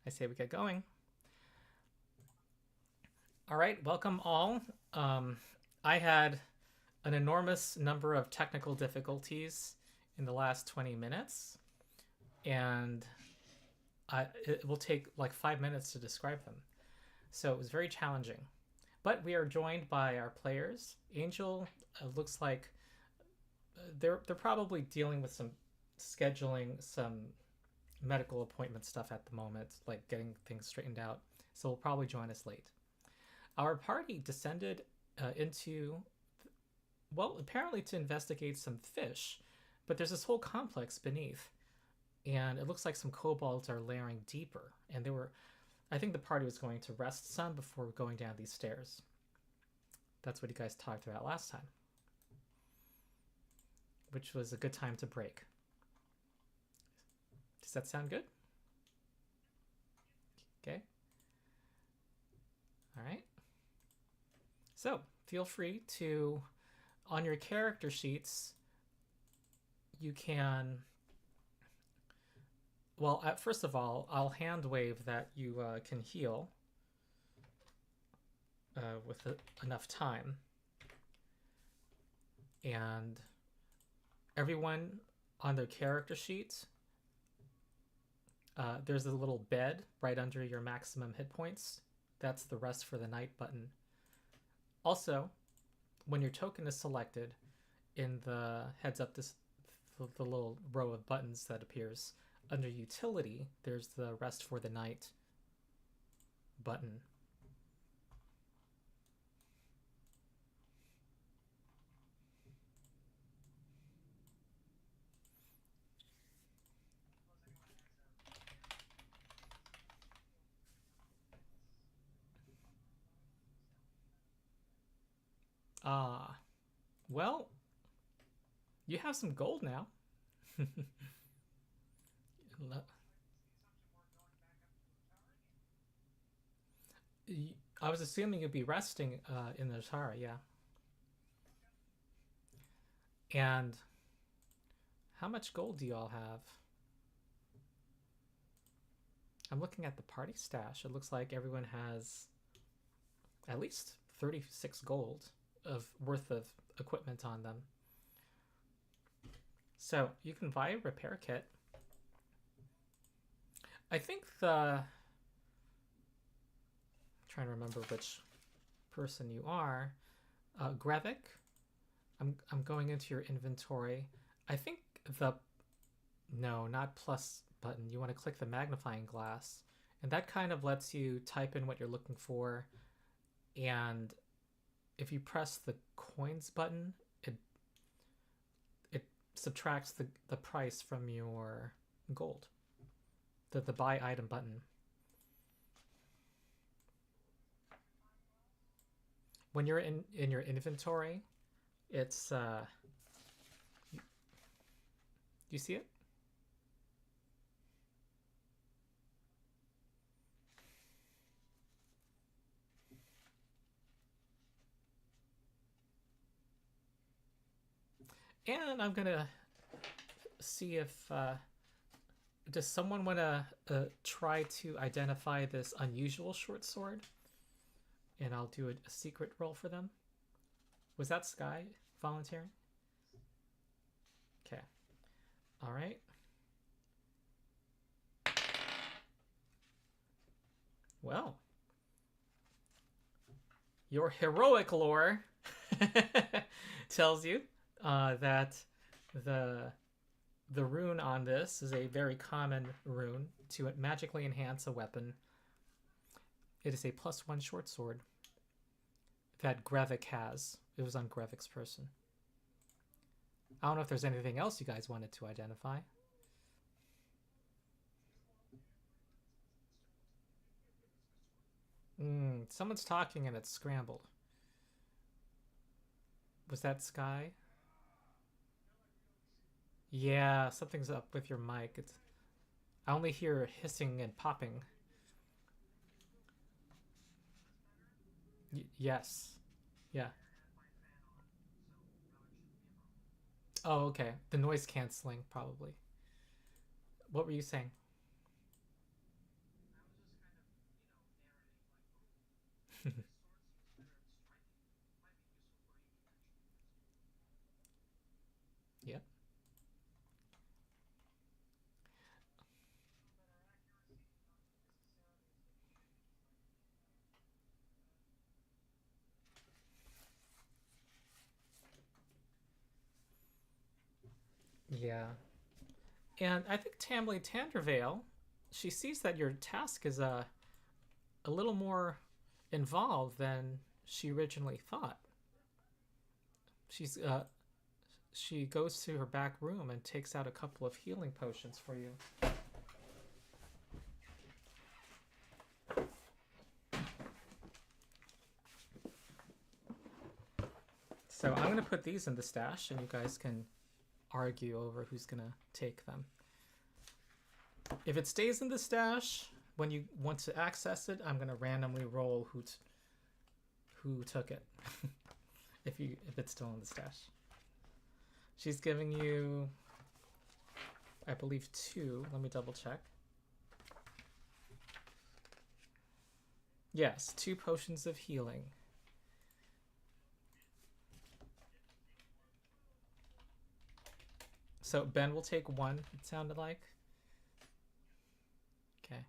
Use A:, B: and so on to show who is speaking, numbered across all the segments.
A: I say we get going. All right, welcome all. I had an enormous number of technical difficulties in the last 20 minutes, and it will take like 5 minutes to describe them. So it was very challenging. But we are joined by our players. Angel looks like they're probably dealing with some scheduling, some medical appointment stuff at the moment, like getting things straightened out. So will probably join us late. Our party descended into, well, apparently to investigate some fish, but there's this whole complex beneath, and it looks like some kobolds are layering deeper. And I think the party was going to rest some before going down these stairs. That's what you guys talked about last time, which was a good time to break. Does that sound good? Okay. All right. So feel free to, on your character sheets, you can, well, first of all, I'll hand wave that you can heal with enough time. And everyone on their character sheet, there's a little bed right under your maximum hit points. That's the rest for the night button. Also, when your token is selected, in the heads up the little row of buttons that appears under utility, there's the rest for the night button. Well, you have some gold now. I was assuming you'd be resting in the Tara, yeah. And how much gold do you all have? I'm looking at the party stash. It looks like everyone has at least 36 gold of worth of equipment on them. So you can buy a repair kit. I think I'm trying to remember which person you are. Grevik. I'm going into your inventory. I think no, not plus button. You want to click the magnifying glass, and that kind of lets you type in what you're looking for. And if you press the coins button, it subtracts the price from your gold. The buy item button. When you're in your inventory, it's you see it? And I'm gonna see if does someone want to try to identify this unusual short sword, and I'll do a secret roll for them. Was that Sky volunteering? Okay. All right. Well, your heroic lore tells you that the rune on this is a very common rune to magically enhance a weapon. It is a +1 short sword that Grevik has. It was on Grevik's person. I don't know if there's anything else you guys wanted to identify. Someone's talking and it's scrambled. Was that Sky? Yeah, something's up with your mic. I only hear hissing and popping. Yes. Yeah. Oh, okay. The noise canceling, probably. What were you saying? Yeah. And I think Tamley Tandervale, she sees that your task is a little more involved than she originally thought. She's she goes to her back room and takes out a couple of healing potions for you. So I'm gonna put these in the stash, and you guys can argue over who's gonna take them. If it stays in the stash, when you want to access it, I'm gonna randomly roll who took it. if it's still in the stash. She's giving you, I believe, 2. Let me double check. Yes, 2 potions of healing. So Ben will take 1, it sounded like. Okay.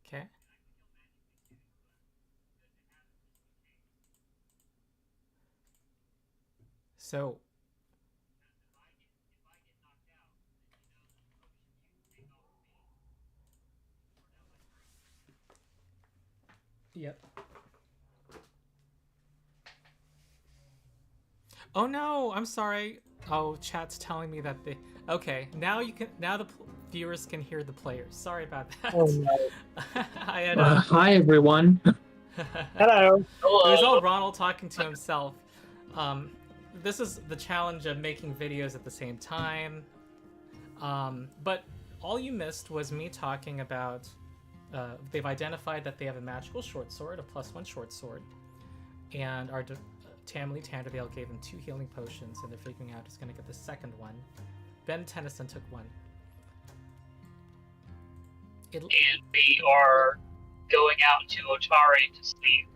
A: Okay. So yep. Oh no, I'm sorry. Oh, chat's telling me that they. Okay, now you can. Now the viewers can hear the players. Sorry about that.
B: Oh, no.
A: I had.
B: Hi, everyone.
C: Hello.
A: It was all Ronald talking to himself. This is the challenge of making videos at the same time. But all you missed was me talking about. They've identified that they have a magical short sword, a +1 short sword, and our Tamley Tandervale gave him 2 healing potions, and they're figuring out who's going to get the second one. Ben Tennyson took 1.
C: And we are going out to Otari to sleep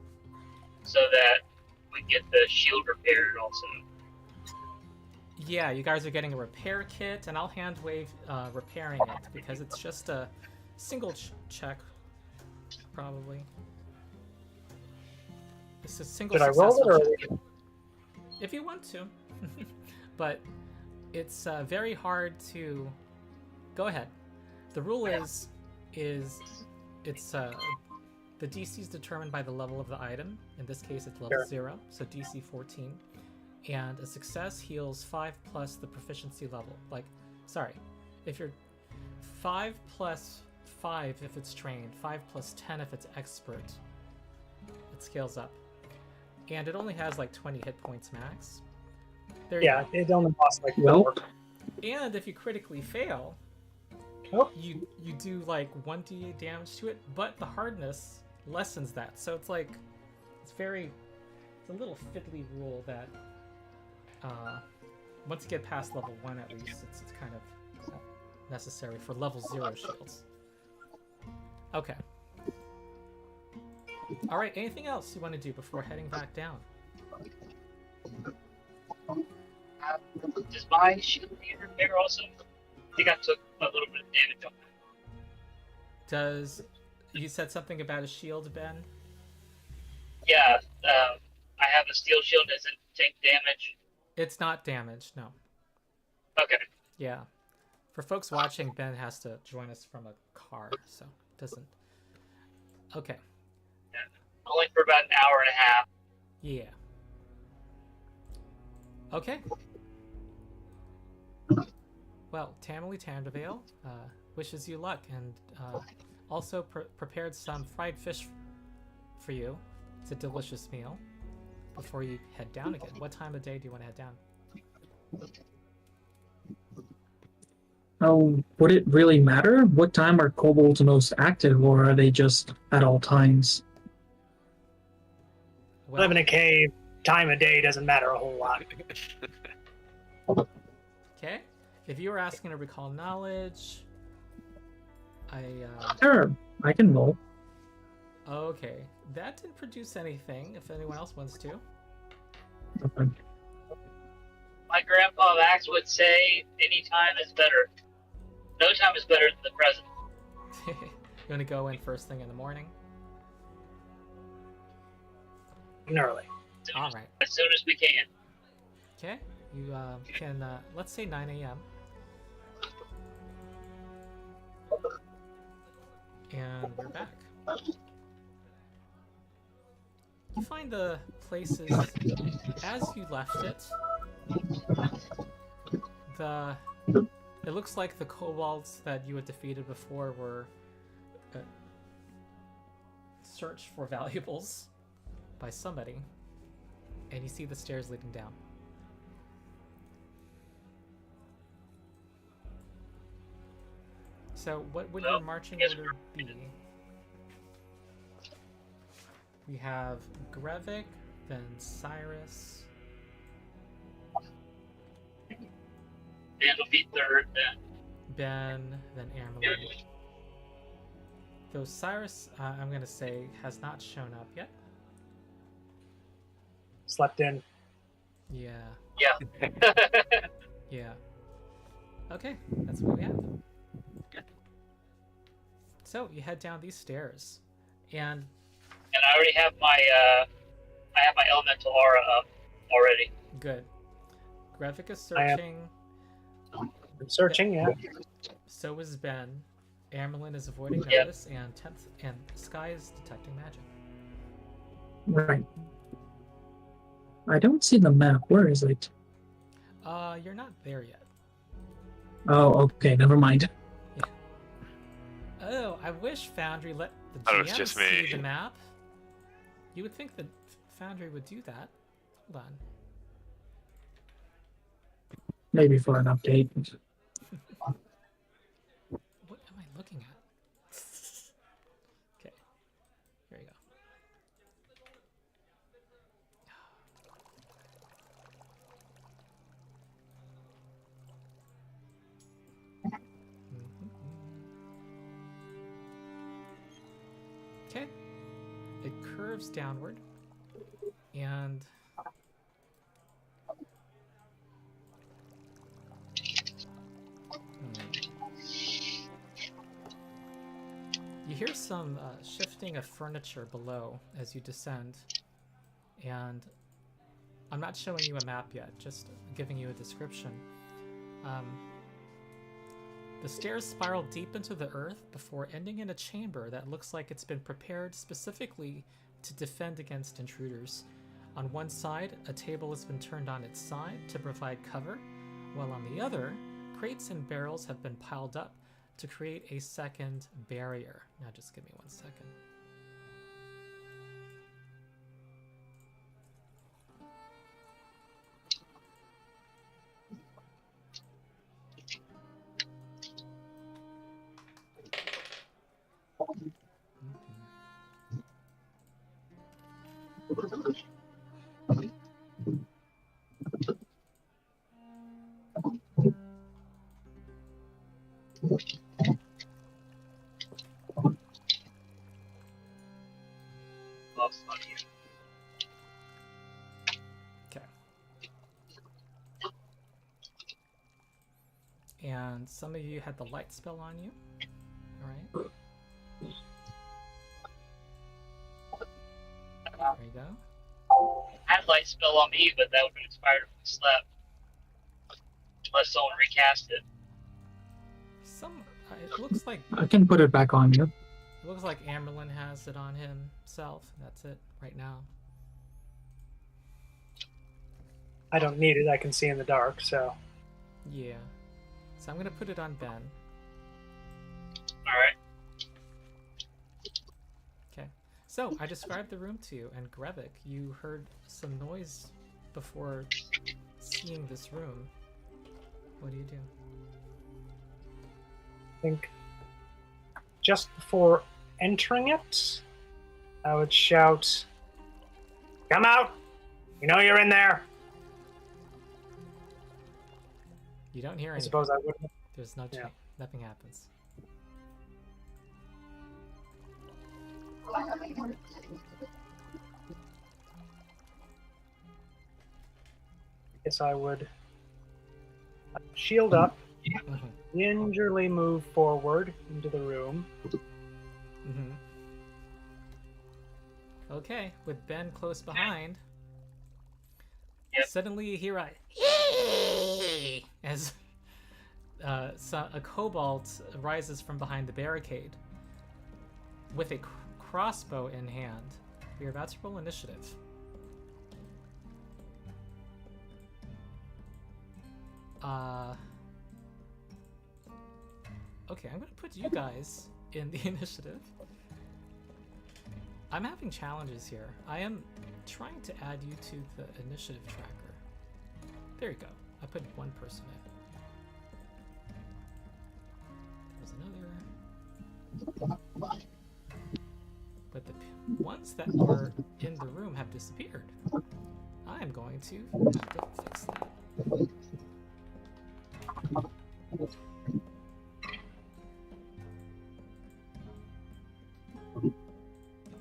C: so that we get the shield repaired also.
A: Yeah, you guys are getting a repair kit, and I'll hand wave repairing it because it's just a single check, probably. It's a single.
C: Should I roll it, or
A: check. If you want to, but it's very hard to. Go ahead. The rule is it's the DC is determined by the level of the item. In this case, it's level 0, so DC 14. And a success heals 5 plus the proficiency level. Like, sorry, if you're 5 plus 5 if it's trained, 5 plus 10 if it's expert, it scales up. And it only has like 20 hit points max.
C: Yeah, it only costs like 4.
A: And if you critically fail, you do like 1d8 damage to it, but the hardness lessens that. So it's like, it's a little fiddly rule that once you get past level 1 at least, it's kind of necessary for level 0 shields. Okay. Alright, anything else you want to do before heading back down?
C: Does my shield need repair also? I think I took a little bit of damage on that.
A: You said something about a shield, Ben?
C: Yeah, I have a steel shield. Does it take damage?
A: It's not damaged, no.
C: Okay.
A: Yeah. For folks watching, Ben has to join us from a car, so it doesn't... Okay.
C: Yeah. Only for about an hour and a half.
A: Yeah. Okay. Well, Tamley Tandervale wishes you luck, and also prepared some fried fish for you. It's a delicious meal before you head down again. What time of day do you want to head down?
B: Oh, would it really matter? What time are kobolds most active, or are they just at all times?
A: Well,
C: Live in a cave, time of day doesn't matter a whole lot.
A: Okay. If you were asking to recall knowledge,
B: Sure, I can roll.
A: Okay. That didn't produce anything, if anyone else wants to.
B: Okay.
C: My grandpa Max would say any time is better. No time is better than the present.
A: You want to go in first thing in the morning?
D: Early.
A: All right.
C: As soon as we can.
A: Okay. You can, let's say 9 a.m. And we're back. You find the places as you left it. It looks like the kobolds that you had defeated before were searched for valuables by somebody, and you see the stairs leading down. So what would your marching order be? We have Grevik, then Cyrus.
C: Dan will be third, then.
A: Ben, then Amerlin. Though Cyrus, I'm going to say, has not shown up yet.
D: Slept in.
A: Yeah.
C: Yeah.
A: Yeah. Okay, that's what we have. So you head down these stairs, and
C: I already have my elemental aura up already.
A: good. Grevik is searching.
D: I'm searching, yeah.
A: So is Ben. Amerlin is avoiding
C: Yep.
A: notice, and Sky is detecting magic.
B: Right. I don't see the map. Where is it?
A: You're not there yet.
B: Oh, okay. Never mind.
A: Oh, I wish Foundry let the
E: Oh,
A: GM
E: it's just
A: see
E: me.
A: the map. You would think that Foundry would do that. Hold on.
B: Maybe for an update.
A: What am I looking at? Okay. Here you go. Okay. It curves downward, and you hear some shifting of furniture below as you descend, and I'm not showing you a map yet, just giving you a description. The stairs spiral deep into the earth before ending in a chamber that looks like it's been prepared specifically to defend against intruders. On one side, a table has been turned on its side to provide cover, while on the other, crates and barrels have been piled up to create a second barrier. Now just give me 1 second.
C: Loves money.
A: Okay. And some of you had the light spell on you. Alright. There you go.
C: I had light spell on me, but that would have expired if we slept. Unless someone recast it.
A: It looks like
B: I can put it back on you.
A: It looks like Amerlin has it on himself. That's it right now.
D: I don't need it. I can see in the dark, so.
A: Yeah. So I'm gonna put it on Ben.
C: Alright.
A: Okay. So I described the room to you, and Grevik, you heard some noise before seeing this room. What do you do?
D: I think just before entering it, I would shout, "Come out! You know you're in there!"
A: You don't hear
D: I
A: anything.
D: suppose I wouldn't.
A: There's no change.
D: Yeah.
A: Nothing happens.
D: Guess I would shield up,
A: Mhm.
D: gingerly move forward into the room.
A: Mm-hmm. Okay, with Ben close behind.
C: Yep.
A: Suddenly you hear as a kobold rises from behind the barricade with a crossbow in hand. We are about to roll initiative. Okay, I'm gonna put you guys in the initiative. I'm having challenges here. I am trying to add you to the initiative tracker. There you go. I put one person in. There's another. But the ones that were in the room have disappeared. I'm going to have to fix that.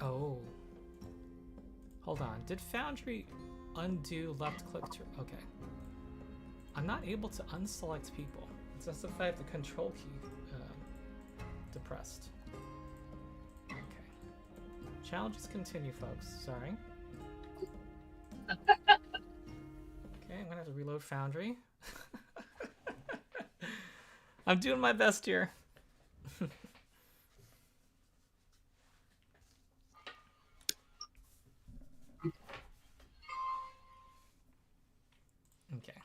A: Oh. Hold on. Did Foundry undo left click to... Okay. I'm not able to unselect people. It's as if I have the control key depressed. Okay. Challenges continue, folks. Sorry. Okay, I'm gonna have to reload Foundry. I'm doing my best here. Okay.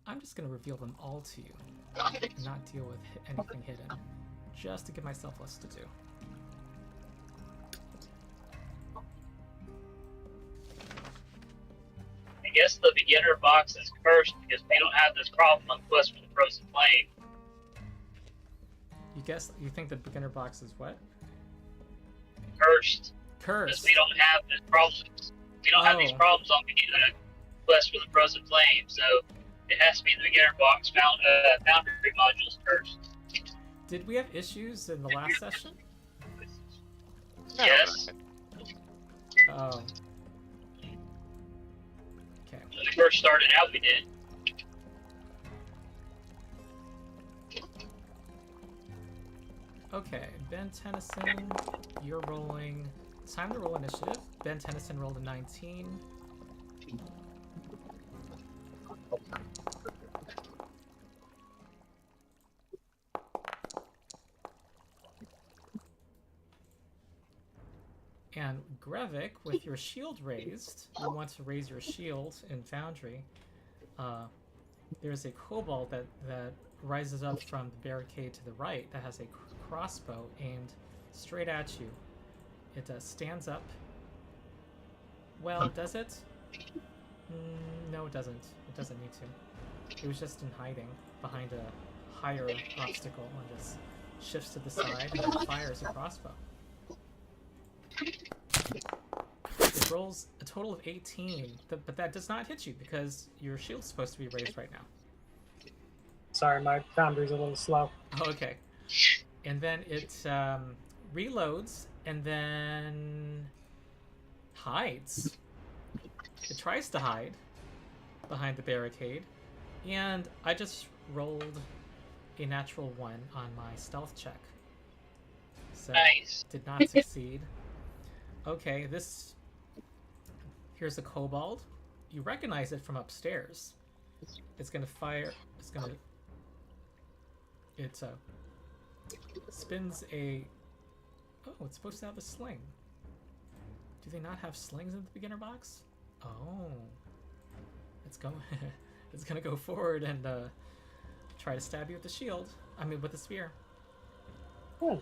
A: I'm just gonna reveal them all to you, and not deal with anything hidden, just to give myself less to do.
C: I guess the beginner box is cursed because we don't have this problem on Quest for the Frozen Flame.
A: You think the beginner box is what?
C: Cursed.
A: Cursed.
C: Because we don't have this problem. We don't have these problems on beginner Quest for the Frozen Flame, so it has to be the beginner box. Foundry modules cursed.
A: Did we have issues in the last session?
C: Yes.
A: Oh. Okay.
C: When we first started out, we did.
A: Okay, Ben Tennyson, you're rolling. It's time to roll initiative. Ben Tennyson rolled a 19. And Grevik, with your shield raised, you want to raise your shield in Foundry. There's a kobold that rises up from the barricade to the right that has a crossbow aimed straight at you. It stands up. Well, does it? No, it doesn't. It doesn't need to. It was just in hiding behind a higher obstacle and just shifts to the side and then fires a crossbow. It rolls a total of 18, but that does not hit you because your shield's supposed to be raised right now.
D: Sorry, my Foundry's a little slow.
A: Oh, okay. And then it reloads and then hides. It tries to hide behind the barricade, and I just rolled a natural 1 on my stealth check. So
C: Nice.
A: did not succeed. Okay, here's a kobold. You recognize it from upstairs. It's gonna fire. It spins a. Oh, it's supposed to have a sling. Do they not have slings in the beginner box? Oh, it's gonna go forward and try to stab you with the shield. I mean, with the spear.
D: Oh.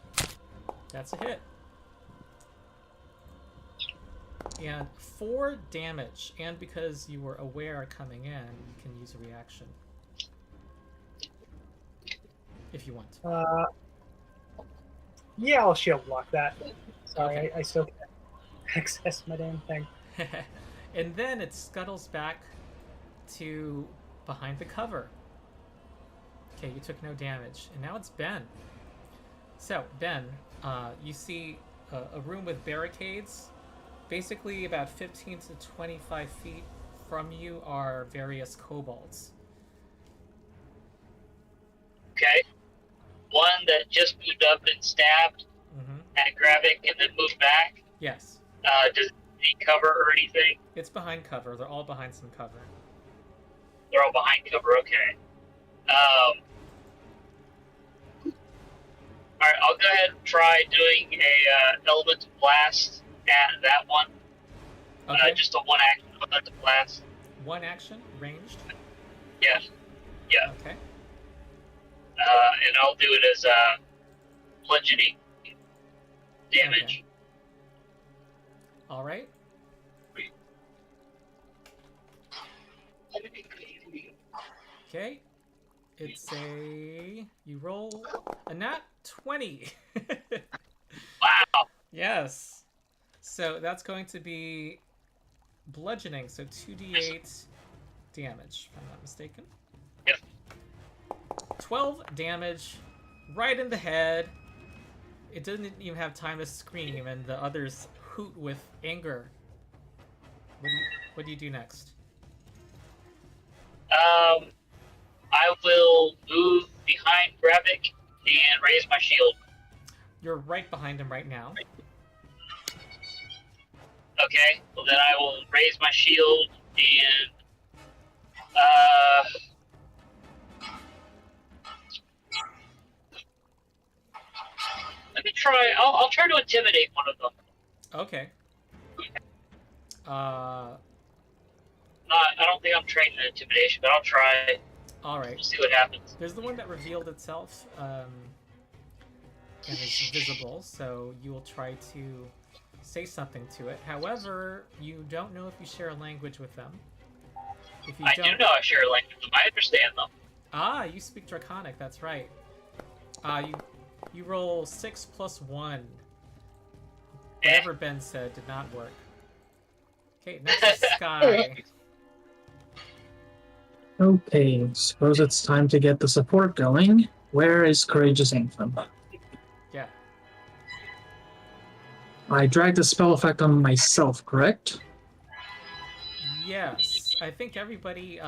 A: That's a hit. And 4 damage, and because you were aware coming in, you can use a reaction. If you want.
D: Yeah, I'll shield block that. Sorry,
A: Okay.
D: I still can't access my damn thing.
A: And then it scuttles back to behind the cover. Okay, you took no damage. And now it's Ben. So, Ben, you see a room with barricades. Basically, about 15 to 25 feet from you are various kobolds.
C: Okay. one that just moved up and stabbed at Gravik and then moved back?
A: Yes.
C: Does it need cover or anything?
A: It's behind cover. They're all behind some cover.
C: They're all behind cover, okay. Alright, I'll go ahead and try doing a Elemental Blast at that one.
A: Okay.
C: Just a one action Elemental Blast.
A: One action, ranged.
C: Yeah. Yeah.
A: Okay.
C: And I'll do it as bludgeoning damage.
A: Okay. All right. Okay. It's a... You roll a nat 20.
C: Wow.
A: Yes. So that's going to be bludgeoning, so 2d8 damage, if I'm not mistaken.
C: Yep.
A: 12 damage, right in the head. It doesn't even have time to scream, and the others hoot with anger. What do you do next?
C: I will move behind Gravik and raise my shield.
A: You're right behind him right now.
C: Okay, well then I will raise my shield and let me try. I'll try to intimidate one of them.
A: Okay.
C: I don't think I'm trained in intimidation, but I'll try.
A: Alright.
C: We'll see what happens.
A: There's the one that revealed itself, and is visible, so you will try to say something to it. However, you don't know if you share a language with them. If you
C: I
A: don't...
C: do know I share a language with them. I understand them.
A: Ah, you speak Draconic, that's right. You roll 6 plus 1. Whatever Ben said did not work. Okay, next is Sky.
B: Okay, suppose it's time to get the support going. Where is Courageous Anthem?
A: Yeah.
B: I dragged the spell effect on myself, correct?
A: Yes. I think everybody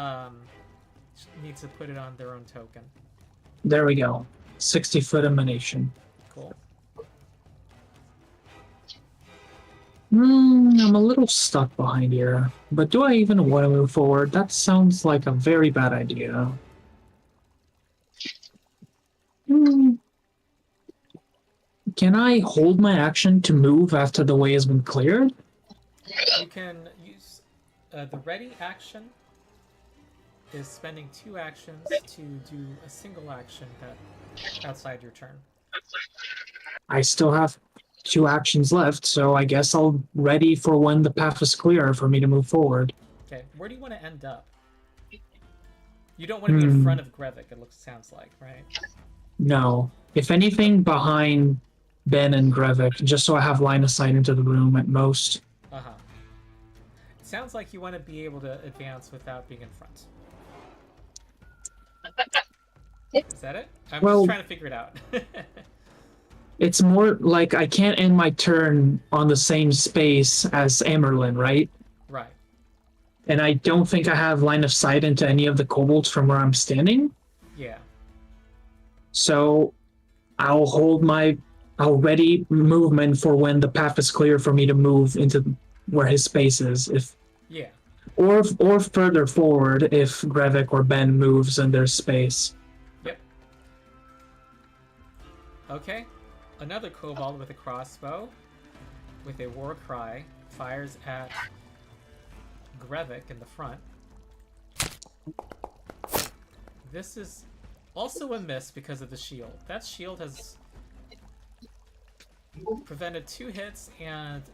A: needs to put it on their own token.
B: There we go. 60-foot emanation.
A: Cool.
B: I'm a little stuck behind here, but do I even want to move forward? That sounds like a very bad idea. Can I hold my action to move after the way has been cleared?
A: You can use the ready action is spending 2 actions to do a single action that outside your turn.
B: I still have 2 actions left, so I guess I'll ready for when the path is clear for me to move forward.
A: Okay, where do you want to end up? You don't want to be in front of Gravik, sounds like, right?
B: No. If anything, behind Ben and Gravik, just so I have line of sight into the room at most.
A: Uh-huh. It sounds like you want to be able to advance without being in front. Is that it? I'm just trying to figure it out.
B: It's more like I can't end my turn on the same space as Amerlin, right?
A: Right.
B: And I don't think I have line of sight into any of the kobolds from where I'm standing.
A: Yeah.
B: So I'll ready movement for when the path is clear for me to move into where his space is.
A: Yeah.
B: Or further forward if Gravik or Ben moves in their space.
A: Yep. Okay. Another kobold with a crossbow, with a war cry, fires at Gravik in the front. This is also a miss because of the shield. That shield has prevented 2 hits and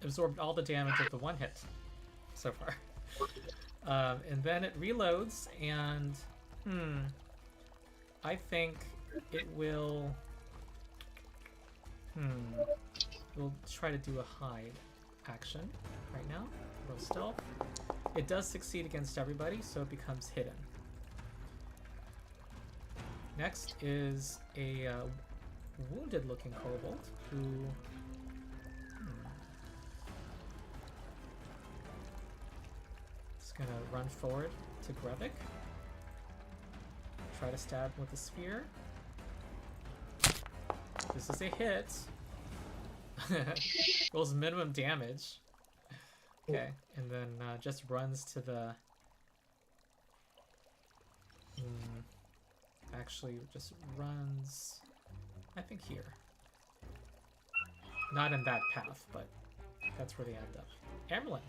A: absorbed all the damage of the 1 hit so far. And then it reloads, and I think it will. We'll try to do a hide action right now. Roll stealth. It does succeed against everybody, so it becomes hidden. Next is a wounded-looking kobold who is gonna run forward to Gravik. Try to stab him with a spear. This is a hit. Rolls minimum damage. Okay, and then just runs to the... actually, just runs... I think here. Not in that path, but that's where they end up. Amerlin.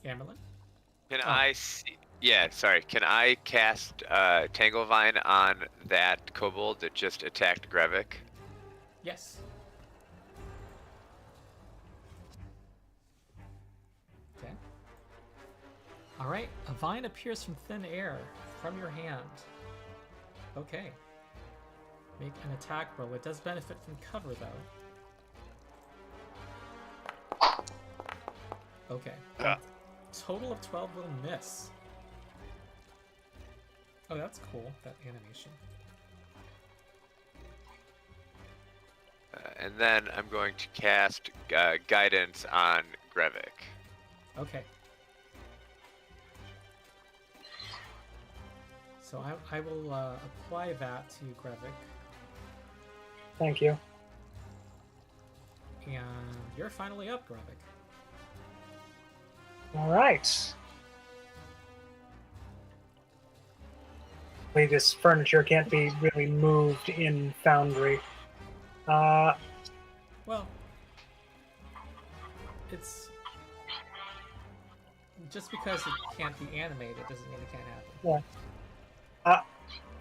A: Amerlin?
E: Can I see? Yeah, sorry. Can I cast Tanglevine on that kobold that just attacked Grevik?
A: Yes. Okay. All right. A vine appears from thin air from your hand. Okay. Make an attack roll. It does benefit from cover, though. Okay. Total of 12 will miss. Oh, that's cool, that animation.
E: And then I'm going to cast Guidance on Grevik.
A: Okay. So I will apply that to Grevik.
D: Thank you.
A: And you're finally up, Grevik.
D: All right. This furniture can't be really moved in Foundry.
A: Well, it's... Just because it can't be animated doesn't mean it can't happen.
D: Yeah.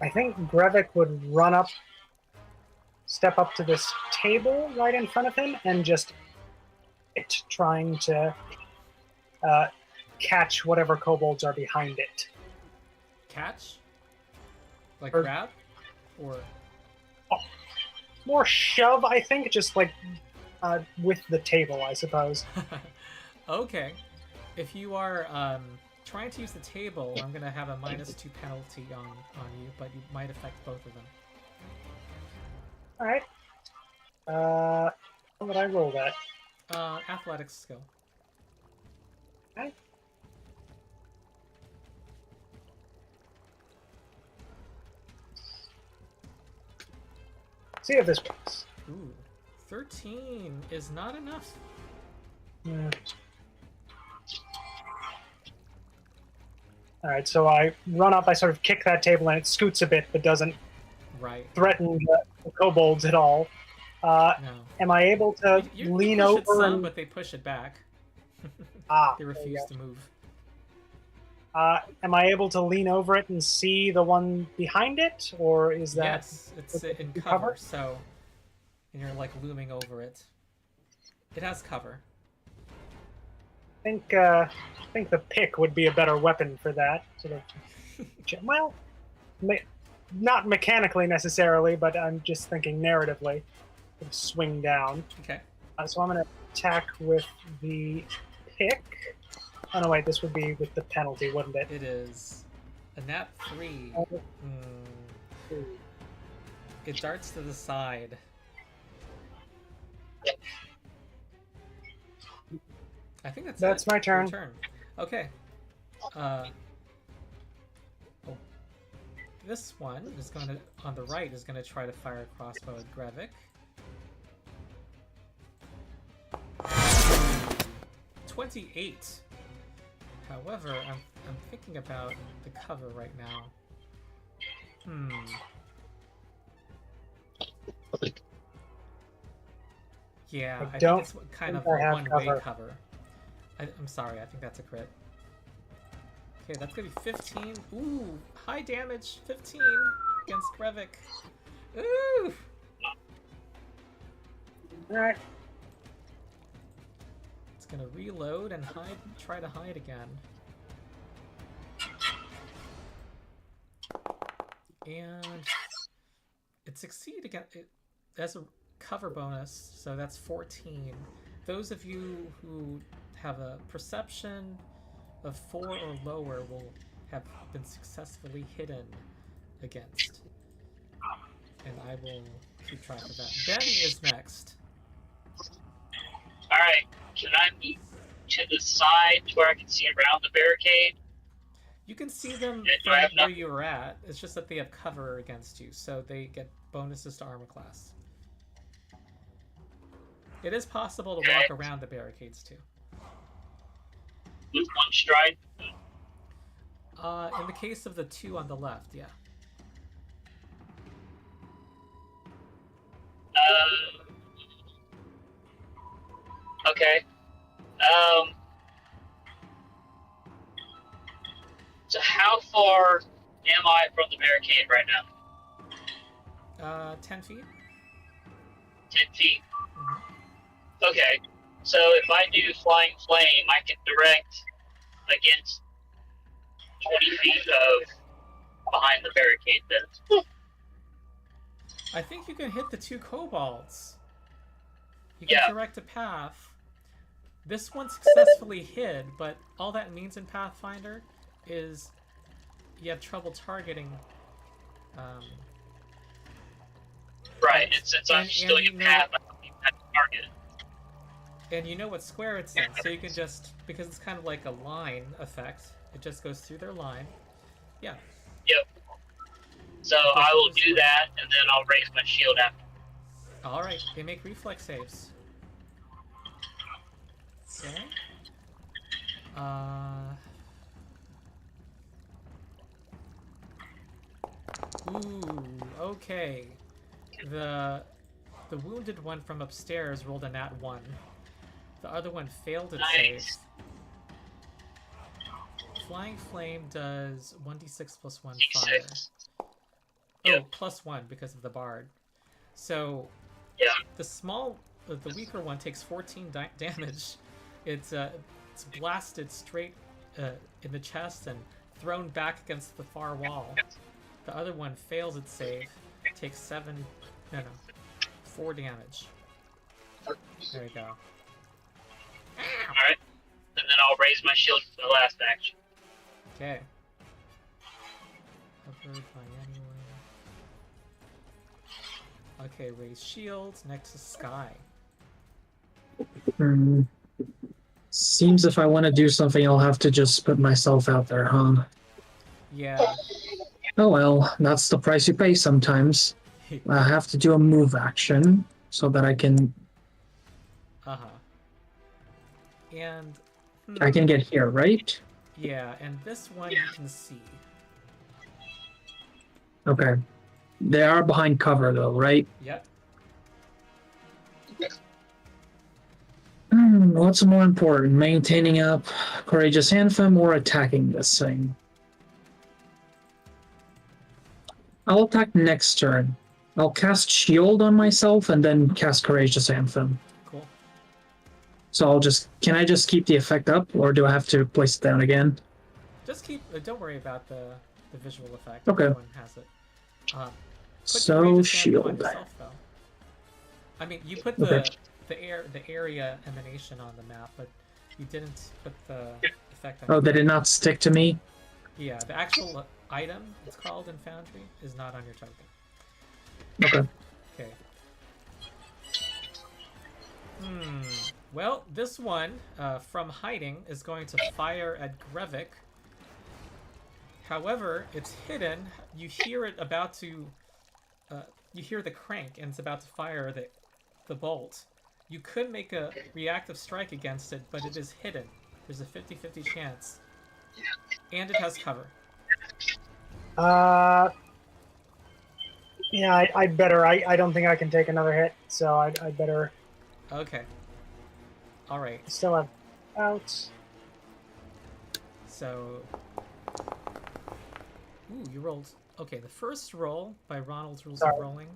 D: I think Grevik would run up, step up to this table right in front of him, and just trying to catch whatever kobolds are behind it.
A: Catch? Like
D: Or-
A: grab? Or...
D: More shove, I think, just like with the table, I suppose.
A: Okay. If you are trying to use the table, I'm going to have a -2 penalty on you, but you might affect both of them.
D: All right. How would I roll that?
A: Athletics skill.
D: Okay. See if this works.
A: Ooh. 13 is not enough.
D: Yeah. All right, so I run up, I sort of kick that table, and it scoots a bit, but doesn't
A: Right.
D: threaten the kobolds at all.
A: No.
D: Am I able to
A: You
D: lean
A: push it
D: over
A: some,
D: and...
A: but they push it back.
D: there
A: They
D: you
A: refuse
D: go.
A: to move.
D: Am I able to lean over it and see the one behind it, or is that...
A: Yes, it's in
D: you
A: cover,
D: cover?
A: so... And you're, like, looming over it. It has cover.
D: I think the pick would be a better weapon for that. Sort of, well, not mechanically necessarily, but I'm just thinking narratively. Sort of swing down.
A: Okay.
D: So I'm going to attack with the pick. Oh no, wait, this would be with the penalty, wouldn't it?
A: It is a nat 3. It darts to the side. I think that's it.
D: my
A: Your
D: turn.
A: Okay. This one is going to, on the right, is going to try to fire a crossbow at Grevik. 28. However, I'm thinking about the cover right now. Yeah, I think
D: don't
A: it's kind of
D: think
A: a
D: I have
A: one-way
D: cover.
A: cover. I'm sorry, I think that's a crit. Okay, that's gonna be 15. Ooh, high damage, 15 against Grevik. Ooh!
D: Alright.
A: It's gonna reload and hide, try to hide again. And it succeeded again. It has a cover bonus, so that's 14. Those of you who have a perception of 4 or lower will have been successfully hidden against. And I will keep track of that. Ben is next.
C: Alright, should I to the side to where I can see around the barricade?
A: You can see them
C: Do I
A: from
C: have
A: where
C: enough?
A: you were at. It's just that they have cover against you, so they get bonuses to armor class. It is possible to walk
C: Okay.
A: around the barricades too.
C: With one stride?
A: In the case of the two on the left, yeah.
C: Okay. So how far am I from the barricade right now?
A: 10 feet?
C: 10 feet.
A: Mhm.
C: Okay. So if I do Flying Flame, I can direct against 20 feet of behind the barricade then.
A: I think you can hit the two kobolds. You can
C: Yeah.
A: direct a path. This one successfully hid, but all that means in Pathfinder is you have trouble targeting.
C: Right. And since I'm
A: And
C: still
A: you
C: in
A: know
C: path, I don't even have to target.
A: And you know what square it's in, so you can just, because it's kind of like a line effect, it just goes through their line. Yeah.
C: Yep. So I will do that, and then I'll raise my shield after.
A: Alright, they make reflex saves. Okay. Ooh, okay. The wounded one from upstairs rolled a nat 1. The other one failed its save.
C: Nice.
A: Flying Flame does 1d6 plus 1 fire.
C: D6.
A: Oh,
C: Yep.
A: plus 1 because of the bard. So,
C: Yeah.
A: the weaker one takes 14 damage. It's blasted straight in the chest and thrown back against the far wall. The other one fails its save, takes 4 damage. There you go.
C: Alright. And then I'll raise my shield for the last action.
A: Okay. Covered by anyone. Okay, raise shield next to Sky.
B: Seems if I want to do something, I'll have to just put myself out there, huh?
A: Yeah.
B: Oh well, that's the price you pay sometimes. I have to do a move action so that I can
A: And
B: I can get here, right?
A: yeah, and this one you can see.
B: Okay. They are behind cover though, right?
A: Yep.
B: What's more important, maintaining up Courageous Anthem or attacking this thing? I'll attack next turn. I'll cast Shield on myself and then cast Courageous Anthem.
A: Cool.
B: So can I just keep the effect up, or do I have to place it down again?
A: Just keep. Don't worry about the visual effect.
B: Okay.
A: Everyone has it. Put
B: So
A: Courageous Anthem on
B: Shield.
A: yourself, though. I mean, you put
B: Okay.
A: the area emanation on the map, but you didn't put the effect on.
B: Oh,
A: your
B: they did
A: token.
B: not stick to me?
A: Yeah, the actual item, it's called in Foundry, is not on your token.
B: Okay.
A: Okay. Well, this one, from hiding, is going to fire at Grevik. However, it's hidden. You hear it about to... you hear the crank, and it's about to fire the bolt. You could make a reactive strike against it, but it is hidden. There's a 50-50 chance. And it has cover.
D: Yeah, I'd better. I don't think I can take another hit, so I'd better.
A: Okay. Alright.
D: Still have out.
A: So... Ooh, you rolled... Okay, the first roll, by Ronald's rules of rolling,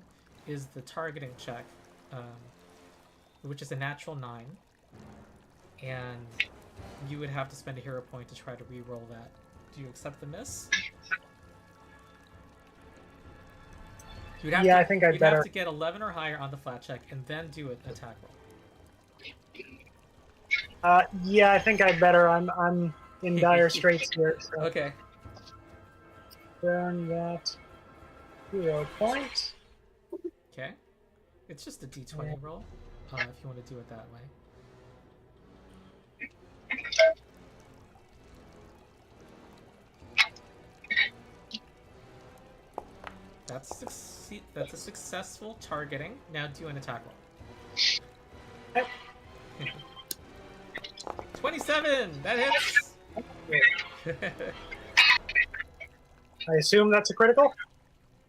A: is the targeting check, which is a natural 9. And you would have to spend a hero point to try to re-roll that. Do you accept the miss? You'd have
D: I think I'd
A: you'd
D: better.
A: have to get 11 or higher on the flat check, and then do an attack roll.
D: Yeah, I think I'd better. I'm in dire straits here. So
A: Okay.
D: burn that hero point.
A: Okay. It's just a d20 roll, if you want to do it that way. That's a successful targeting. Now do an attack roll. 27! That hits!
D: I assume that's a critical?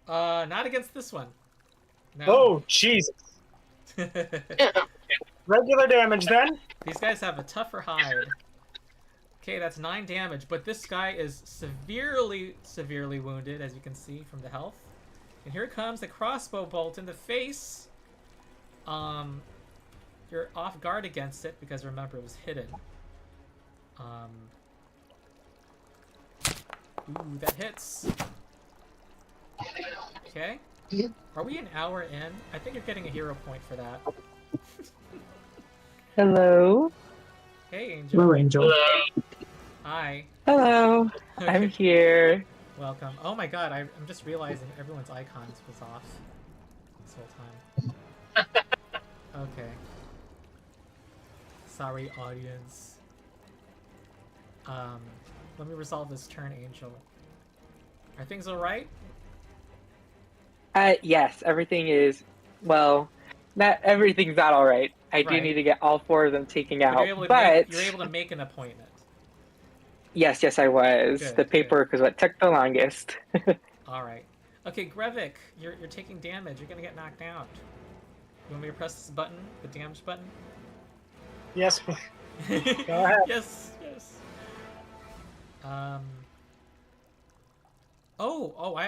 A: Not against this one. No.
D: Oh, Jesus. Regular damage then?
A: These guys have a tougher hide. Okay, that's 9 damage, but this guy is severely wounded, as you can see from the health. And here comes the crossbow bolt in the face. You're off guard against it because remember it was hidden. Ooh, that hits. Okay. Are we an hour in? I think you're getting a hero point for that.
F: Hello.
A: Hey, Angel.
B: Hello, Angel.
A: Hi.
F: Hello. I'm here.
A: Welcome. Oh my god, I'm just realizing everyone's icons was off this whole time. Okay. Sorry, audience. Let me resolve this turn, Angel. Are things alright?
F: Yes, everything is, well, not everything's not all right. I do
A: Right.
F: need to get all 4 of them taken out,
A: You're
F: but
A: able to make an appointment.
F: yes, I was.
A: Good,
F: The
A: good.
F: paperwork was what took the longest.
A: Alright. Okay, Grevik, you're taking damage. You're gonna get knocked out. You want me to press this button? The damage button?
D: Yes.
A: Go
D: ahead.
A: Yes.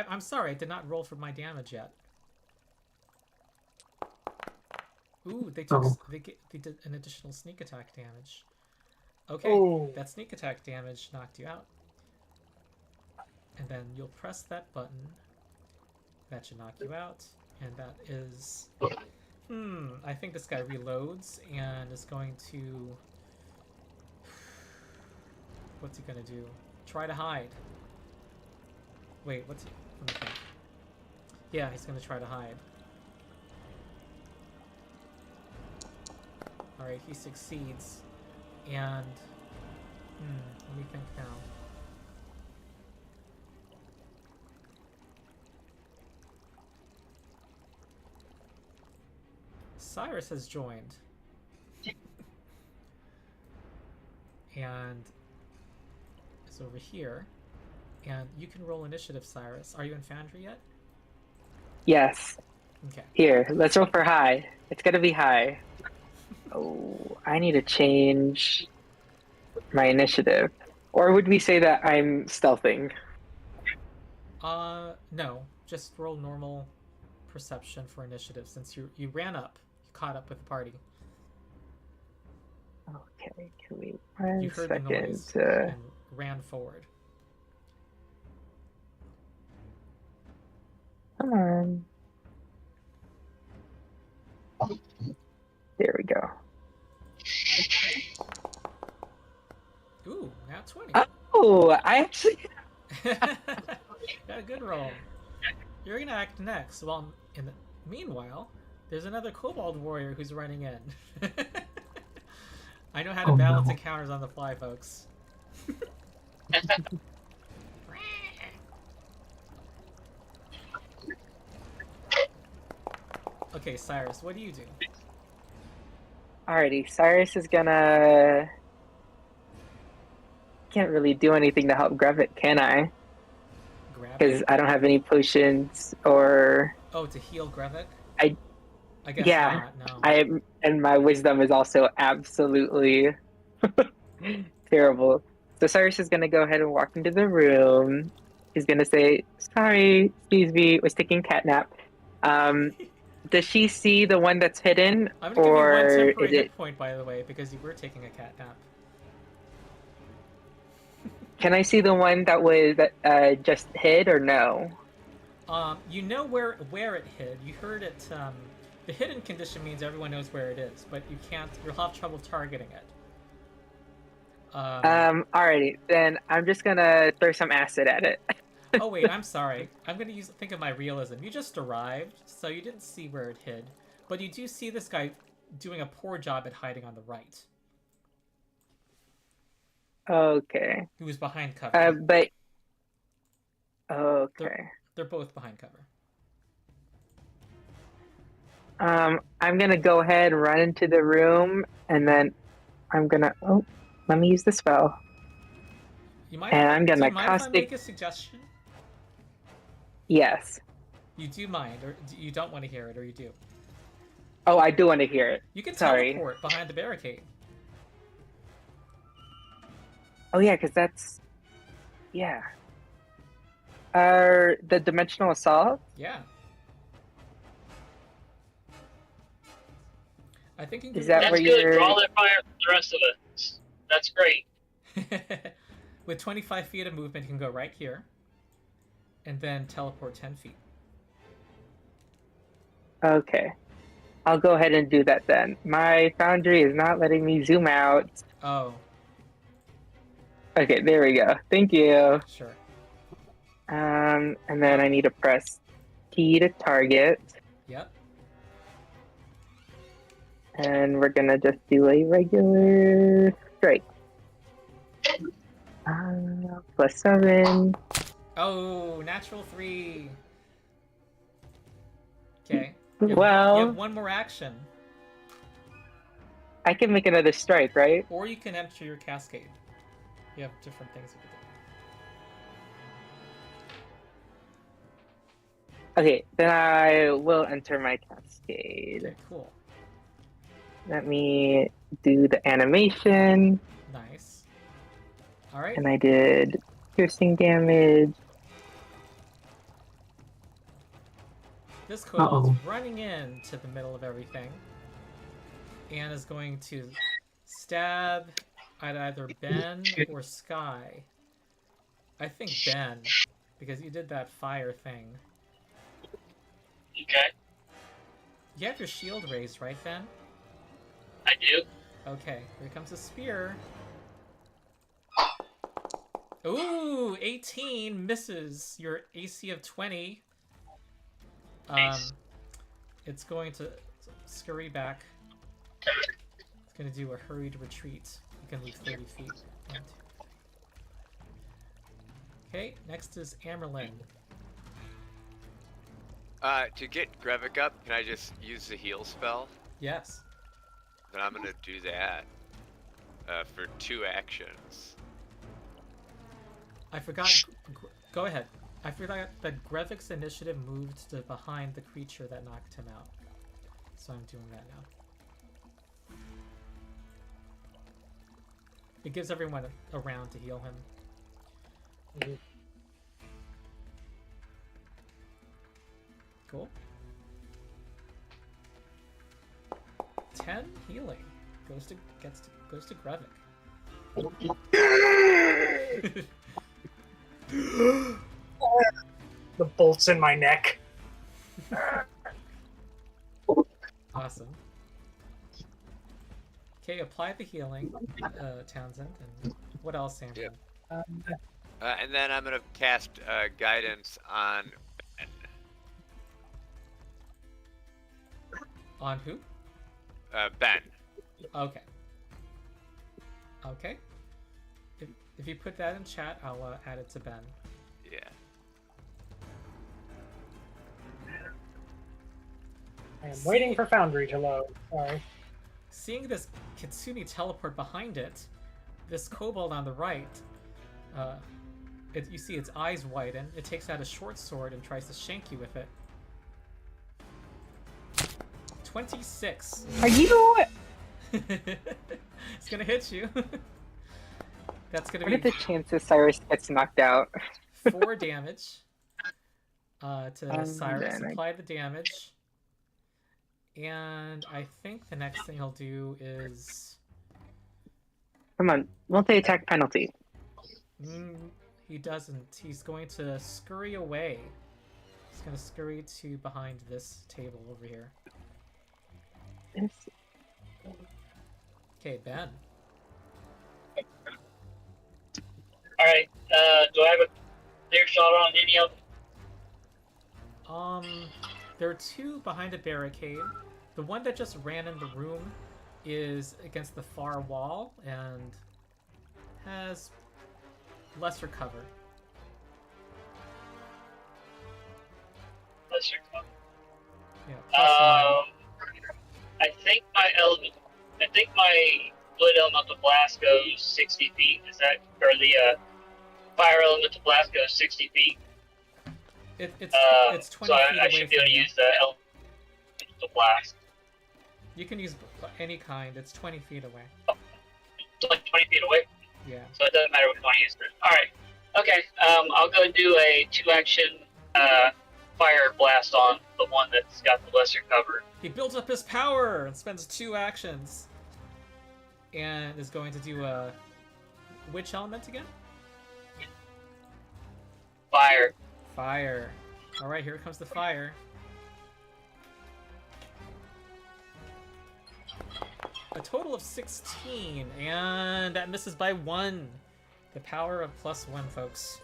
A: I'm sorry. I did not roll for my damage yet. Ooh, they did an additional sneak attack damage. Okay,
D: Ooh.
A: that sneak attack damage knocked you out. And then you'll press that button. That should knock you out. And that is... I think this guy reloads and is going to... What's he gonna do? Try to hide. Wait, what's he... Let me think. Yeah, he's gonna try to hide. Alright, he succeeds. And... let me think now. Cyrus has joined. And is over here. And you can roll initiative, Cyrus. Are you in Foundry yet?
F: Yes.
A: Okay.
F: Here, let's roll for high. It's gonna be high. Oh, I need to change my initiative. Or would we say that I'm stealthing?
A: No. Just roll normal perception for initiative since you ran up. You caught up with the party.
F: Okay, can we... One
A: You heard
F: second.
A: the noise and ran forward.
F: Come on. There we go.
A: Ooh, now 20.
F: Oh, I actually...
A: Got a good roll. You're gonna act next. Well, in the meanwhile, there's another kobold warrior who's running in. I know how to balance encounters on the fly, folks. Okay, Cyrus, what do you do?
F: Alrighty, Cyrus is gonna... Can't really do anything to help Grevit, can I?
A: Grab
F: Because
A: it?
F: I don't have any potions or...
A: Oh, to heal Grevit?
F: I
A: guess
F: yeah,
A: not, no.
F: and my wisdom is also absolutely terrible. So Cyrus is gonna go ahead and walk into the room. He's gonna say, "Sorry, excuse me, was taking a cat nap." Does she see the one that's hidden,
A: I'm gonna give you one
F: or
A: temporary
F: is it?
A: hit point, by the way, because you were taking a cat nap.
F: Can I see the one that was just hid, or no?
A: You know where it hid. You heard it. The hidden condition means everyone knows where it is, but you can't. You'll have trouble targeting it.
F: Alrighty, then I'm just gonna throw some acid at it.
A: Oh wait, I'm sorry. I'm gonna think of my realism. You just arrived, so you didn't see where it hid, but you do see this guy doing a poor job at hiding on the right.
F: Okay.
A: who is behind cover.
F: But okay.
A: They're both behind cover.
F: I'm gonna go ahead, run into the room, and then I'm gonna. Oh, let me use the spell.
A: You mind?
F: And I'm
A: Do
F: gonna
A: you mind if I
F: caustic.
A: make a suggestion?
F: Yes.
A: You do mind, or you don't want to hear it, or you do?
F: Oh, I do want to hear it.
A: You can
F: Sorry.
A: teleport behind the barricade.
F: Oh yeah, because that's. Yeah. The dimensional assault.
A: Yeah. I think you
F: Is
A: can
F: that
C: That's
F: where
C: good.
F: you're-
C: Draw that fire from the rest of us. That's great.
A: With 25 feet of movement, you can go right here, and then teleport 10 feet.
F: Okay. I'll go ahead and do that then. My foundry is not letting me zoom out.
A: Oh,
F: Okay, there we go. Thank you.
A: sure.
F: And then I need to press T to target,
A: Yep.
F: and we're gonna just do a regular strike. +7.
A: Oh, natural 3. Okay.
F: Well,
A: you have one more action,
F: I can make another strike, right?
A: or you can enter your cascade. You have different things you can
F: Okay, then I will enter my
A: do.
F: cascade.
A: Okay, cool.
F: Let me do the animation,
A: Nice. All right.
F: and I did piercing damage.
A: This kobold's
B: Uh-oh.
A: running into the middle of everything and is going to stab at either Ben or Sky. I think Ben, because you did that fire thing.
C: Okay,
A: You have your shield raised, right, Ben?
C: I do.
A: Okay, here comes a spear. Ooh, 18 misses your AC of 20.
C: Nice.
A: It's going to scurry back. It's going to do a hurried retreat. You can move 30 feet. 1, 2, 3. Okay, next is Amerlin.
E: To get Grevik up, can I just use the heal spell?
A: Yes.
E: Then I'm gonna do that for 2 actions.
A: I forgot. Go ahead. I forgot that Grevik's initiative moved to behind the creature that knocked him out. So I'm doing that now. It gives everyone a round to heal him.
D: Mhm.
A: Cool. 10 healing goes to Grevik.
D: The bolts in my neck.
A: Awesome. Okay, apply the healing, Townsend, and what else, Sam?
E: Yep. And then I'm gonna cast guidance on Ben.
A: On who?
E: Ben.
A: Okay. Okay. If you put that in chat, I'll add it to Ben.
E: Yeah.
D: I am waiting for Foundry to load. Sorry.
A: Seeing this Kitsune teleport behind it, this kobold on the right, you see its eyes widen. It takes out a short sword and tries to shank you with it. 26.
F: Are you?
A: It's gonna hit you. That's gonna
F: What are
A: be
F: the chances Cyrus gets knocked out?
A: 4 damage. To Cyrus,
F: then I-
A: apply the damage. And I think the next thing he'll do is...
F: Come on, multi-attack penalty.
A: He doesn't. He's going to scurry away. He's going to scurry to behind this table over here. Okay, Ben.
C: Alright, do I have a clear shot on any of them?
A: There are 2 behind a barricade. The one that just ran in the room is against the far wall and has lesser cover.
C: Lesser cover.
A: Yeah, +1.
C: I think my wood elemental blast goes 60 feet. Is that, or the fire elemental blast goes 60 feet?
A: It's 20
C: so
A: feet
C: I
A: away
C: should be able
A: from
C: to
A: you.
C: use the elemental blast.
A: You can use any kind. It's 20 feet away.
C: It's like 20 feet away,
A: Yeah.
C: so it doesn't matter which one I use. All right. Okay. I'll go and do a 2-action fire blast on the one that's got the lesser cover.
A: He builds up his power and spends 2 actions. And is going to do a... Which element again?
C: Fire.
A: Fire. Alright, here comes the fire. A total of 16, and that misses by 1. The power of +1, folks.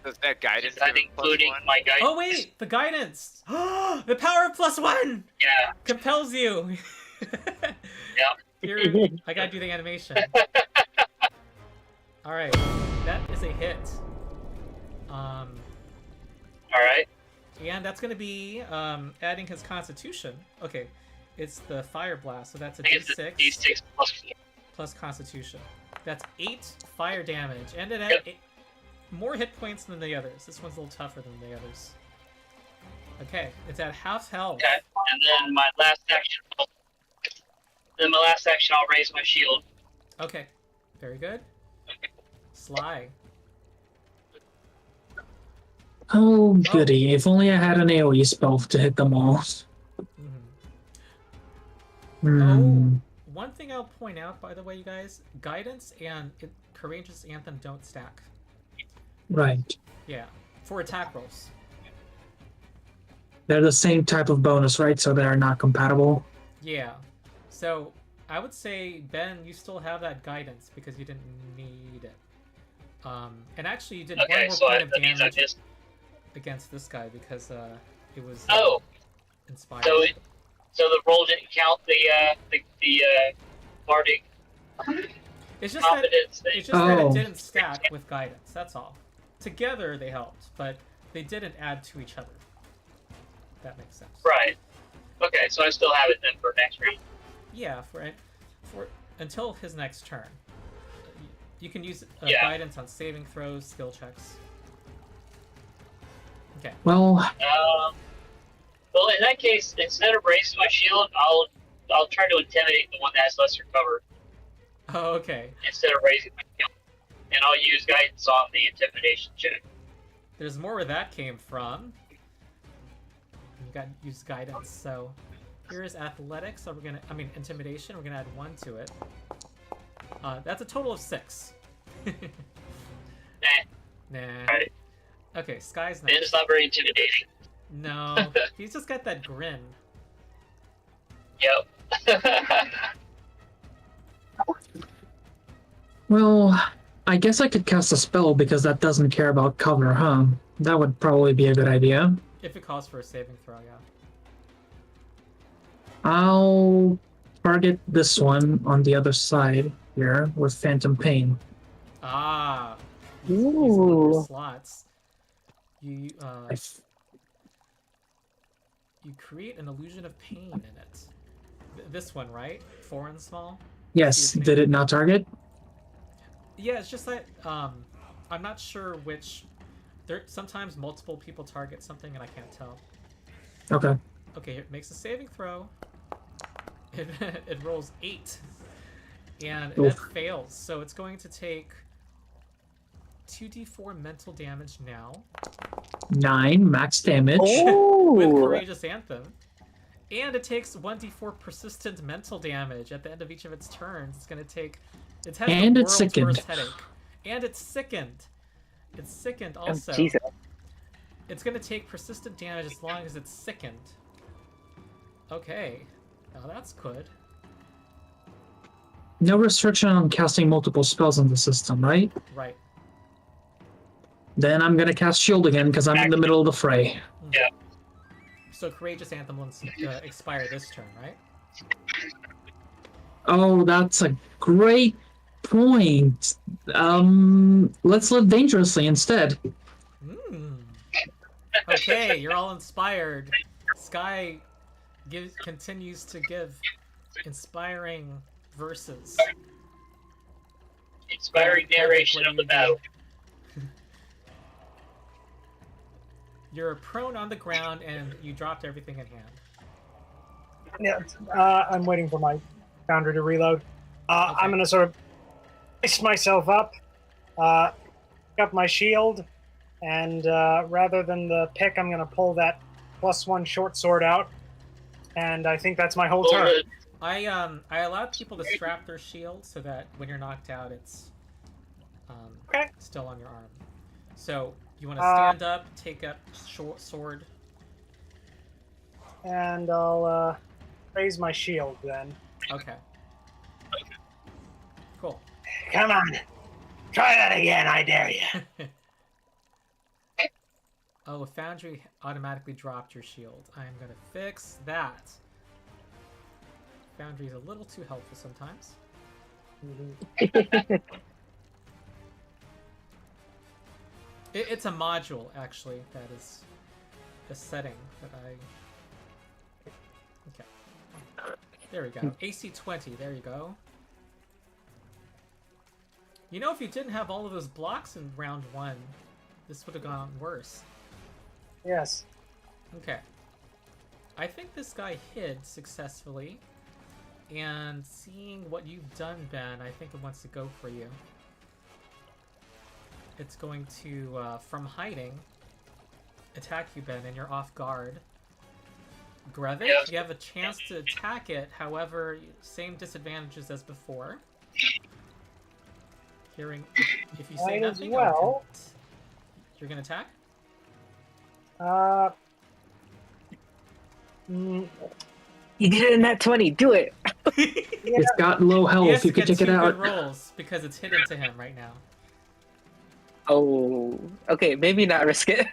E: Does that guidance
C: Is that
E: give a
C: including
E: +1?
C: my guidance?
A: Oh wait, the guidance! The power of +1
C: Yeah.
A: compels you.
C: Yeah.
A: Here, I gotta do the animation. All right, that is a hit.
C: All right.
A: And that's gonna be adding his Constitution. Okay, it's the fire blast, so that's a
C: I guess
A: D6
C: it's D6 plus 4.
A: plus Constitution. That's 8 fire damage, and it had
C: Yep.
A: more hit points than the others. This one's a little tougher than the others. Okay, it's at half health.
C: Okay. And then my last action. I'll raise my shield.
A: Okay, very good. Sly.
B: Oh, goody. If only I had an AoE spell to hit them all.
A: Mhm.
B: Hmm.
A: One thing I'll point out, by the way, you guys, Guidance and Courageous Anthem don't stack.
B: Right.
A: Yeah, for attack rolls.
B: They're the same type of bonus, right? So they're not compatible.
A: Yeah, so I would say, Ben, you still have that Guidance because you didn't need it. And actually, you did one
C: Okay,
A: more
C: so
A: point of
C: that means I
A: damage
C: just.
A: against this guy because it was
C: Oh,
A: inspired.
C: so the roll didn't count the bardic
A: It's just that
C: competence thing.
A: It's just that
B: Oh.
A: it didn't stack with Guidance, that's all. Together they helped, but they didn't add to each other. That makes sense.
C: Right. Okay, so I still have it then for next round.
A: Yeah, for until his next turn. You can use
C: Yeah.
A: Guidance on saving throws, skill checks. Okay.
B: Well,
C: Well, in that case, instead of raising my shield, I'll try to intimidate the one that has lesser cover
A: Oh, okay.
C: instead of raising my shield, and I'll use guidance on the intimidation check.
A: There's more where that came from. You got use Guidance, so here's Athletics, so Intimidation, we're gonna add 1 to it. That's a total of 6. Nah.
C: Right.
A: Okay, Sky's
C: And
A: next.
C: it's not very intimidating.
A: No, he's just got that grin.
C: Yep.
B: well, I guess I could cast a spell because that doesn't care about cover, huh? That would probably be a good idea.
A: If it calls for a saving throw, yeah.
B: I'll target this one on the other side here with Phantom Pain.
A: Ah.
F: Ooh.
A: Use one of your slots. You you create an illusion of pain in it. This one, right? 4 and small?
B: Yes,
A: Excuse me.
B: did it not target?
A: Yeah, it's just that I'm not sure which. Sometimes multiple people target something and I can't tell.
B: Okay.
A: Okay, it makes a saving throw. It rolls 8. And
B: Oof.
A: that fails. So it's going to take 2d4 mental damage now
B: 9 max damage.
A: with
F: Oh,
A: Courageous Anthem. And it takes 1d4 persistent mental damage at the end of each of its turns. It's going to take... It has
B: And
A: the
B: it's
A: world's
B: sickened.
A: worst headache. And it's sickened. It's sickened
F: oh,
A: also.
F: Jesus.
A: It's going to take persistent damage as long as it's sickened. Okay. Now that's good.
B: No restriction on casting multiple spells in the system, right?
A: Right.
B: Then I'm gonna cast Shield again because I'm in the middle of the fray.
C: Yeah.
A: So Courageous Anthem will expire this turn, right?
B: Oh, that's a great point. Let's live dangerously instead.
A: Hmm. Okay, you're all inspired. Sky continues to give inspiring verses.
C: Inspiring narration of the battle.
A: You're prone on the ground and you dropped everything in hand.
D: Yeah, I'm waiting for my foundry to reload.
A: Okay.
D: I'm gonna sort of ice myself up, pick up my shield, and rather than the pick, I'm gonna pull that +1 short sword out, and I think that's my whole turn.
A: I allow people to strap their shield so that when you're knocked out, it's
D: Okay.
A: still on your arm. So you want to stand up, take up short sword.
D: And I'll raise my shield then.
A: Okay. Cool.
D: Come on, try that again, I dare you.
A: Oh, Foundry automatically dropped your shield. I'm gonna fix that. Foundry's a little too helpful sometimes. It's a module, actually, that is a setting that I... Okay. There we go. AC 20, there you go. You know, if you didn't have all of those blocks in round 1, this would have gone worse.
D: Yes.
A: Okay. I think this guy hid successfully. And seeing what you've done, Ben, I think it wants to go for you. It's going to, from hiding, attack you, Ben, and you're off guard. Grevik,
C: Yes.
A: you have a chance to attack it, however, same disadvantages as before. Hearing, if you say
D: Might as
A: nothing,
D: well.
A: you're gonna attack?
F: You did it in that 20. Do it.
B: It's got low
A: He
B: health.
A: has
B: You
A: to
B: can
A: get
B: check it
A: 2
B: out.
A: good rolls because it's hidden to him right now.
F: Oh, okay. Maybe not risk it.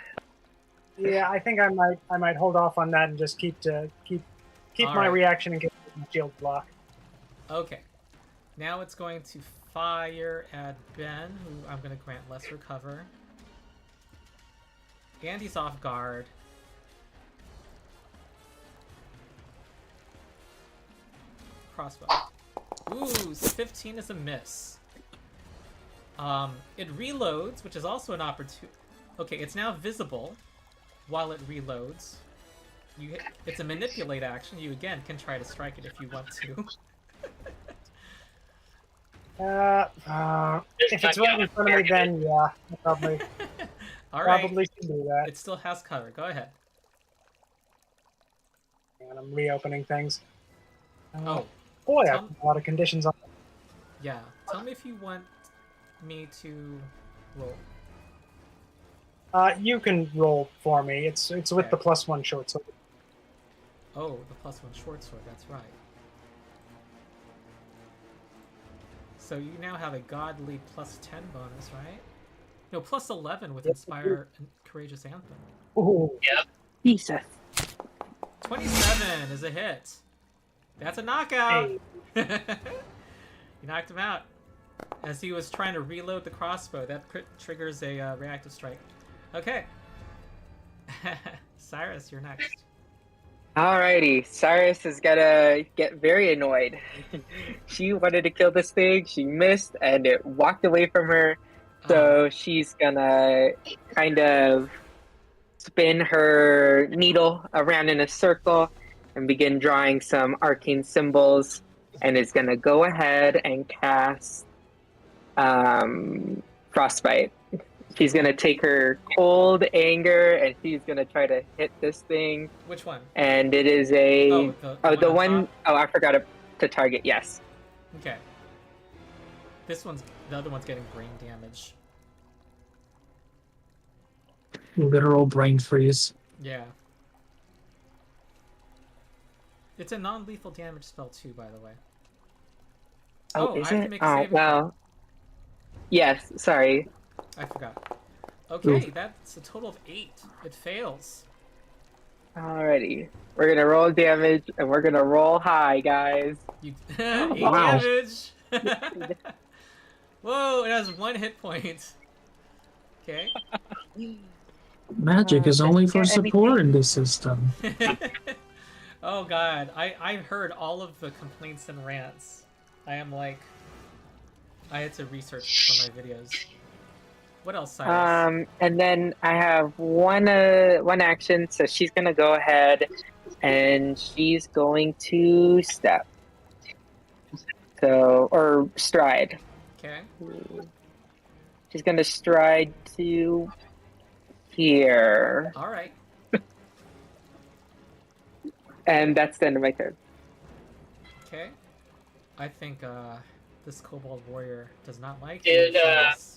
D: Yeah, I think I might hold off on that and just keep
A: All
D: my
A: right.
D: reaction and get my shield block.
A: Okay. Now it's going to fire at Ben, who I'm going to grant lesser cover. And he's off guard. Crossbow. Ooh, 15 is a miss. It reloads, which is also an opportunity. Okay, it's now visible while it reloads. It's a manipulate action. You again can try to strike it if you want to.
D: If it's right in front of me, then yeah, I probably
A: All right.
D: probably should do that.
A: It still has cover. Go ahead.
D: And I'm reopening things.
A: Oh,
D: Boy, I
A: Tell-
D: put a lot of conditions on.
A: yeah. Tell me if you want me to roll.
D: You can roll for me. It's with
A: Okay.
D: the +1 short sword.
A: Oh, the +1 short sword. That's right. So you now have a godly +10 bonus, right? No, +11 with Inspire and Courageous Anthem.
D: Ooh,
F: Jesus.
A: 27 is a hit. That's a knockout.
D: hey,
A: You knocked him out. As he was trying to reload the crossbow, that triggers a reactive strike. Okay. Cyrus, you're next.
F: Alrighty, Cyrus is gonna get very annoyed. She wanted to kill this thing, she missed, and it walked away from her. So she's gonna kind of spin her needle around in a circle and begin drawing some arcane symbols, and is gonna go ahead and cast Frostbite. She's gonna take her cold anger and she's gonna try to hit this thing.
A: Which one?
F: And it is a
A: the
F: the
A: one on
F: one
A: top?
F: oh I forgot to target. Yes.
A: Okay. The other one's getting brain damage.
B: Literal brain freeze.
A: Yeah. It's a non-lethal damage spell too, by the way.
F: Oh,
A: I
F: is
A: have to
F: it?
A: make a
F: Oh
A: saving
F: well. Yes. Sorry.
A: I forgot. Okay, that's a total of 8. It fails.
F: Alrighty. We're gonna roll damage and we're gonna roll high, guys.
A: You 8
B: Wow.
A: damage. Whoa, it has 1 hit point. Okay.
B: Magic is only for
F: Does it get
B: support
F: anything?
B: in this system.
A: Oh god, I've heard all of the complaints and rants. I am like, I had to research for my videos. What else, Cyrus?
F: And then I have one action, so she's gonna go ahead and she's going to step. So, or stride.
A: Okay.
F: She's gonna stride to here.
A: All right.
F: And that's the end of my turn.
A: Okay. I think this kobold warrior does not like
C: Did,
A: you, Cyrus.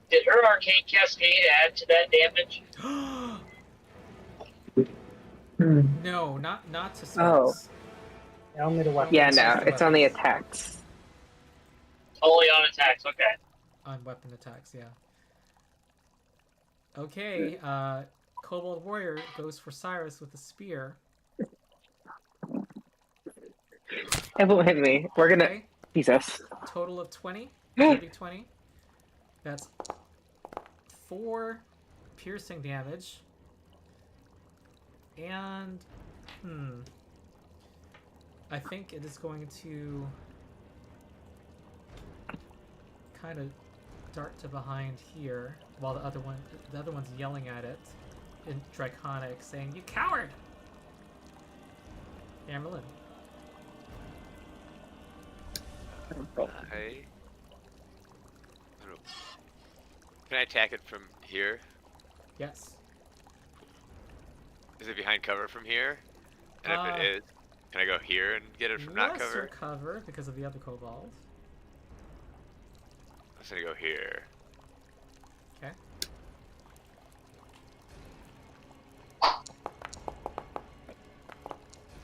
C: Did her arcane cascade add to that damage?
B: Hmm.
A: No, not to spells.
D: Yeah, only the weapon.
F: Yeah,
A: It's
F: no,
A: just the
F: it's only
A: weapons.
F: attacks.
C: Only on attacks, okay.
A: On weapon attacks, yeah. Okay, kobold warrior goes for Cyrus with a spear.
F: It won't hit me. We're gonna.
A: Okay,
F: Jesus.
A: total of 20. Dirty 20. That's 4 piercing damage. And, I think it is going to kind of dart to behind here while the other one's yelling at it in Draconic, saying, "You coward!" Amerlin.
E: Can I attack it from here?
A: Yes.
E: Is it behind cover from here? And if it is, can I go here and get it from not
A: Lesser
E: cover?
A: cover because of the other kobold.
E: I'm just gonna go here.
A: Okay.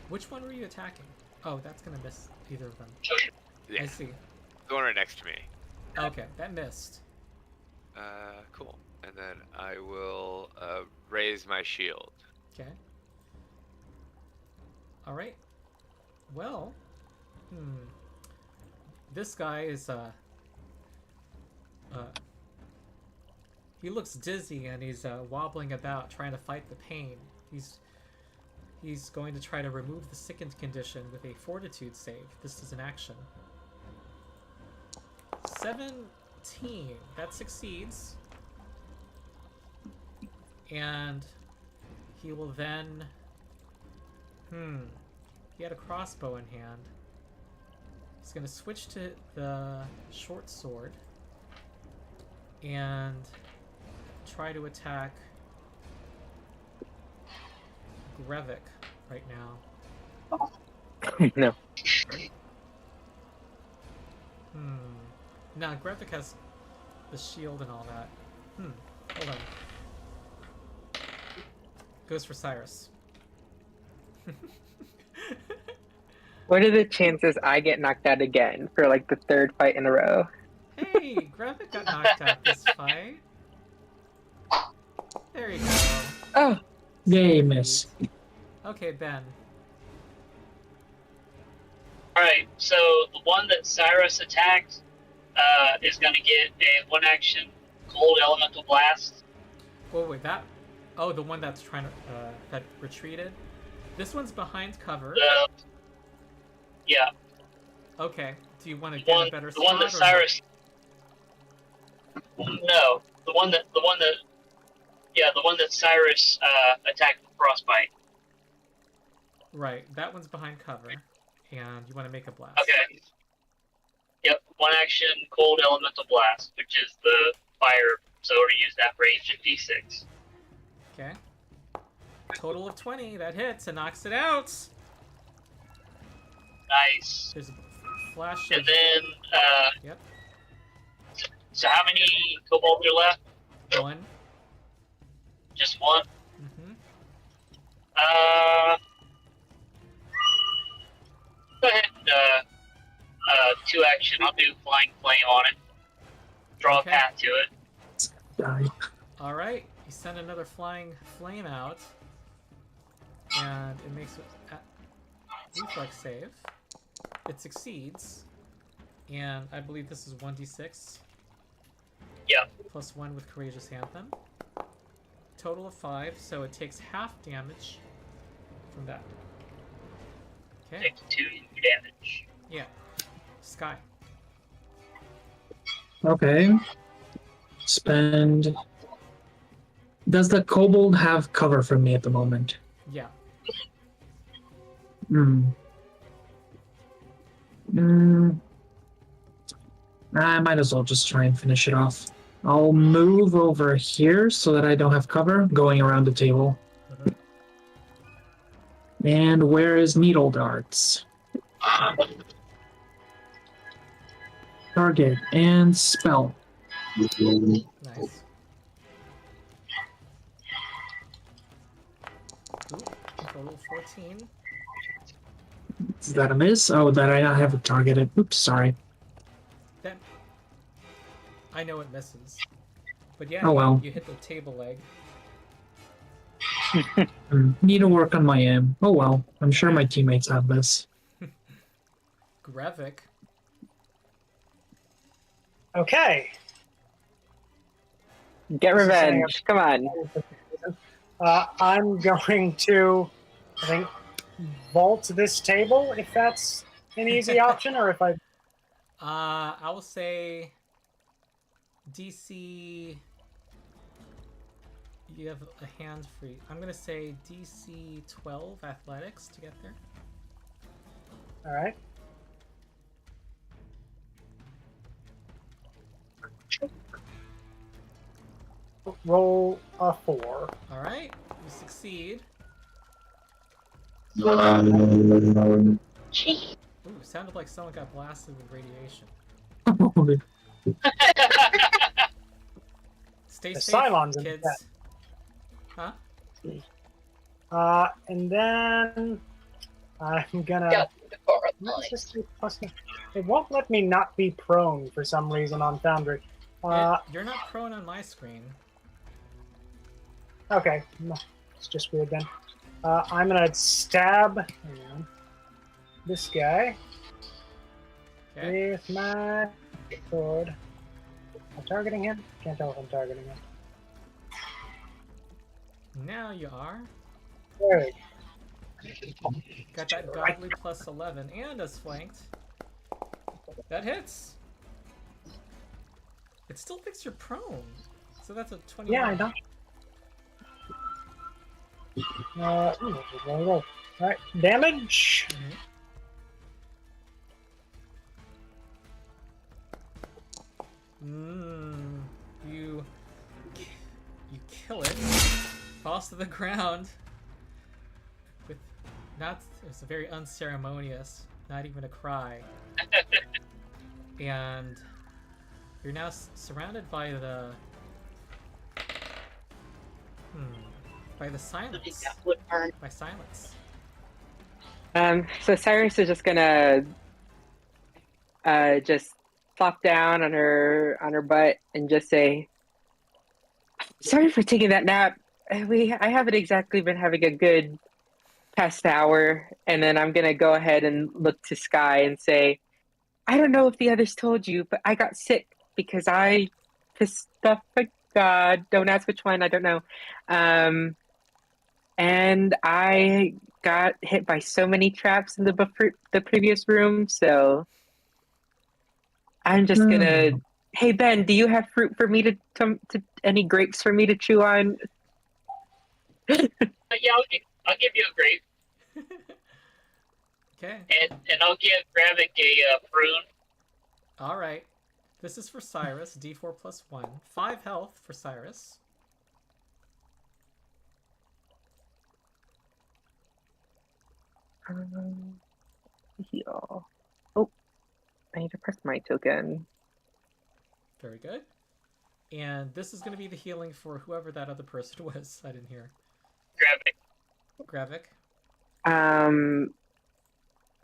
A: Which one were you attacking? Oh, that's gonna miss either of them.
E: Yeah,
A: I see.
E: the one right next to me.
A: Okay, that missed.
E: Cool. And then I will raise my shield.
A: Okay. All right. Well, this guy is he looks dizzy and he's wobbling about trying to fight the pain. He's going to try to remove the sickened condition with a fortitude save. This is an action. 17. That succeeds. And he will then... He had a crossbow in hand. He's going to switch to the short sword and try to attack Grevik right now.
F: No.
A: Nah, Grevik has the shield and all that. Hold on. Goes for Cyrus.
F: What are the chances I get knocked out again for like the 3rd fight in a row?
A: Hey, Grevik got knocked out this fight. There you go.
F: Oh,
B: Yay, miss.
A: Okay, Ben.
C: Alright, so the one that Cyrus attacked is going to get a 1-action cold elemental blast.
A: Oh, wait, that... Oh, the one that's trying to... that retreated? This one's behind cover.
C: Yeah,
A: Okay. Do you want to
C: the
A: get
C: one,
A: a better
C: the one
A: spot,
C: that
A: or
C: Cyrus. No, the one that Cyrus attacked with frostbite.
A: Right, that one's behind cover. And you want to make a blast.
C: Okay. Yep, 1-action cold elemental blast, which is the fire. So to use that range of d6.
A: Okay. Total of 20. That hits and knocks it out.
C: Nice.
A: There's a flash of...
C: And then,
A: Yep.
C: So how many kobolds are left?
A: 1.
C: Just one. Go ahead and 2-action. I'll do flying flame on it. Draw
A: Okay.
C: a path to it.
B: Die.
A: Alright, you send another flying flame out. And it makes a reflex save. It succeeds. And I believe this is 1d6.
C: Yeah.
A: Plus 1 with Courageous Anthem. Total of 5, so it takes half damage from that. Okay.
C: Takes 2 damage.
A: Yeah. Sky.
B: Okay. Spend. Does the kobold have cover from me at the moment?
A: Yeah.
B: Hmm. Hmm. I might as well just try and finish it off. I'll move over here so that I don't have cover going around the table.
A: Mhm.
B: And where is needle darts? Target and spell.
A: Nice. Ooh, total 14.
B: Is that a miss? Oh, that I not have it targeted. Oops, sorry.
A: Then I know it misses. But yeah,
B: Oh, well.
A: you hit the table leg.
B: Need to work on my aim. Oh well, I'm sure my teammates have this.
A: Grevik.
D: Okay.
F: Get
D: This is saying-
F: revenge. Come on.
D: I'm going to, I think, vault this table if that's an easy option, or if I.
A: I will say DC. You have a hand free. I'm gonna say DC 12 athletics to get there.
D: All right. Roll a 4.
A: All right, you succeed.
C: Jeez.
A: Ooh, sounded like someone got blasted with radiation. Stay
D: The
A: safe,
D: Cylons in the
A: kids. Huh?
D: And then I'm gonna.
C: Yeah,
D: What does this do? It won't let me not be prone for some reason on Foundry.
A: You're not prone on my screen.
D: Okay, it's just weird then. I'm gonna stab this guy
A: Okay.
D: with my sword. Am I targeting him? Can't tell if I'm targeting him.
A: Now you are.
D: There we go.
A: Got that godly plus 11 and is flanked. That hits. It still thinks you're prone. So that's a 21.
D: Yeah, I know. Roll. Alright, damage.
A: You kill it. Falls to the ground. With it's a very unceremonious, not even a cry. And you're now surrounded by the silence. By silence.
F: So Cyrus is just gonna just flop down on her butt and just say, "Sorry for taking that nap. I haven't exactly been having a good past hour." And then I'm gonna go ahead and look to Sky and say, "I don't know if the others told you, but I got sick because I pissed off a god. Don't ask which one. I don't know. And I got hit by so many traps in the previous room, so I'm just gonna. Hey Ben, do you have fruit for me to any grapes for me to chew on?"
C: Yeah, I'll give you a grape,
A: Okay.
C: and I'll give Gravik a prune.
A: All right. This is for Cyrus. D4 plus 1. 5 health for Cyrus.
F: Heal. Oh, I need to press my token.
A: Very good. And this is going to be the healing for whoever that other person was. I didn't hear.
C: Gravik.
A: Gravik.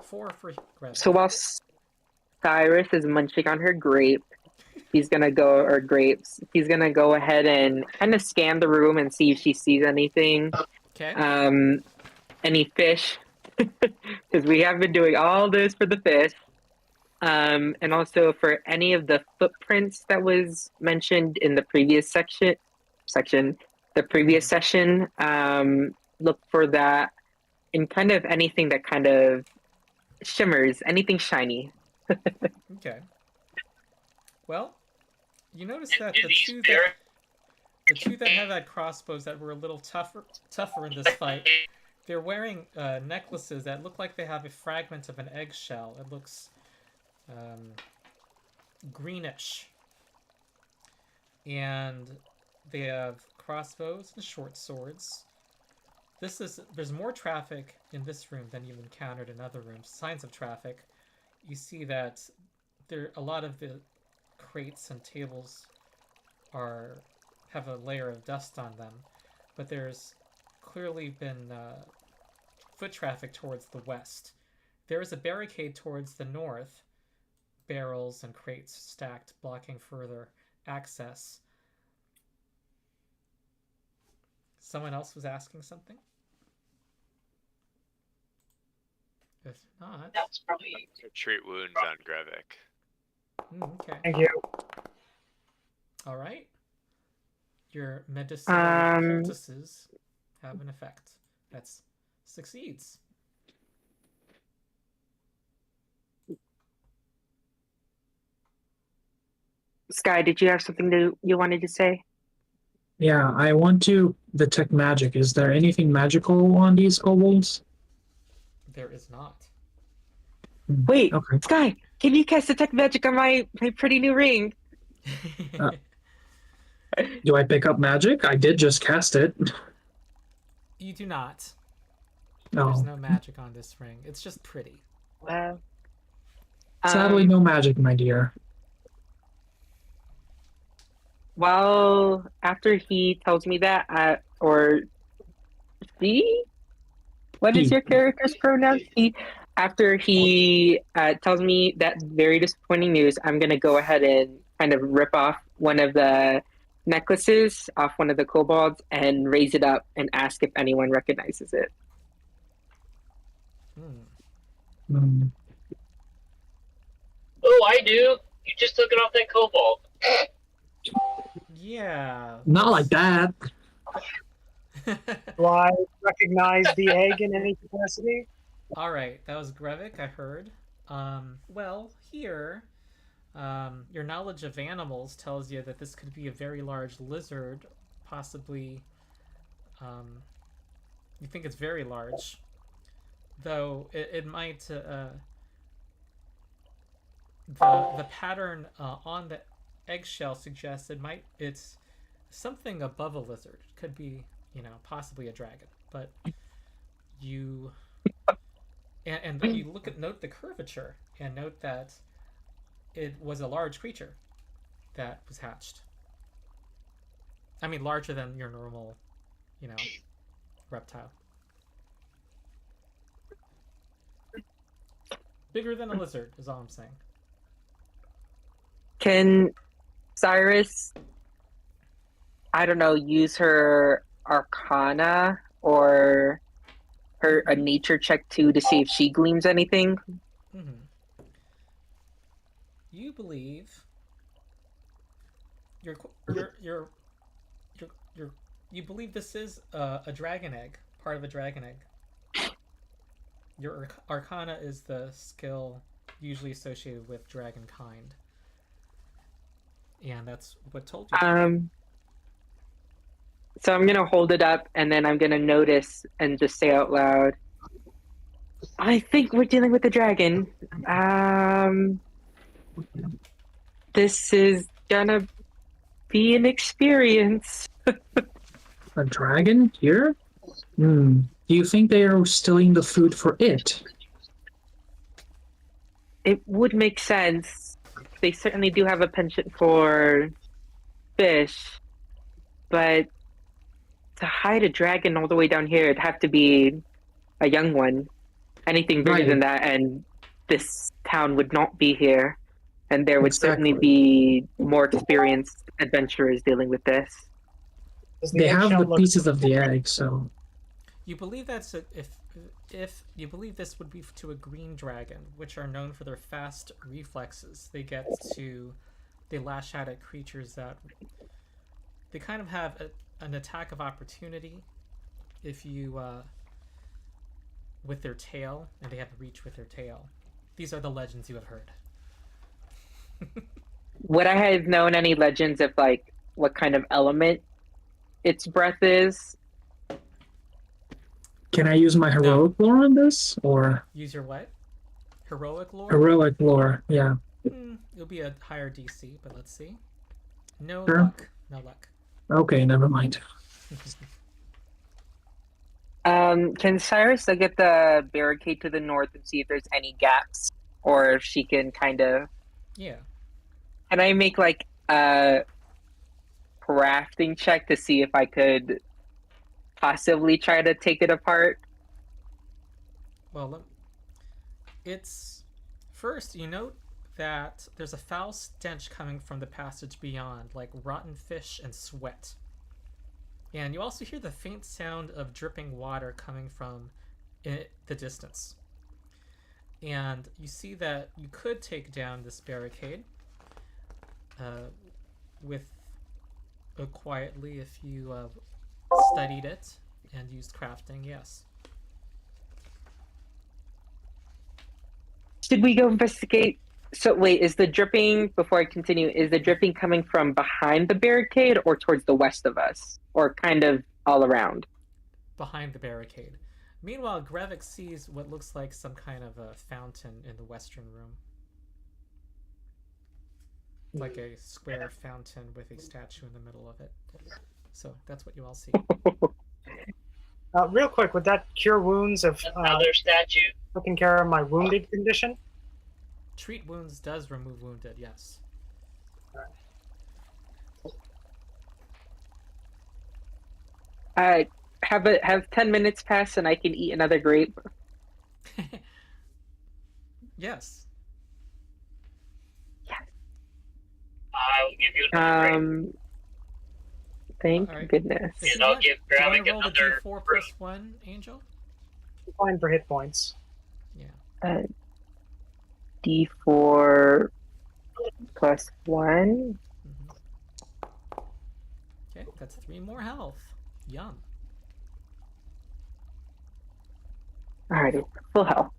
A: 4 for Gravik.
F: So while Cyrus is munching on her grape, he's gonna go ahead and kind of scan the room and see if she sees anything.
A: Okay.
F: Any fish, because we have been doing all this for the fish. And also for any of the footprints that was mentioned in the previous the previous session, look for that in kind of anything that kind of shimmers, anything shiny.
A: Okay. Well, you notice that
C: Do these bear-
A: the two that have had crossbows that were a little tougher in this fight, they're wearing necklaces that look like they have a fragment of an eggshell. It looks greenish. And they have crossbows and short swords. There's more traffic in this room than you've encountered in other rooms. Signs of traffic. You see that a lot of the crates and tables have a layer of dust on them, but there's clearly been foot traffic towards the west. There is a barricade towards the north, barrels and crates stacked, blocking further access. Someone else was asking something? If not...
C: That's probably...
E: Treat wounds on Grevik.
A: Okay.
D: Thank you.
A: All right. Your medicinal poultices have an effect. That's succeeds.
F: Sky, did you have something you wanted to say?
B: Yeah, I want to detect magic. Is there anything magical on these kobolds?
A: There is not.
F: Wait,
B: Okay.
F: Sky, can you cast detect magic on my pretty new ring?
B: Do I pick up magic? I did just cast it.
A: You do not.
B: No.
A: There's no magic on this ring. It's just pretty.
F: Well,
B: Sadly, no magic, my dear.
F: Well, after he tells me that, or he? What is
B: He.
F: your character's pronoun? He. After he tells me that very disappointing news, I'm gonna go ahead and kind of rip off one of the necklaces off one of the kobolds and raise it up and ask if anyone recognizes it.
B: Mm.
C: Oh, I do. You just took it off that kobold.
A: Yeah.
B: Not like that.
D: Do I recognize the egg in any capacity?
A: All right, that was Grevik, I heard. Well, here, your knowledge of animals tells you that this could be a very large lizard, possibly. You think it's very large, though it might. The pattern on the eggshell suggests it's something above a lizard. It could be, possibly a dragon, but you. And you note the curvature and note that it was a large creature that was hatched. I mean, larger than your normal, reptile. Bigger than a lizard is all I'm saying.
F: Can Cyrus, I don't know, use her Arcana or a nature check too to see if she gleams anything?
A: Mm-hmm. You believe you believe this is a dragon egg, part of a dragon egg. Your Arcana is the skill usually associated with dragon kind, and that's what told you.
F: So I'm gonna hold it up and then I'm gonna notice and just say out loud, I think we're dealing with a dragon. This is gonna be an experience.
B: A dragon here? Do you think they are stealing the food for it?
F: It would make sense. They certainly do have a penchant for fish, but to hide a dragon all the way down here, it'd have to be a young one. Anything bigger than that, and this town would not be here. And there would certainly be more experienced adventurers dealing with this.
B: They have the pieces of the egg, so...
A: You believe that's if if you believe this would be to a green dragon, which are known for their fast reflexes. They lash out at creatures that they kind of have an attack of opportunity if you with their tail, and they have reach with their tail. These are the legends you have heard.
F: Would I have known any legends of like what kind of element its breath is?
B: Can I use my heroic lore on this, or
A: Use your what? Heroic lore?
B: heroic lore? Yeah.
A: It'll be a higher DC, but let's see. No
B: Sure.
A: luck. No luck.
B: Okay, never mind.
F: Can Cyrus look at the barricade to the north and see if there's any gaps, or if she can kind of?
A: Yeah.
F: Can I make like a crafting check to see if I could possibly try to take it apart?
A: Well, it's first you note that there's a foul stench coming from the passage beyond, like rotten fish and sweat. And you also hear the faint sound of dripping water coming from the distance. And you see that you could take down this barricade quietly if you studied it and used crafting, yes.
F: Should we go investigate? So wait, is the dripping, before I continue, is the dripping coming from behind the barricade or towards the west of us? Or kind of all around?
A: Behind the barricade. Meanwhile, Grevik sees what looks like some kind of a fountain in the western room. Like a square fountain with a statue in the middle of it. So that's what you all see.
D: Real quick, would that cure wounds of
C: Another statue.
D: taking care of my wounded condition?
A: Treat wounds does remove wounded, yes.
F: Have 10 minutes pass and I can eat another grape?
C: I
A: Yes.
C: will give you another grape.
F: Thank
A: Alright.
F: goodness.
C: And I'll give
A: Do you want
C: Gravik
A: to roll the
C: another
A: D4
C: grape.
A: plus 1, Angel?
D: Fine for hit points.
A: Yeah.
F: D4 plus 1.
A: Okay, that's 3 more health. Yum.
F: Alrighty, full health.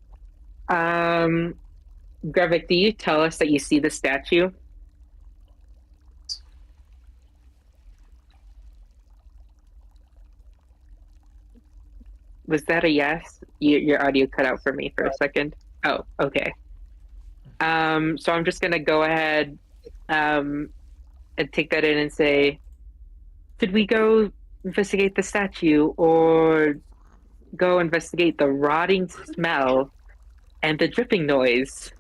F: Grevik, do you tell us that you see the statue? Was that a yes? Your audio cut out for me for a second. Oh, okay. So I'm just gonna go ahead and take that in and say, should we go investigate the statue or go investigate the rotting smell and the dripping noise?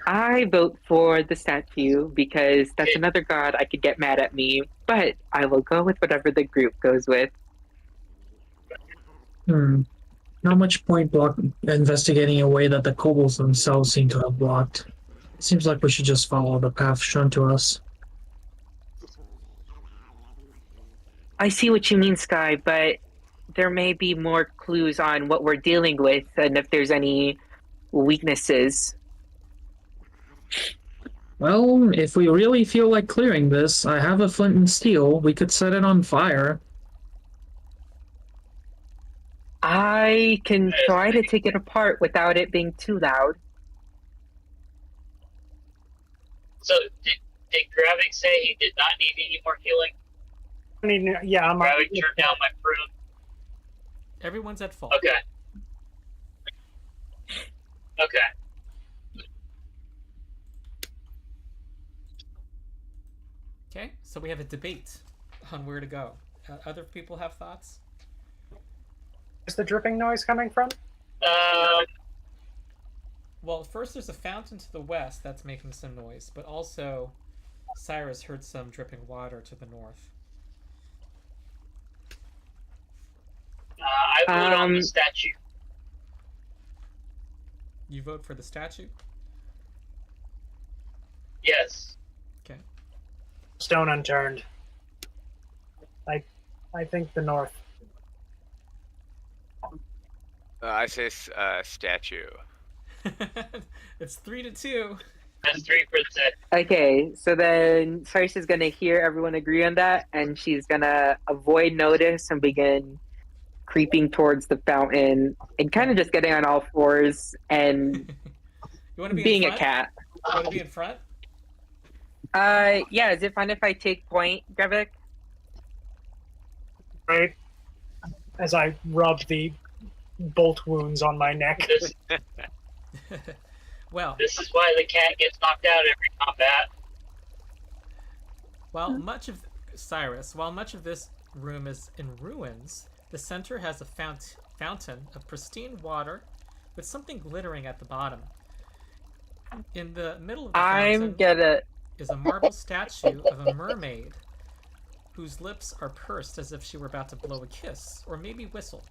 F: I vote for the statue because that's another god I could get mad at me, but I will go with whatever the group goes with.
B: Not much point investigating a way that the kobolds themselves seem to have blocked. It seems like we should just follow the path shown to us.
F: I see what you mean, Sky, but there may be more clues on what we're dealing with and if there's any weaknesses.
B: Well, if we really feel like clearing this, I have a flint and steel. We could set it on fire.
F: I can try to take it apart without it being too loud.
C: So, did Gravik say he did not need any more healing?
D: I mean, yeah, I'm
C: Gravik turned down my fruit.
A: Everyone's at fault.
C: Okay. Okay.
A: Okay, so we have a debate on where to go. Other people have thoughts?
D: Where's the dripping noise coming from?
A: Well, first there's a fountain to the west that's making some noise, but also Cyrus heard some dripping water to the north.
C: I vote on the statue.
A: You vote for the statue?
C: Yes.
A: Okay.
D: Stone unturned. I think the north.
E: I say statue.
A: It's 3-2.
C: That's 3 for the
F: Okay, so then Cyrus is gonna hear everyone agree on that, and she's gonna avoid notice and begin creeping towards the fountain and kind of just getting on all fours and
A: You want to be
F: being
A: in
F: a
A: front?
F: cat.
A: You want to be in front?
F: Yeah, is it fine if I take point, Grevik?
D: Right? As I rub the bolt wounds on my neck.
C: this.
A: Well,
C: This is why the cat gets knocked out every combat.
A: while much of this room is in ruins, the center has a fountain of pristine water with something glittering at the bottom. In the middle of the
F: I'm
A: fountain
F: gonna.
A: is a marble statue of a mermaid whose lips are pursed as if she were about to blow a kiss, or maybe whistle.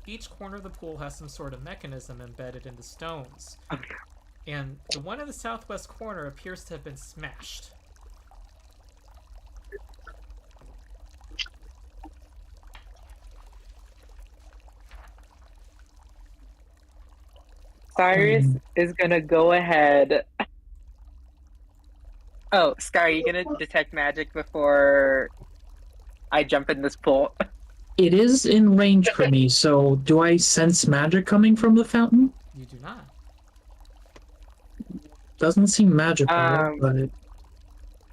A: Each corner of the pool has some sort of mechanism embedded in the stones. And the one in the southwest corner appears to have been smashed.
F: Cyrus is gonna go ahead. Oh, Sky, are you gonna detect magic before I jump in this pool?
B: It is in range for me, so do I sense magic coming from the fountain?
A: You do not.
B: Doesn't seem magical,
F: Um,
B: but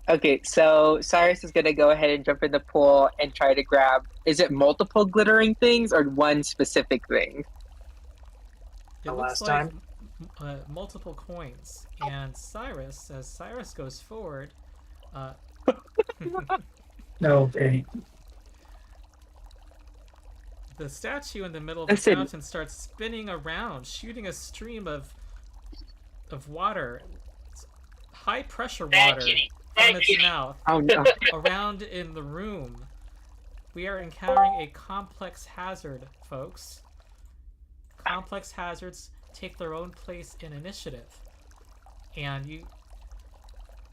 F: Okay, so Cyrus is gonna go ahead and jump in the pool and try to grab. Is it multiple glittering things or one specific thing?
A: It
D: The
A: looks
D: last
A: like
D: time.
A: multiple coins. And Cyrus, as Cyrus goes forward,
B: okay.
A: the statue in the middle of the
F: Listen.
A: fountain starts spinning around, shooting a stream of water, high pressure
C: Bad
A: water,
C: kitty.
A: from
C: Bad
A: its
C: kitty.
A: mouth
F: Oh no!
A: around in the room. We are encountering a complex hazard, folks. Complex hazards take their own place in initiative, and you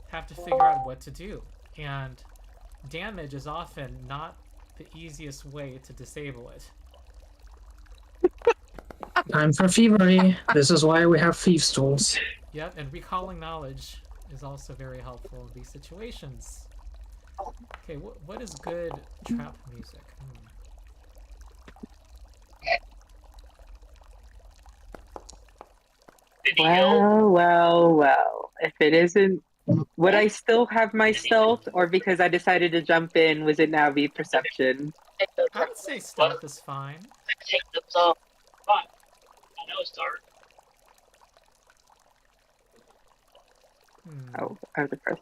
A: have to figure out what to do. And damage is often not the easiest way to disable it.
B: Time for thievery. This is why we have thieves' tools.
A: Yep, and recalling knowledge is also very helpful in these situations. Okay, what is good trap music?
F: Well. If it isn't, would I still have my stealth, or because I decided to jump in, was it now be perception?
A: I would say stealth is fine.
C: Take those off. Fine. I know it's dark.
F: Oh, I was first.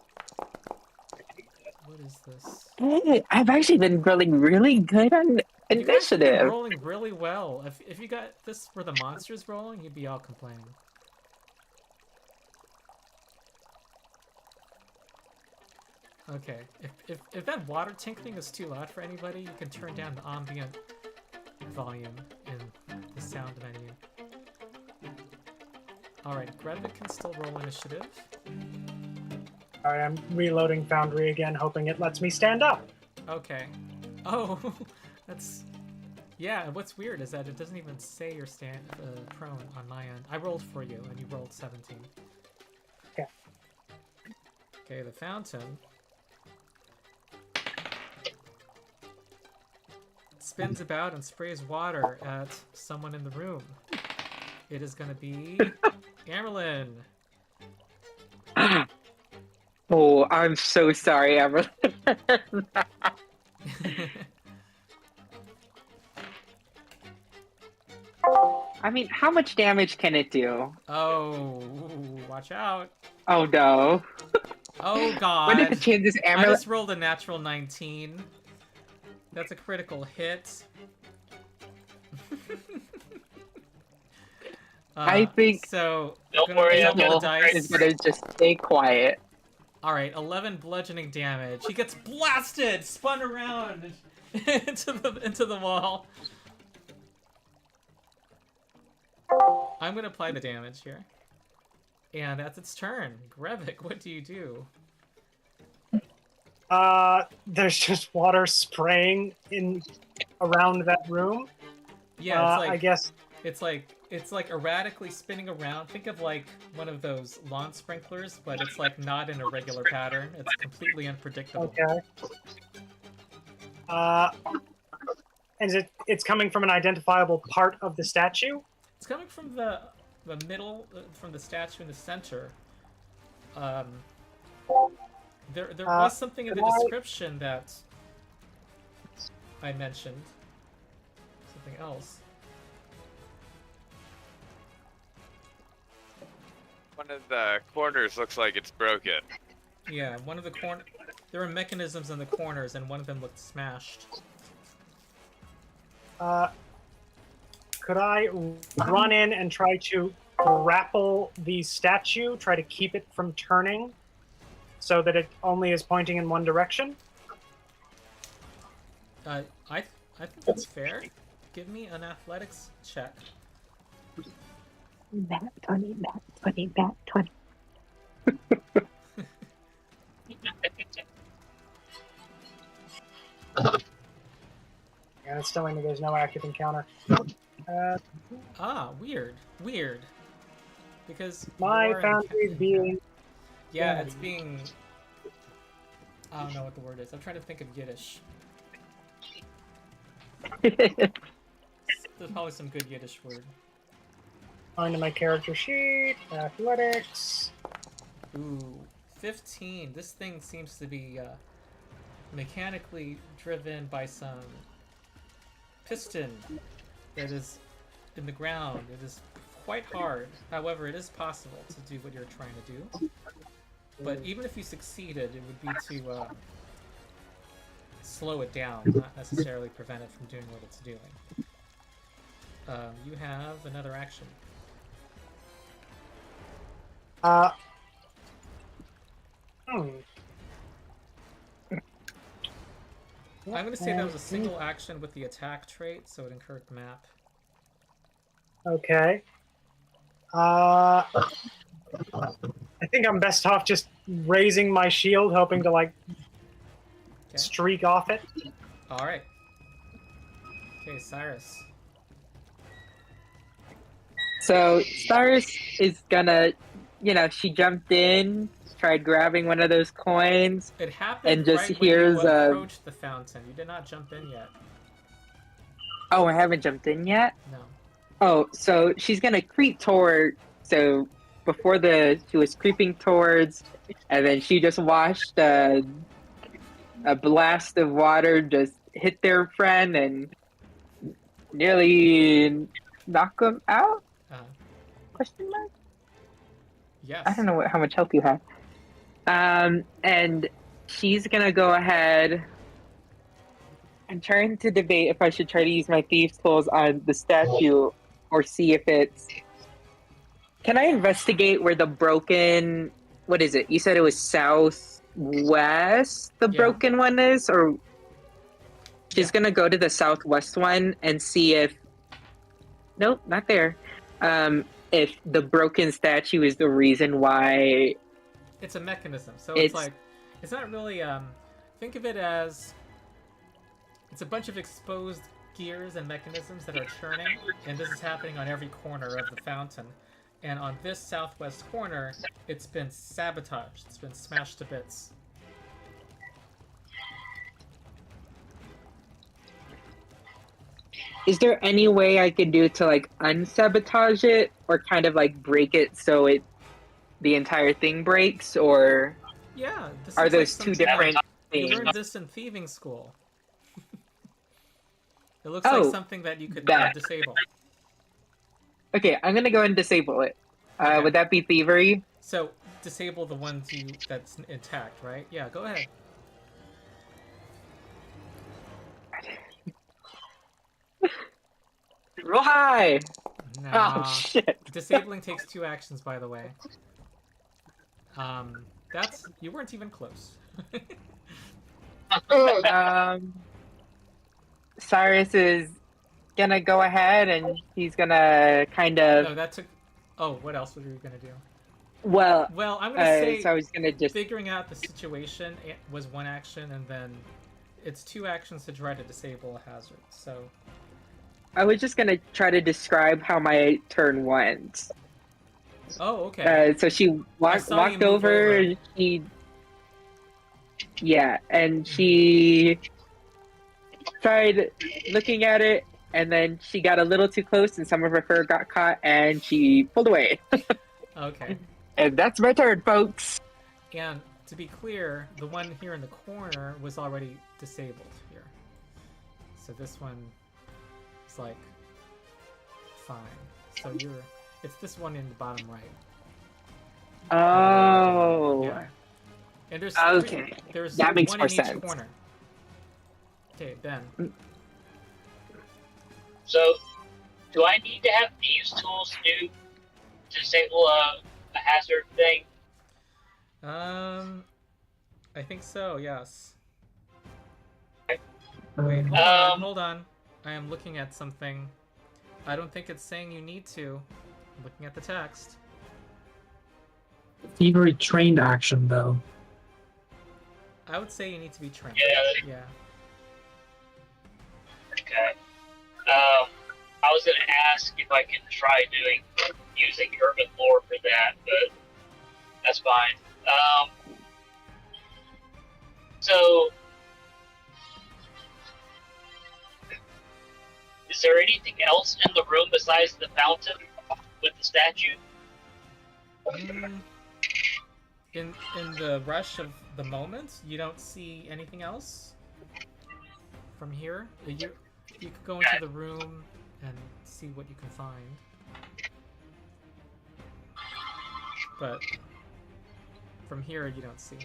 A: What is this?
F: Hey, I've actually been rolling really good on
A: You guys have been
F: initiative.
A: rolling really well. If you got this were the monsters rolling, you'd be all complaining. Okay, if that water tinkling is too loud for anybody, you can turn down the ambient volume in the sound menu. Alright, Grevik can still roll initiative.
D: Alright, I'm reloading Foundry again, hoping it lets me stand up.
A: Okay. Oh, that's... Yeah, and what's weird is that it doesn't even say you're prone on my end. I rolled for you, and you rolled 17.
D: Okay.
A: Okay, the fountain spins about and sprays water at someone in the room. It is going to be Amerlin.
F: Oh, I'm so sorry, Evelyn. I mean, how much damage can it do?
A: Oh, watch out.
F: Oh no.
A: Oh god.
F: What are the chances
A: I
F: Amerlin...
A: just rolled a natural 19. That's a critical hit.
F: I think
A: so.
C: Don't worry,
A: jump
C: I'm
A: the
C: gonna-
A: dice.
F: is gonna just stay quiet.
A: All right, 11 bludgeoning damage. He gets blasted, spun around into the wall. I'm gonna apply the damage here, and that's its turn. Grevik, what do you do?
D: There's just water spraying in around that room.
A: Yeah, it's like
D: I guess
A: It's like erratically spinning around. Think of like one of those lawn sprinklers, but it's like not in a regular pattern. It's completely unpredictable.
D: Okay. And it's coming from an identifiable part of the statue?
A: It's coming from the middle, from the statue in the center. There was something in the description that I mentioned. Something else.
E: One of the corners looks like it's broken.
A: Yeah, one of the corner. There were mechanisms in the corners, and one of them looked smashed.
D: Could I run in and try to grapple the statue, try to keep it from turning, so that it only is pointing in one direction?
A: I think that's fair. Give me an athletics check.
F: Nat 20, nat 20, nat 20.
D: Yeah, it's telling me there's no active encounter.
A: Weird. Because
D: My
A: you're
D: foundry is being...
A: Yeah, it's being... I don't know what the word is. I'm trying to think of Yiddish. There's probably some good Yiddish word.
D: Onto my character sheet, athletics.
A: Ooh, 15. This thing seems to be mechanically driven by some piston that is in the ground. It is quite hard. However, it is possible to do what you're trying to do. But even if you succeeded, it would be to slow it down, not necessarily prevent it from doing what it's doing. You have another action.
D: I'm
A: I'm going to say that was a single action with the attack trait, so it incurred the map.
D: Okay. I think I'm best off just raising my shield, hoping to, like, streak off it.
A: Alright. Okay, Cyrus.
F: So Cyrus is gonna, she jumped in, tried grabbing one of those coins.
A: It happened
F: and just
A: right
F: hears
A: when you approached the fountain. You did not jump in yet.
F: Oh, I haven't jumped in yet?
A: No.
F: Oh, so she's gonna creep toward. So before she was creeping towards, and then she just watched a blast of water just hit their friend and nearly knock him out. Question mark?
A: Yes.
F: I don't know how much health you have. And she's gonna go ahead. I'm trying to debate if I should try to use my thieves' tools on the statue or see if it's. Can I investigate where the broken? What is it? You said it was southwest. The broken one is, or she's gonna go to the southwest one and see if. Nope, not there. If the broken statue is the reason why.
A: It's a mechanism, so it's like it's not really. Think of it as it's a bunch of exposed gears and mechanisms that are churning, and this is happening on every corner of the fountain. And on this southwest corner, it's been sabotaged. It's been smashed to bits.
F: Is there any way I could do to like unsabotage it or kind of like break it so the entire thing breaks, or
A: Yeah, this
F: are
A: is
F: those
A: like
F: two
A: something-
F: different
A: You
F: things?
A: learned this in thieving school. It looks
F: Oh,
A: like something that you could disable.
F: Okay, I'm gonna go and disable it.
A: Okay.
F: Would that be thievery?
A: So disable the ones that's intact, right? Yeah, go ahead.
F: Roll high!
A: Nah.
F: Oh shit!
A: Disabling takes 2 actions, by the way. You weren't even close.
F: Cyrus is gonna go ahead and he's gonna kind of.
A: No, that took. Oh, what else were you gonna do?
F: Well,
A: I'm gonna say
F: so I was gonna just.
A: figuring out the situation was 1 action, and then it's 2 actions to try to disable a hazard. So
F: I was just gonna try to describe how my turn went.
A: Oh, okay.
F: So she
A: I saw you
F: walked
A: move
F: over.
A: over.
F: And she tried looking at it, and then she got a little too close, and some of her fur got caught, and she pulled away.
A: Okay.
F: And that's my turn, folks.
A: And to be clear, the one here in the corner was already disabled here. So this one is like fine. So it's this one in the bottom right.
F: Oh,
A: Yeah. And there's
F: okay.
A: there's
F: That makes
A: one
F: more
A: in each
F: sense.
A: corner. Okay, Ben.
C: So, do I need to have these tools to disable a hazard thing?
A: I think so, yes.
B: Um,
A: Wait,
C: Um,
A: hold on. I am looking at something. I don't think it's saying you need to. I'm looking at the text.
B: Thievery trained action though.
A: I would say you need to be trained.
C: Yeah.
A: Yeah.
C: Okay. I was gonna ask if I can try using urban lore for that, but that's fine. So, is there anything else in the room besides the fountain with the statue?
A: In the rush of the moment, you don't see anything else from here. You could go into the room and see what you can find. But from here, you don't see.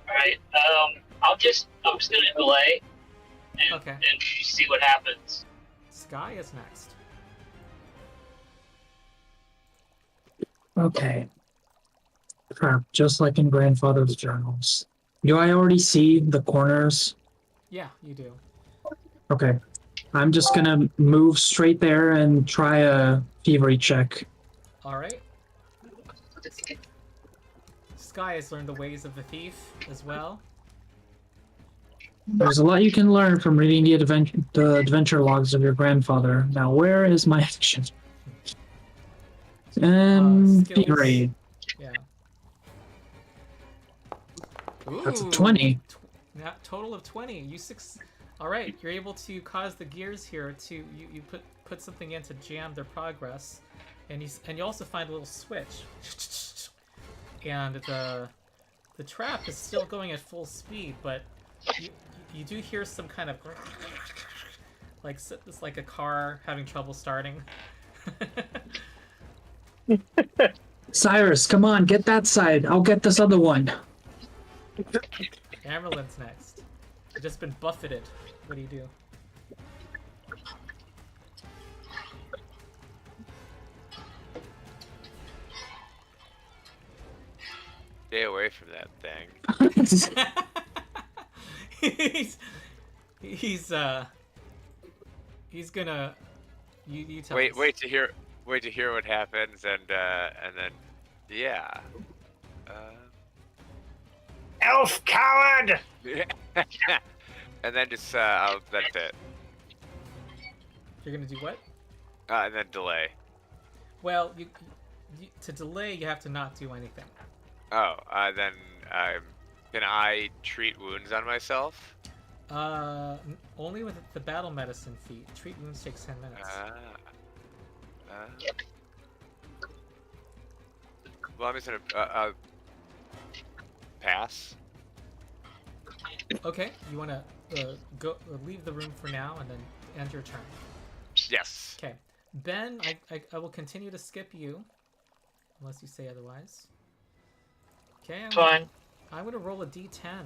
C: Alright, I'm just gonna delay and see what happens.
A: Sky is next.
B: Okay. Crap, just like in grandfather's journals. Do I already see the corners?
A: Yeah, you do.
B: Okay. I'm just gonna move straight there and try a thievery check.
A: Alright. Sky has learned the ways of the thief as well.
B: There's a lot you can learn from reading the adventure logs of your grandfather. Now, where is my action?
A: Skills.
B: Thievery.
A: Yeah.
B: That's a
A: Ooh,
B: 20.
A: Total of 20. Alright, you're able to cause the gears here to you put something in to jam their progress. And you also find a little switch. And the trap is still going at full speed, but you do hear some kind of like it's like a car having trouble starting.
B: Cyrus, come on, get that side. I'll get this other one.
A: Amerlin's next. You've just been buffeted. What do you do?
E: Stay away from that thing.
A: he's gonna you tell us.
E: Wait to hear what happens, and then yeah.
D: Elf coward!
E: And then that's it.
A: You're gonna do what?
E: And then delay.
A: Well, to delay, you have to not do anything.
E: Oh, then can I treat wounds on myself?
A: Only with the battle medicine feat. Treat wounds takes 10 minutes.
E: Well, I'm just gonna pass.
A: Okay, you wanna leave the room for now and then end your turn.
E: Yes.
A: Okay, Ben, I will continue to skip you, unless you say otherwise. Okay,
C: Fine.
A: I'm gonna roll a d10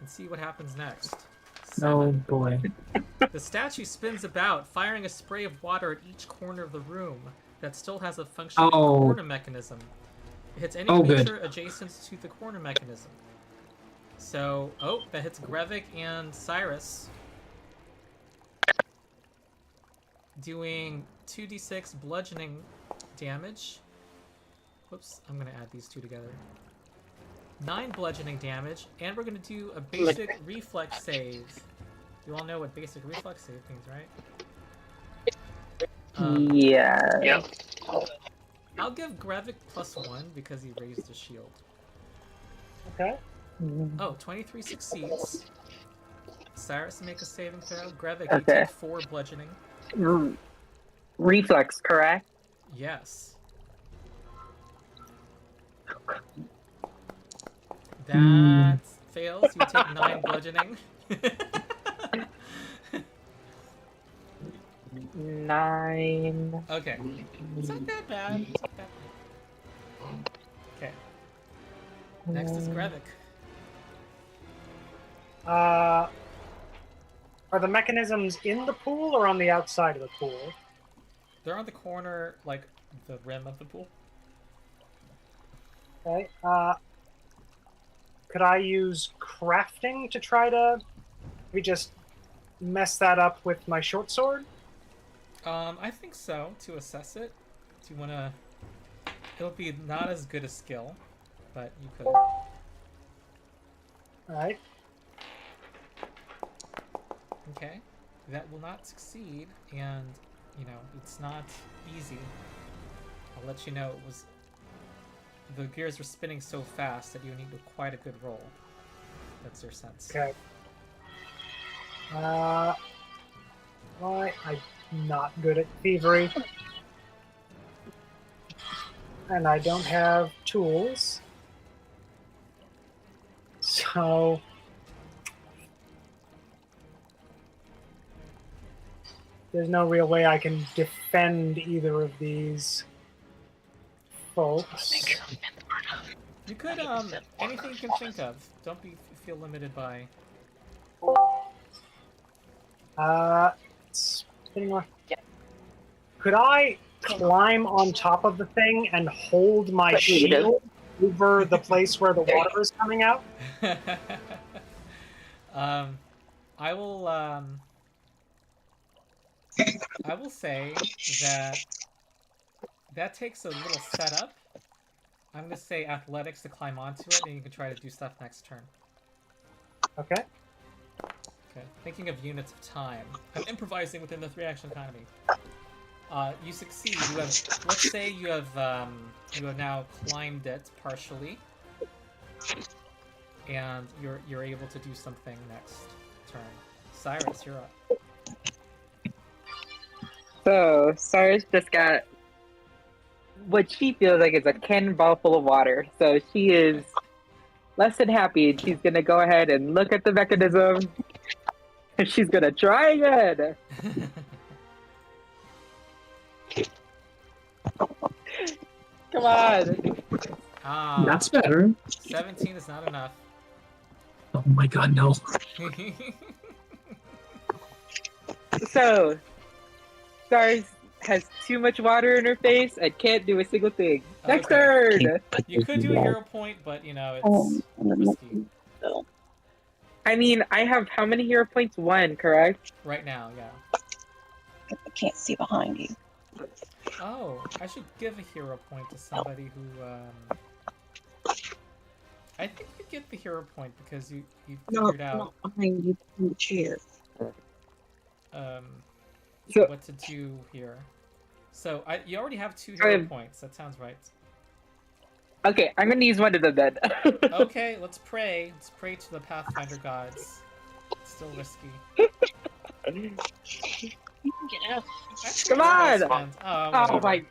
A: and see what happens next.
B: Oh
A: 7.
B: boy.
A: The statue spins about, firing a spray of water at each corner of the room that still has a functioning corner mechanism. It hits any creature adjacent to the corner mechanism. So, that hits Grevik and Cyrus. Doing 2d6 bludgeoning damage. Whoops, I'm gonna add these two together. 9 bludgeoning damage, and we're gonna do a basic reflex save. You all know what basic reflex save means, right?
F: Yeah.
C: Yep.
A: I'll give Grevik +1 because he raised his shield.
D: Okay.
A: Oh, 23 succeeds. Cyrus, make a saving throw. Grevik, you
F: Okay.
A: take 4 bludgeoning.
F: Reflex, correct?
A: Yes. That fails. You take 9 bludgeoning.
F: 9.
A: Okay. It's not that bad. It's not that bad. Okay. Next is Grevik.
D: Are the mechanisms in the pool or on the outside of the pool?
A: They're on the corner, like the rim of the pool.
D: Okay. Could I use crafting to try to maybe just mess that up with my short sword?
A: I think so, to assess it. Do you want to... It'll be not as good a skill, but you could.
D: Alright.
A: Okay. That will not succeed, and, you know, it's not easy. I'll let you know it was... The gears were spinning so fast that you need quite a good roll. That's your sense.
D: Okay. Why? I'm not good at thievery. And I don't have tools. So... There's no real way I can defend either of these folks.
A: You could, anything you can think of. Don't feel limited by...
D: Spinning off. Could I climb on top of the thing and hold my shield over the place where the water is coming out?
A: I will say that takes a little setup. I'm gonna say athletics to climb onto it, and you can try to do stuff next turn.
D: Okay.
A: Okay. Thinking of units of time. I'm improvising within the 3-action economy. You succeed. You have. Let's say you have now climbed it partially, and you're able to do something next turn. Cyrus, you're up.
F: So, Cyrus just got what she feels like is a cannonball full of water. So she is less than happy. She's going to go ahead and look at the mechanism. And she's going to try again. Come on.
B: That's better.
A: 17 is not enough.
B: Oh my god, no.
F: So, Cyrus has too much water in her face and can't do a single thing. Next
A: Okay.
F: turn!
A: You could do a hero point, but, you know, it's risky.
F: I mean, I have how many hero points? 1, correct?
A: Right now, yeah.
G: I can't see behind you.
A: Oh, I should give a hero point to somebody who, I think you get the hero point because you figured out
G: behind you in the chair.
F: So-
A: what to do here. So you already have 2 hero points. That sounds right.
F: Okay, I'm gonna use one of them then.
A: Okay, let's pray. Let's pray to the Pathfinder gods. It's still risky.
G: You can get out.
F: Come on!
A: Oh
F: my.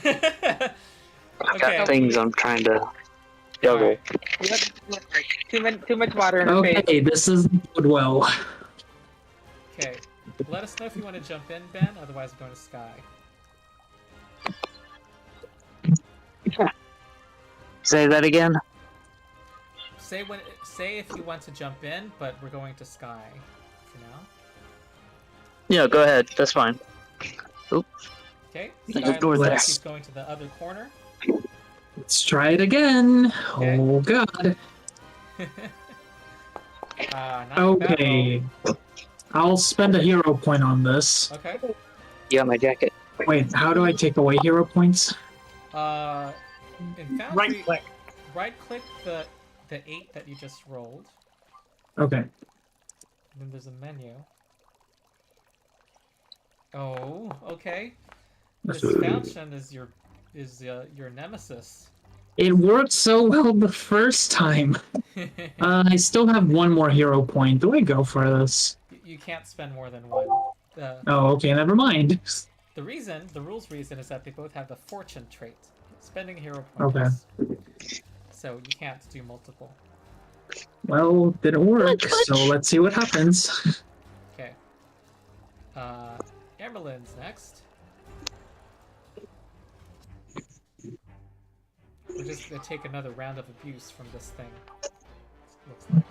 A: Okay.
H: Got things I'm trying to juggle.
F: Too much water in her face.
B: Okay, this isn't good well.
A: Okay. Let us know if you want to jump in, Ben. Otherwise, we're going to Sky.
H: Say that again?
A: Say if you want to jump in, but we're going to Sky for now.
H: Yeah, go ahead. That's fine.
A: Okay.
H: There's a
A: Sky
H: door
A: looks like
B: there.
A: she's going to the other corner.
B: Let's try it again.
A: Okay.
B: Oh god.
A: Not a bad
B: Okay. I'll spend a hero point on this.
A: roll. Okay.
H: You got my jacket.
B: Wait, how do I take away hero points?
A: In Foundry,
D: Right click.
A: right click the the 8 that you just rolled.
B: Okay.
A: And then there's a menu. Oh, okay. This fountain is your nemesis.
B: It worked so well the first time. I still have one more hero point. Do I go for this?
A: You can't spend more than one.
B: Oh, okay, never mind.
A: The rules reason is that they both have the fortune trait. Spending a hero point.
B: Okay.
A: So you can't do multiple.
B: Well, didn't work, so let's see what happens.
A: Okay. Emerlin's next. We're just gonna take another round of abuse from this thing. Looks like.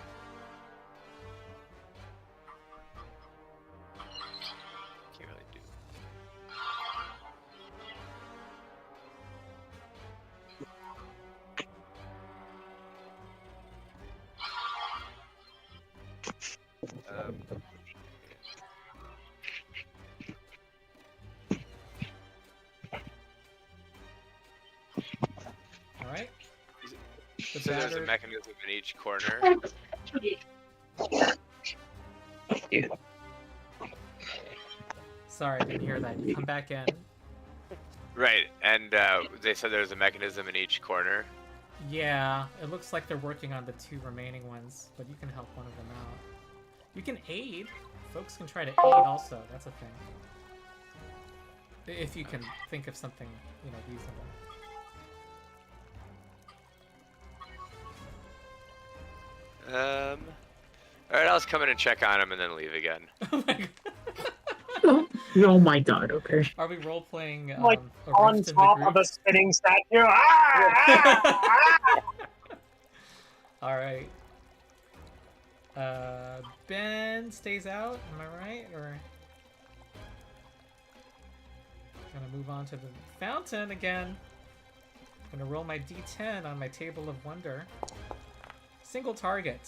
E: Can't really do.
A: All right. The
E: So there's a
A: battered-
E: mechanism in each corner.
A: Sorry, I didn't hear that. You come back in.
E: Right, and they said there's a mechanism in each corner.
A: Yeah, it looks like they're working on the 2 remaining ones, but you can help one of them out. You can aid. Folks can try to aid also. That's a thing. If you can think of something, reasonable.
E: Alright, I'll just come in and check on him and then leave again.
A: Oh my god.
B: Oh my god, okay.
A: Are we role playing
D: Like,
A: a
D: On
A: rift in the
D: top
A: group?
D: of a spinning statue. Ah!
A: All right. Ben stays out. Am I right? Or gonna move on to the fountain again. Gonna roll my D10 on my table of wonder. Single target.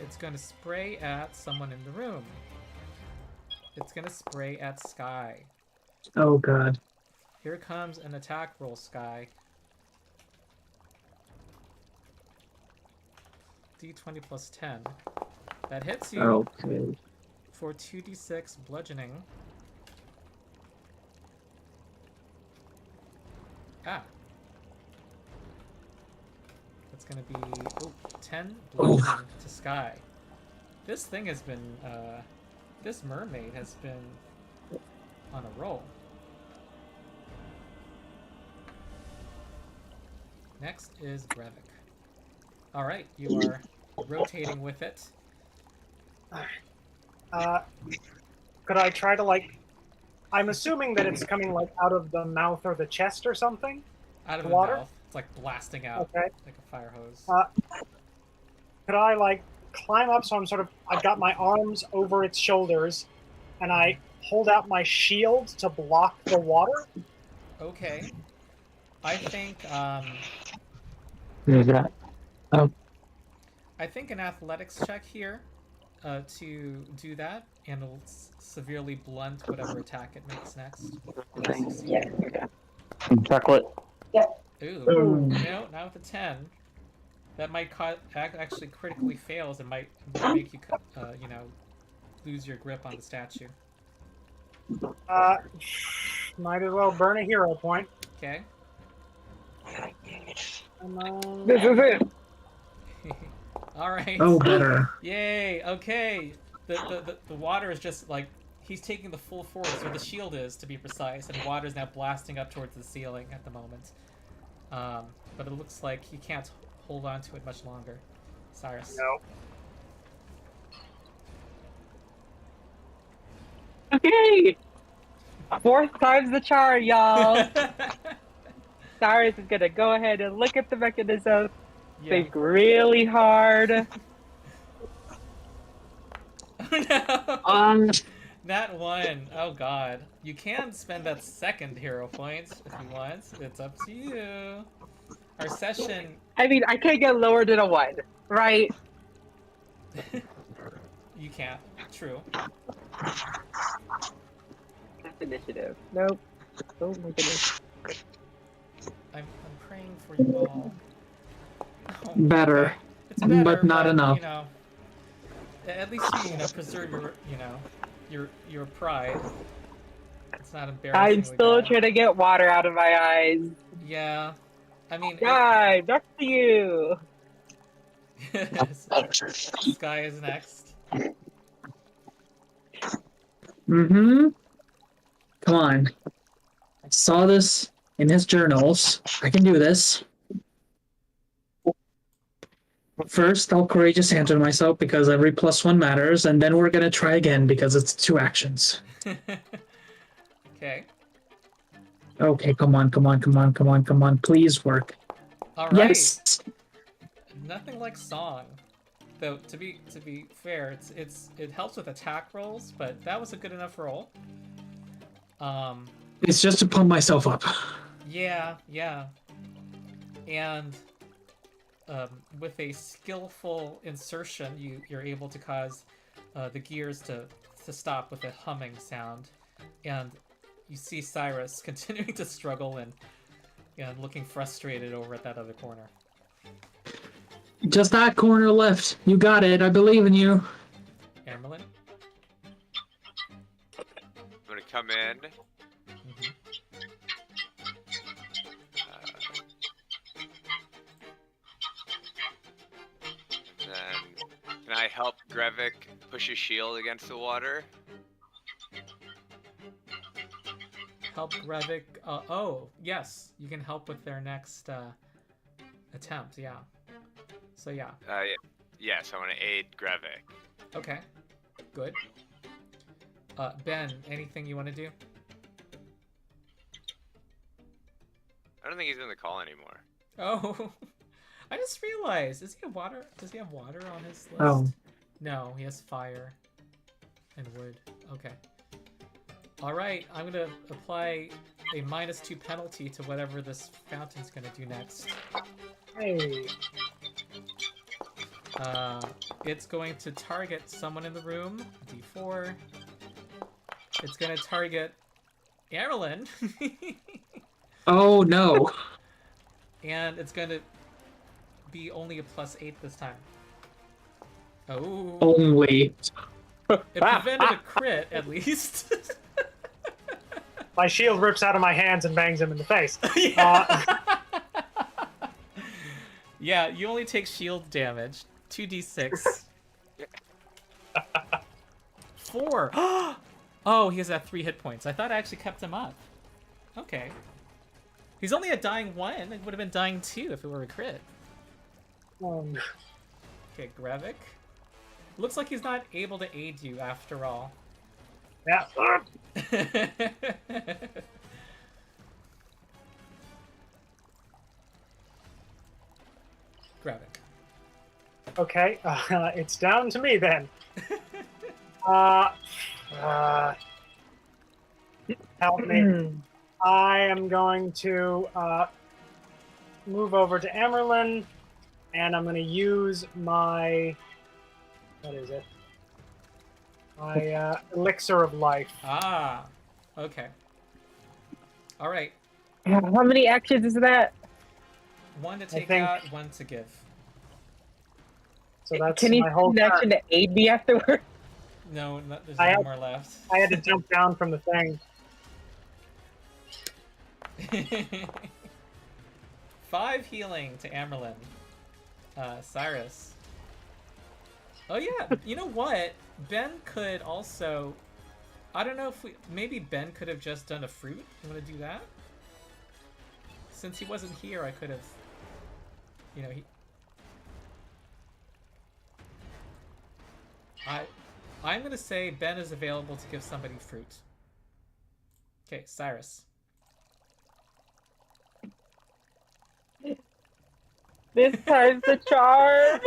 A: It's gonna spray at someone in the room. It's gonna spray at Sky.
B: Oh god.
A: Here comes an attack roll, Sky. D20 plus 10. That hits you
B: Okay.
A: for 2d6 bludgeoning. Ah. That's gonna be 10 bludgeoning to Sky. This thing has been, this mermaid has been on a roll. Next is Brevik. Alright, you are rotating with it.
D: Could I try to, like... I'm assuming that it's coming, like, out of the mouth or the chest or something?
A: Out of
D: The
A: the
D: water?
A: mouth. It's like blasting out
D: Okay.
A: like a fire hose.
D: Could I, like, climb up so I'm sort of... I've got my arms over its shoulders, and I hold out my shield to block the water?
A: Okay. I think,
H: Who's that?
A: I think an athletics check here to do that, and it'll severely blunt whatever attack it makes next.
H: Yeah. Chocolate.
A: Ooh,
B: Boom.
A: no, not with a 10. That might actually critically fails and might make you, lose your grip on the statue.
D: Might as well burn a hero point.
A: Okay.
F: This is it.
A: All right.
B: Oh, better.
A: Yay. Okay. The water is just like he's taking the full force, or the shield is to be precise, and water is now blasting up towards the ceiling at the moment. But it looks like he can't hold on to it much longer. Cyrus.
D: No.
F: Okay. 4th time's the charm, y'all. Cyrus is gonna go ahead and look at the mechanism,
A: Yeah.
F: think really hard.
A: Oh no. Nat 1. Oh god. You can spend that second hero point if you want. It's up to you. Our session.
F: I mean, I can't get lower than a 1, right?
A: You can't. True.
F: That's initiative. Nope. Oh my goodness.
A: I'm praying for you all.
B: Better,
A: okay. It's better,
B: but not enough.
A: You know, at least you know preserve your you know your pride. It's not
F: I'm
A: embarrassingly
F: still
A: bad.
F: trying to get water out of my eyes.
A: Yeah, I mean,
F: Die, back to you.
A: Sky is next.
B: Mm-hmm. Come on. I saw this in his journals. I can do this. First, I'll courageous hand to myself because every +1 matters, and then we're gonna try again because it's 2 actions.
A: Okay.
B: Okay, come on, come on, come on, come on, come on. Please work.
A: All right.
B: Yes.
A: Nothing like song. Though to be fair, it helps with attack rolls, but that was a good enough roll.
B: It's just to pump myself up.
A: Yeah, yeah. And with a skillful insertion, you're able to cause the gears to stop with a humming sound, and you see Cyrus continuing to struggle and looking frustrated over at that other corner.
B: Just that corner left. You got it. I believe in you.
A: Amerlin?
E: I'm gonna come in.
A: Mm-hmm.
E: Then, can I help Grevik push his shield against the water?
A: Help Grevik. Oh, yes. You can help with their next attempt, yeah. So, yeah.
E: Yes, I want to aid Grevik.
A: Okay. Good. Ben, anything you want to do?
E: I don't think he's in the call anymore.
A: Oh, I just realized. Does he have water? Does he have water on his list?
B: Oh.
A: No, he has fire and wood. Okay. All right, I'm gonna apply a -2 penalty to whatever this fountain's gonna do next.
D: Hey.
A: It's going to target someone in the room. D4. It's gonna target Amerlin.
B: Oh no.
A: And it's gonna be only a +8 this time. Oh.
B: Only.
A: It prevented a crit, at least.
D: My shield rips out of my hands and bangs him in the face.
A: Yeah, you only take shield damage. 2d6. 4. Oh, he has that 3 hit points. I thought I actually kept him up. Okay. He's only a dying 1. It would have been dying 2 if it were a crit. Okay, Grevik. Looks like he's not able to aid you after all.
D: Yeah.
A: Grevik.
D: Okay, it's down to me then. Help me. I am going to move over to Amerlin, and I'm going to use my... What is it? My elixir of life.
A: Ah, okay. All right.
F: How many actions is that?
A: 1 to take
D: think-
A: out, 1 to give.
D: So that's
F: Can you
D: my whole
F: use an action
D: turn.
F: to aid me afterward?
A: No, there's
D: I
A: no
D: have-
A: more left.
D: I had to jump down from the thing.
A: 5 healing to Amerlin. Cyrus. Oh yeah, you know what? Ben could also... I don't know if we... Maybe Ben could have just done a fruit. You want to do that? Since he wasn't here, I could have... You know, I'm going to say Ben is available to give somebody fruit. Okay, Cyrus.
F: This time's the charm.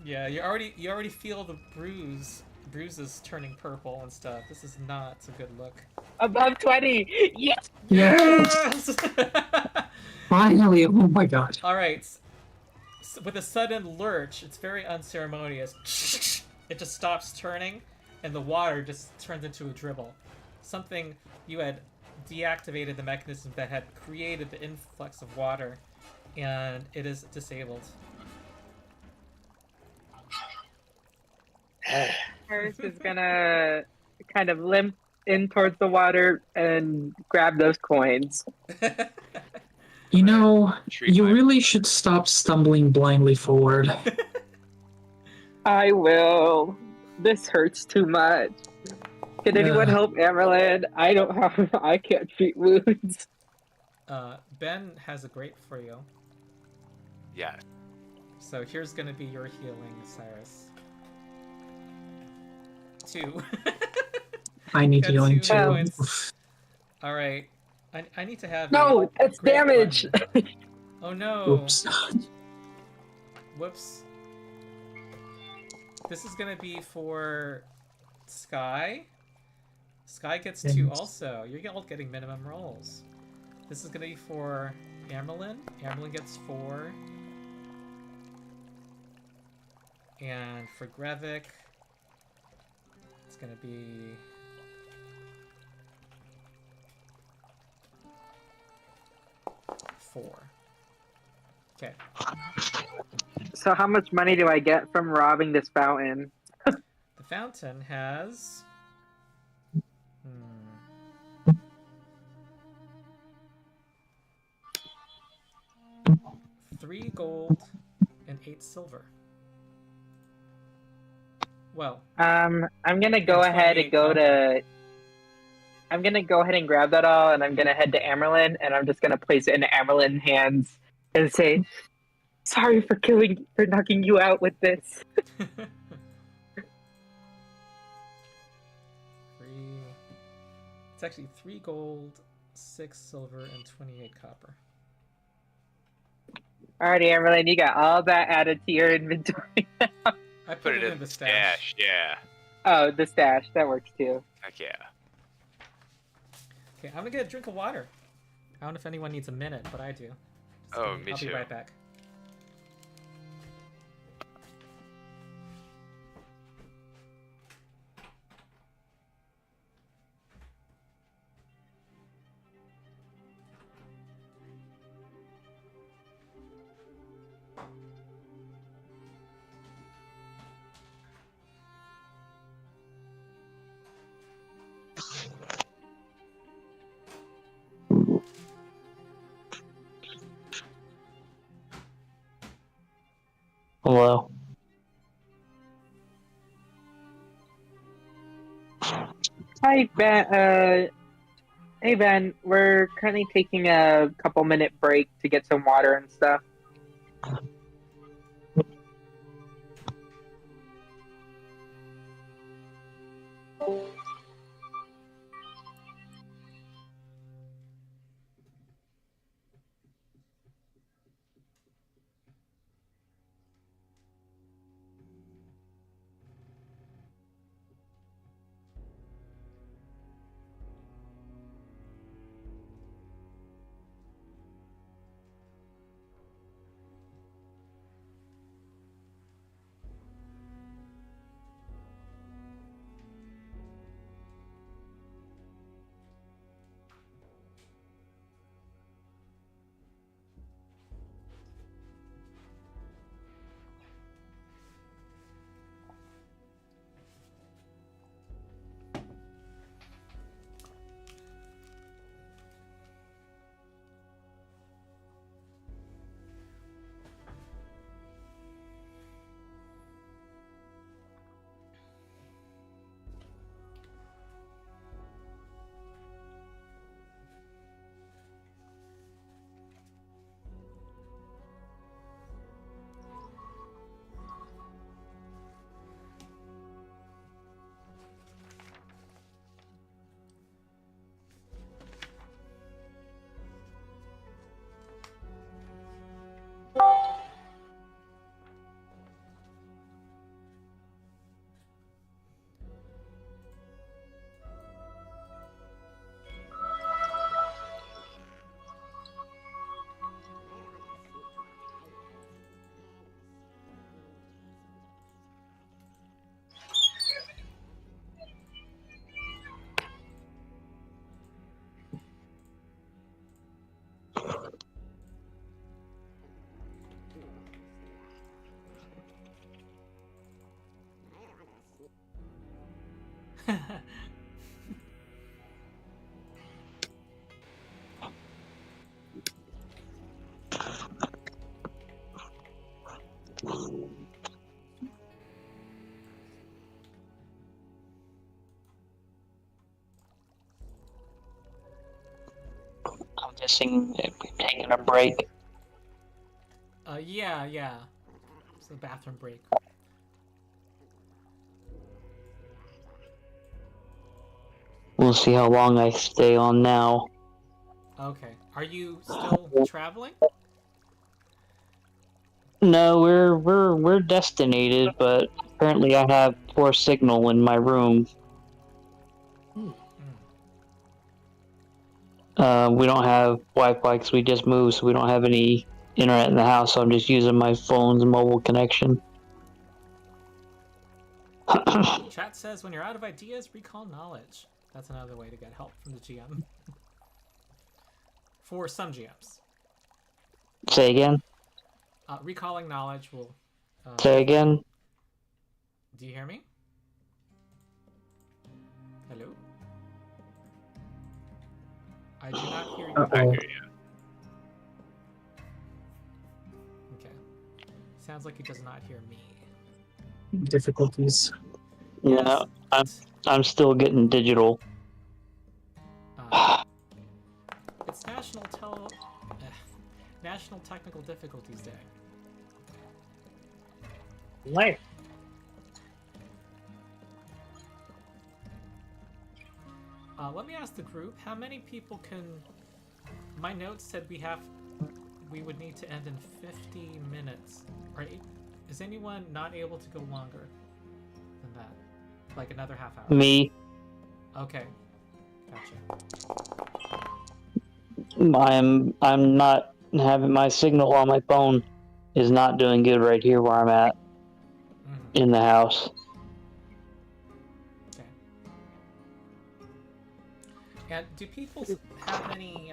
A: Yeah, you already feel the bruises turning purple and stuff. This is not a good look.
F: Above 20. Yes.
B: Yes. Finally. Oh my god.
A: All right. With a sudden lurch, it's very unceremonious. It just stops turning, and the water just turns into a dribble. Something you had deactivated the mechanism that had created the influx of water, and it is disabled.
F: Paris is gonna kind of limp in towards the water and grab those coins.
B: You know,
E: Treat
B: you
E: my-
B: really should stop stumbling blindly forward.
F: I will. This hurts too much. Can anyone
B: Ugh.
F: help Amerlin? I can't treat wounds.
A: Ben has a grate for you.
E: Yeah.
A: So here's gonna be your healing, Cyrus. 2.
B: I need
A: Got
B: healing
A: 2
B: too.
A: points. Alright. I need to have
F: No,
A: a
F: that's
A: grate
F: damage.
A: button. Oh no.
B: Oops.
A: Whoops. This is gonna be for Sky. Sky gets 2
B: Yes.
A: also. You're all getting minimum rolls. This is gonna be for Amerlin. Amerlin gets 4. And for Grevik, it's gonna be... four. Okay.
F: So how much money do I get from robbing this fountain?
A: The fountain has... 3 gold and 8 silver. Well,
F: I'm gonna go
A: and
F: ahead
A: 28
F: and go
A: copper.
F: to. I'm gonna go ahead and grab that all, and I'm gonna head to Amerlin, and I'm just gonna place it in Amerlin's hands and say, "Sorry for knocking you out with this."
A: 3. It's actually 3 gold, 6 silver, and 28 copper.
F: Alrighty, Amerlin, you got all that added to your inventory.
A: I
E: Put it in
A: the
E: the stash. Yeah.
F: Oh, the stash that works too.
E: Heck yeah.
A: Okay, I'm gonna get a drink of water. I don't know if anyone needs a minute, but I do. Just
E: Oh,
A: give
E: me
A: I'll
E: too.
A: be right back.
H: Hello.
F: Hi, Ben. Hey, Ben. We're currently taking a couple-minute break to get some water and stuff.
H: I'm guessing we're taking a break.
A: Yeah. It's the bathroom break.
H: We'll see how long I stay on now.
A: Okay. Are you still traveling?
H: No, we're destinated, but apparently I have poor signal in my room. We don't have Wi-Fi because we just moved, so we don't have any internet in the house. So I'm just using my phone's mobile connection.
A: Chat says when you're out of ideas, recall knowledge. That's another way to get help from the GM. For some GMs.
H: Say again.
A: Recalling knowledge will...
H: Say again.
A: Do you hear me? Hello? I do not hear you.
E: I hear you.
A: Okay. Sounds like he does not hear me.
B: Difficulties.
H: Yeah, I'm still getting digital.
A: It's National Technical Difficulties Day.
D: Lame.
A: Let me ask the group, how many people can... My notes said we would need to end in 50 minutes. Is anyone not able to go longer than that? Like another half hour?
H: Me.
A: Okay. Gotcha.
H: I'm not having my signal on my phone is not doing good right here where I'm at in the house.
A: Okay. And do people have any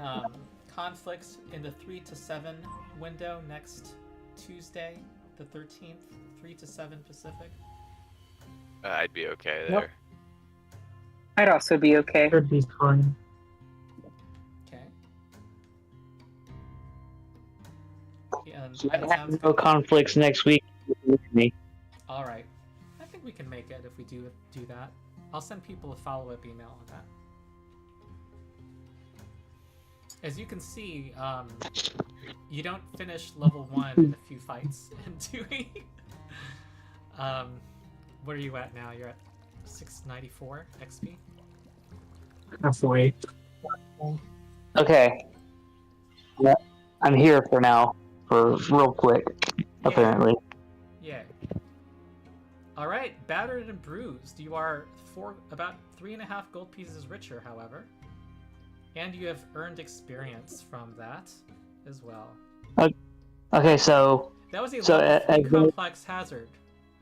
A: conflicts in the 3 to 7 window next Tuesday, the 13th, 3 to 7 Pacific?
E: I'd be okay there.
D: Nope.
F: I'd also be okay.
B: Should be fine.
A: Okay. Yeah,
H: I
A: that
H: have
A: sounds
H: no
A: good.
H: conflicts next week with me.
A: All right. I think we can make it if we do that. I'll send people a follow-up email on that. As you can see, you don't finish level 1 in a few fights and doing... what are you at now? You're at 694 XP?
B: Halfway.
H: Okay. Yeah, I'm here for now. For real quick, apparently.
A: Yay. Alright, battered and bruised. You are about 3.5 gold pieces richer, however. And you have earned experience from that as well.
H: Okay, so...
A: That was a level 3 complex hazard.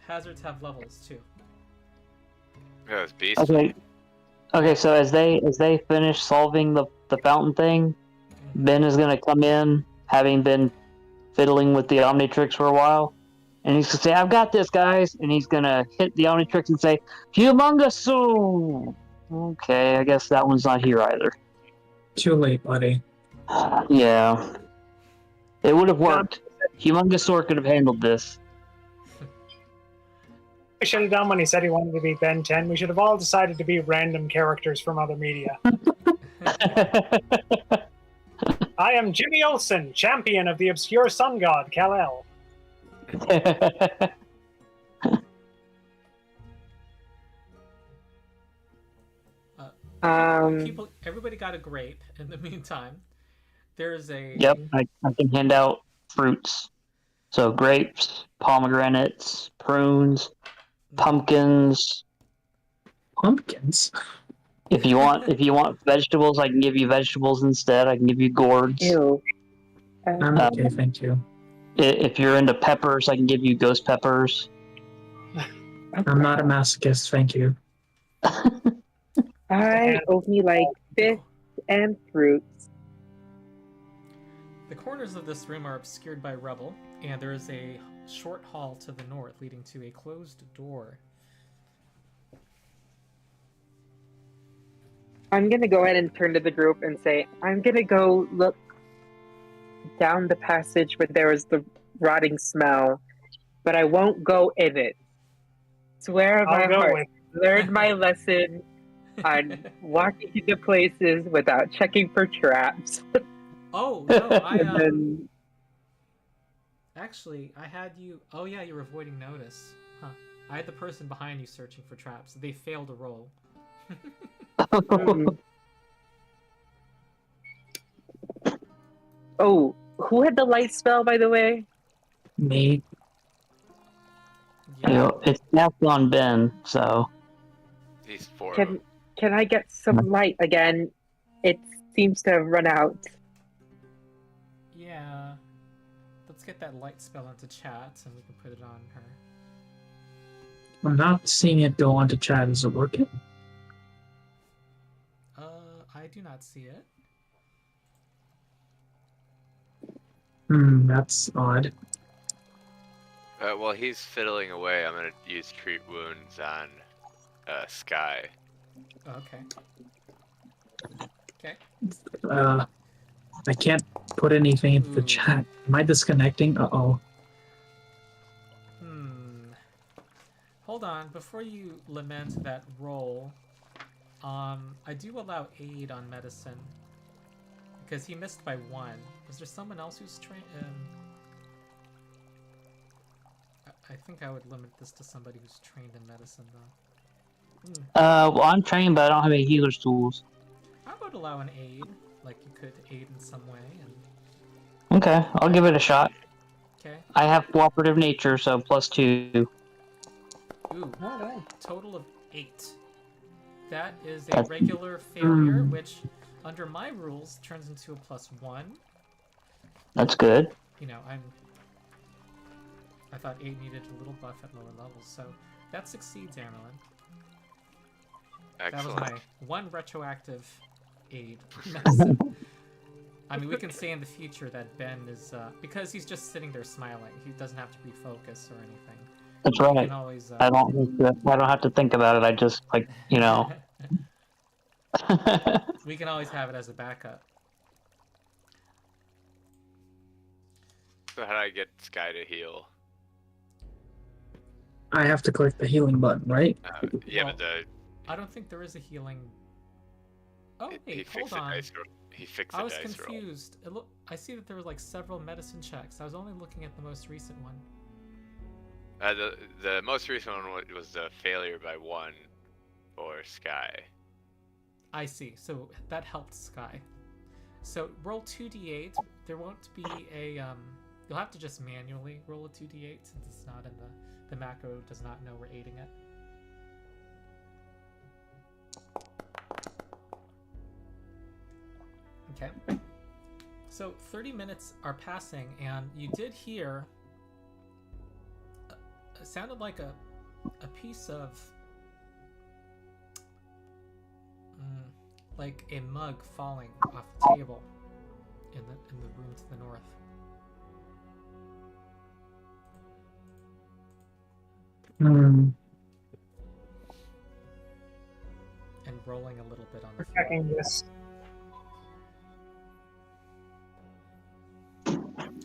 A: Hazards have levels, too.
E: Yeah, it's beast.
H: Okay, so as they finish solving the fountain thing, Ben is gonna come in, having been fiddling with the Omnitrix for a while, and he's gonna say, "I've got this, guys," and he's gonna hit the Omnitrix and say, "Humongous!" Okay, I guess that one's not here either.
B: Too late, buddy.
H: Yeah. It would have worked. Humongous could have handled this.
D: We should have done when he said he wanted to be Ben 10. We should have all decided to be random characters from other media. I am Jimmy Olsen, champion of the obscure sun god, Kal-El.
A: Everybody got a grape in the meantime. There's a...
H: Yep, I can hand out fruits. So grapes, pomegranates, prunes, pumpkins.
B: Pumpkins?
H: If you want vegetables, I can give you vegetables instead. I can give you gourds.
F: Ew.
B: I'm okay, thank you.
H: If you're into peppers, I can give you ghost peppers.
B: I'm not a masochist, thank you.
F: I only like fish and fruits.
A: The corners of this room are obscured by rubble, and there is a short hall to the north leading to a closed door.
F: I'm gonna go ahead and turn to the group and say, I'm gonna go look down the passage where there was the rotting smell, but I won't go in it. Swear on
D: I'll
F: my
D: go
F: heart.
D: with.
F: Learned my lesson on walking into places without checking for traps.
A: Oh no, I
F: And then
A: actually I had you. Oh yeah, you were avoiding notice. Huh. I had the person behind you searching for traps. They failed a roll.
F: Oh, who had the light spell, by the way?
B: Me.
H: You know, it's cast on Ben, so
E: He's 4 of
F: Can
E: them.
F: can I get some light again? It seems to have run out.
A: Yeah. Let's get that light spell into chat and we can put it on her.
B: I'm not seeing it go onto chat. Is it working?
A: I do not see it.
B: That's odd.
E: While he's fiddling away, I'm gonna use treat wounds on Sky.
A: Okay. Okay.
B: I can't put anything into the
A: Ooh.
B: chat. Am I disconnecting? Uh-oh.
A: Hold on, before you lament that roll, I do allow aid on medicine because he missed by 1. Is there someone else who's trained? I think I would limit this to somebody who's trained in medicine, though.
H: well, I'm trained, but I don't have any healer's tools.
A: I would allow an aid, like you could aid in some way. And
H: Okay, I'll give it a shot.
A: okay.
H: I have cooperative nature, so +2.
A: Ooh,
D: Alright.
A: total of 8. That is a
H: That's-
A: regular failure, which, under my rules, turns into a +1.
H: That's good.
A: You know, I thought 8 needed a little buff at lower levels, so that succeeds, Amerlin. That was
E: Excellent.
A: my 1 retroactive aid medicine. I mean, we can say in the future that Ben is, because he's just sitting there smiling, he doesn't have to refocus or anything.
H: That's
A: We
H: right.
A: can always,
H: I don't have to think about it. I just
A: we can always have it as a backup.
E: So how do I get Sky to heal?
B: I have to click the healing button, right?
E: Yeah,
A: Well,
E: but
A: I don't think there is a healing. Oh,
E: he
A: wait,
E: fixed
A: hold
E: the
A: on.
E: dice roll. He fixed
A: I
E: the
A: was
E: dice roll.
A: confused. I see that there were like several medicine checks. I was only looking at the most recent one.
E: The most recent one was the failure by 1 for Sky.
A: I see. So that helped Sky. So roll 2d8. There won't be a you'll have to just manually roll a 2d8 since it's not in the macro does not know we're aiding it. Okay. So 30 minutes are passing and you did hear it sounded like a piece of like a mug falling off the table in the room to the north. And rolling a little bit on the floor.
D: Checking this.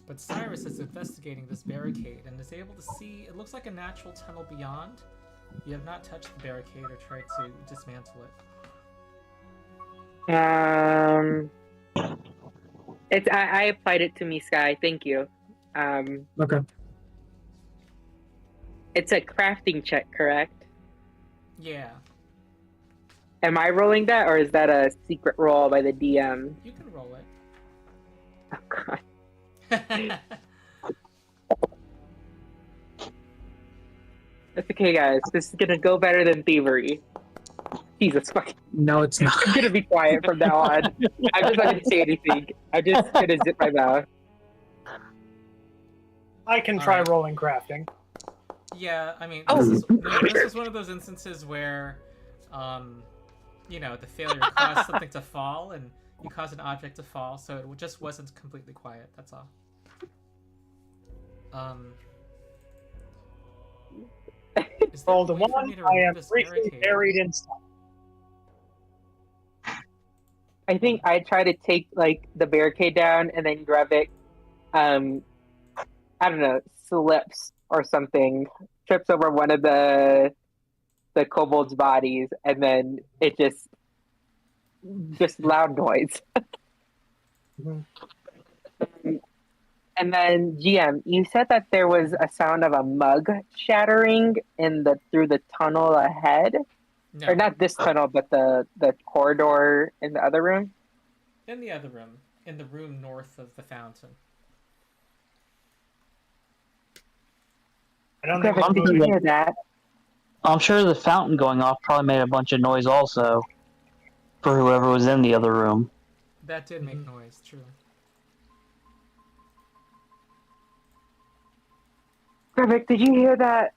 A: But Cyrus is investigating this barricade and is able to see it looks like a natural tunnel beyond. You have not touched the barricade or tried to dismantle it.
F: I applied it to me, Sky. Thank you.
B: Okay.
F: It's a crafting check, correct?
A: Yeah,
F: Am I rolling that, or is that a secret roll by the DM?
A: you can roll it.
F: Oh god. That's okay, guys. This is gonna go better than thievery. Jesus fucking.
B: No, it's not.
F: I'm gonna be quiet from now on. I'm just not gonna say anything. I'm just gonna zip my mouth.
D: I can try
A: Alright.
D: rolling crafting.
A: Yeah, I mean,
F: Oh.
A: this is one of those instances where, you know, the failure caused something to fall, and you caused an object to fall, so it just wasn't completely quiet. That's all. Is there
D: Rolled a
A: way for
D: 1.
A: me to
D: I am
A: remove this
D: briefly
A: barricade?
D: buried in stuff.
F: I think I try to take like the barricade down, and then Grevik, I don't know, slips or something, trips over one of the kobold's bodies, and then it just loud noise.
D: Mhm.
F: And then GM, you said that there was a sound of a mug shattering through the tunnel ahead,
A: No,
F: or not this tunnel, but the corridor in the other room.
A: in the other room, in the room north of the fountain.
D: I don't think
F: Grevik, did you hear that?
H: I'm sure the fountain going off probably made a bunch of noise also for whoever was in the other room.
A: That did make noise, true.
F: Grevik, did you hear that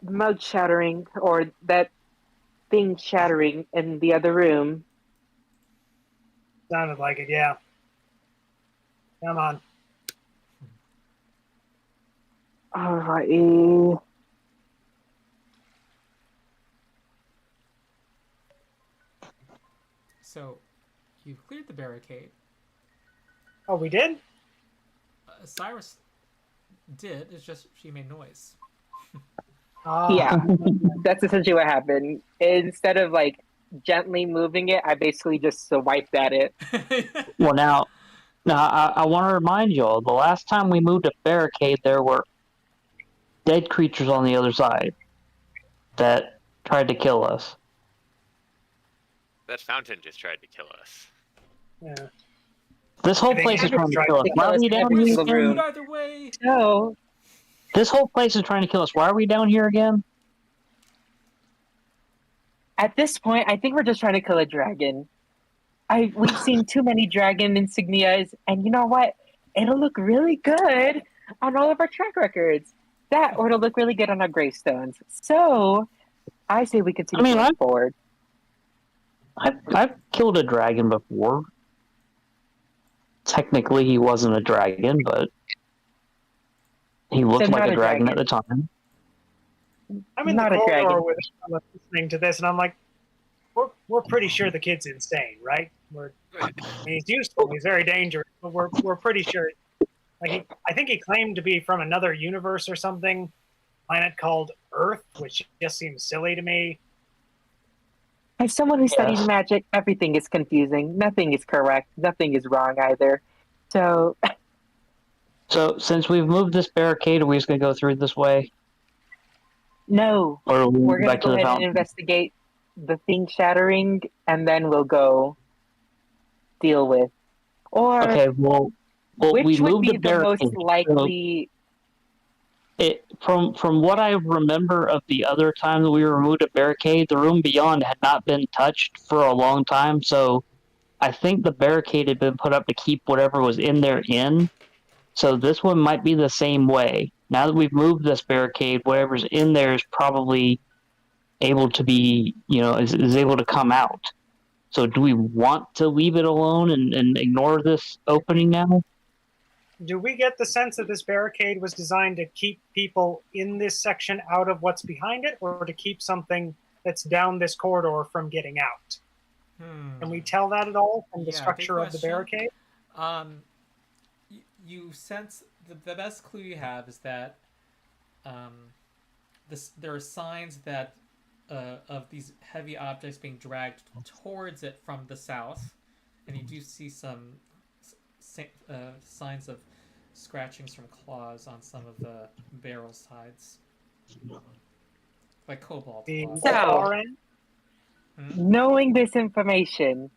F: mug shattering or that thing shattering in the other room?
D: sounded like it. Yeah. Come on.
F: Alrighty.
A: So, you cleared the barricade.
D: Oh, we did.
A: Cyrus did. It's just she made noise.
F: Yeah, that's essentially what happened. Instead of like gently moving it, I basically just swiped at it.
H: Well, now I want to remind you all, the last time we moved a barricade, there were dead creatures on the other side that tried to kill us.
E: That fountain just tried to kill us.
D: Yeah.
H: This whole
D: I think
H: place is
D: it's
H: trying to
D: tried
H: kill us.
F: to
H: Why
F: kill
H: are
F: us
H: we
F: in
H: down
F: every
H: here
F: single
H: again?
F: room.
A: Either way.
F: So,
H: This whole place is trying to kill us. Why are we down here again?
F: at this point, I think we're just trying to kill a dragon. We've seen too many dragon insignias, and you know what? It'll look really good on all of our track records. That, or it'll look really good on our gravestones. So, I say we continue
H: I mean,
F: going forward.
H: I've killed a dragon before. Technically, he wasn't a dragon, but he looked
F: So
H: like
F: not
H: a
F: a
H: dragon
F: dragon.
H: at the time.
D: I'm in
F: Not a
D: the corridor
F: dragon.
D: with him listening to this, and I'm like, we're pretty sure the kid's insane, right? I mean, he's useful. He's very dangerous, but we're pretty sure. Like I think he claimed to be from another universe or something, planet called Earth, which just seems silly to me.
F: As someone who studies
H: Yes.
F: magic, everything is confusing. Nothing is correct. Nothing is wrong either. So,
H: So, since we've moved this barricade, are we just going to go through this way?
F: no.
H: Or are we
F: We're going to
H: back to
F: go
H: the
F: ahead and
H: fountain?
F: investigate the thing shattering, and then we'll go deal with. Or
H: Okay, well
F: which
H: we
F: would
H: moved
F: be
H: the
F: the most
H: barricade.
F: likely?
H: From what I remember of the other time that we removed a barricade, the room beyond had not been touched for a long time, so I think the barricade had been put up to keep whatever was in there in. So this one might be the same way. Now that we've moved this barricade, whatever's in there is probably able to be, is able to come out. So do we want to leave it alone and ignore this opening now?
D: Do we get the sense that this barricade was designed to keep people in this section out of what's behind it, or to keep something that's down this corridor from getting out? Can we tell that at all from the
A: Yeah,
D: structure
A: good
D: of the
A: question.
D: barricade?
A: You sense the best clue you have is that there are signs that of these heavy objects being dragged towards it from the south, and you do see some signs of scratchings from claws on some of the barrel sides, like cobalt
D: The
A: claws.
F: So-
D: far end?
F: Knowing this information,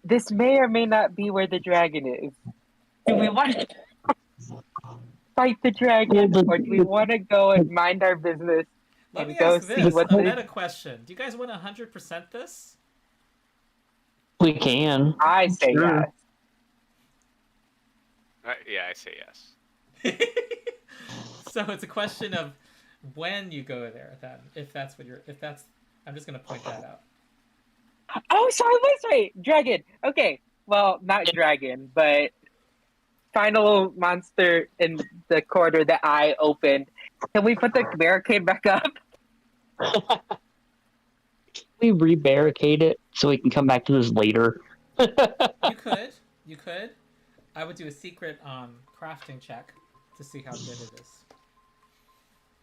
F: this may or may not be where the dragon is. Do we want to fight the dragon, or do we want to go and mind our business
A: Let
F: and
A: me
F: go
A: ask
F: see
A: this,
F: what
A: a
F: the...
A: meta question. Do you guys want to 100% this?
H: We can.
F: I say
H: Sure.
F: yes.
E: Yeah, I say yes.
A: So it's a question of when you go there. Then, if that's, I'm just gonna point that out.
F: Oh, sorry, wait, dragon. Okay, well, not dragon, but final monster in the corridor that I opened. Can we put the barricade back up?
H: We re-barricade it so we can come back to this later.
A: You could. You could. I would do a secret crafting check to see how good it is.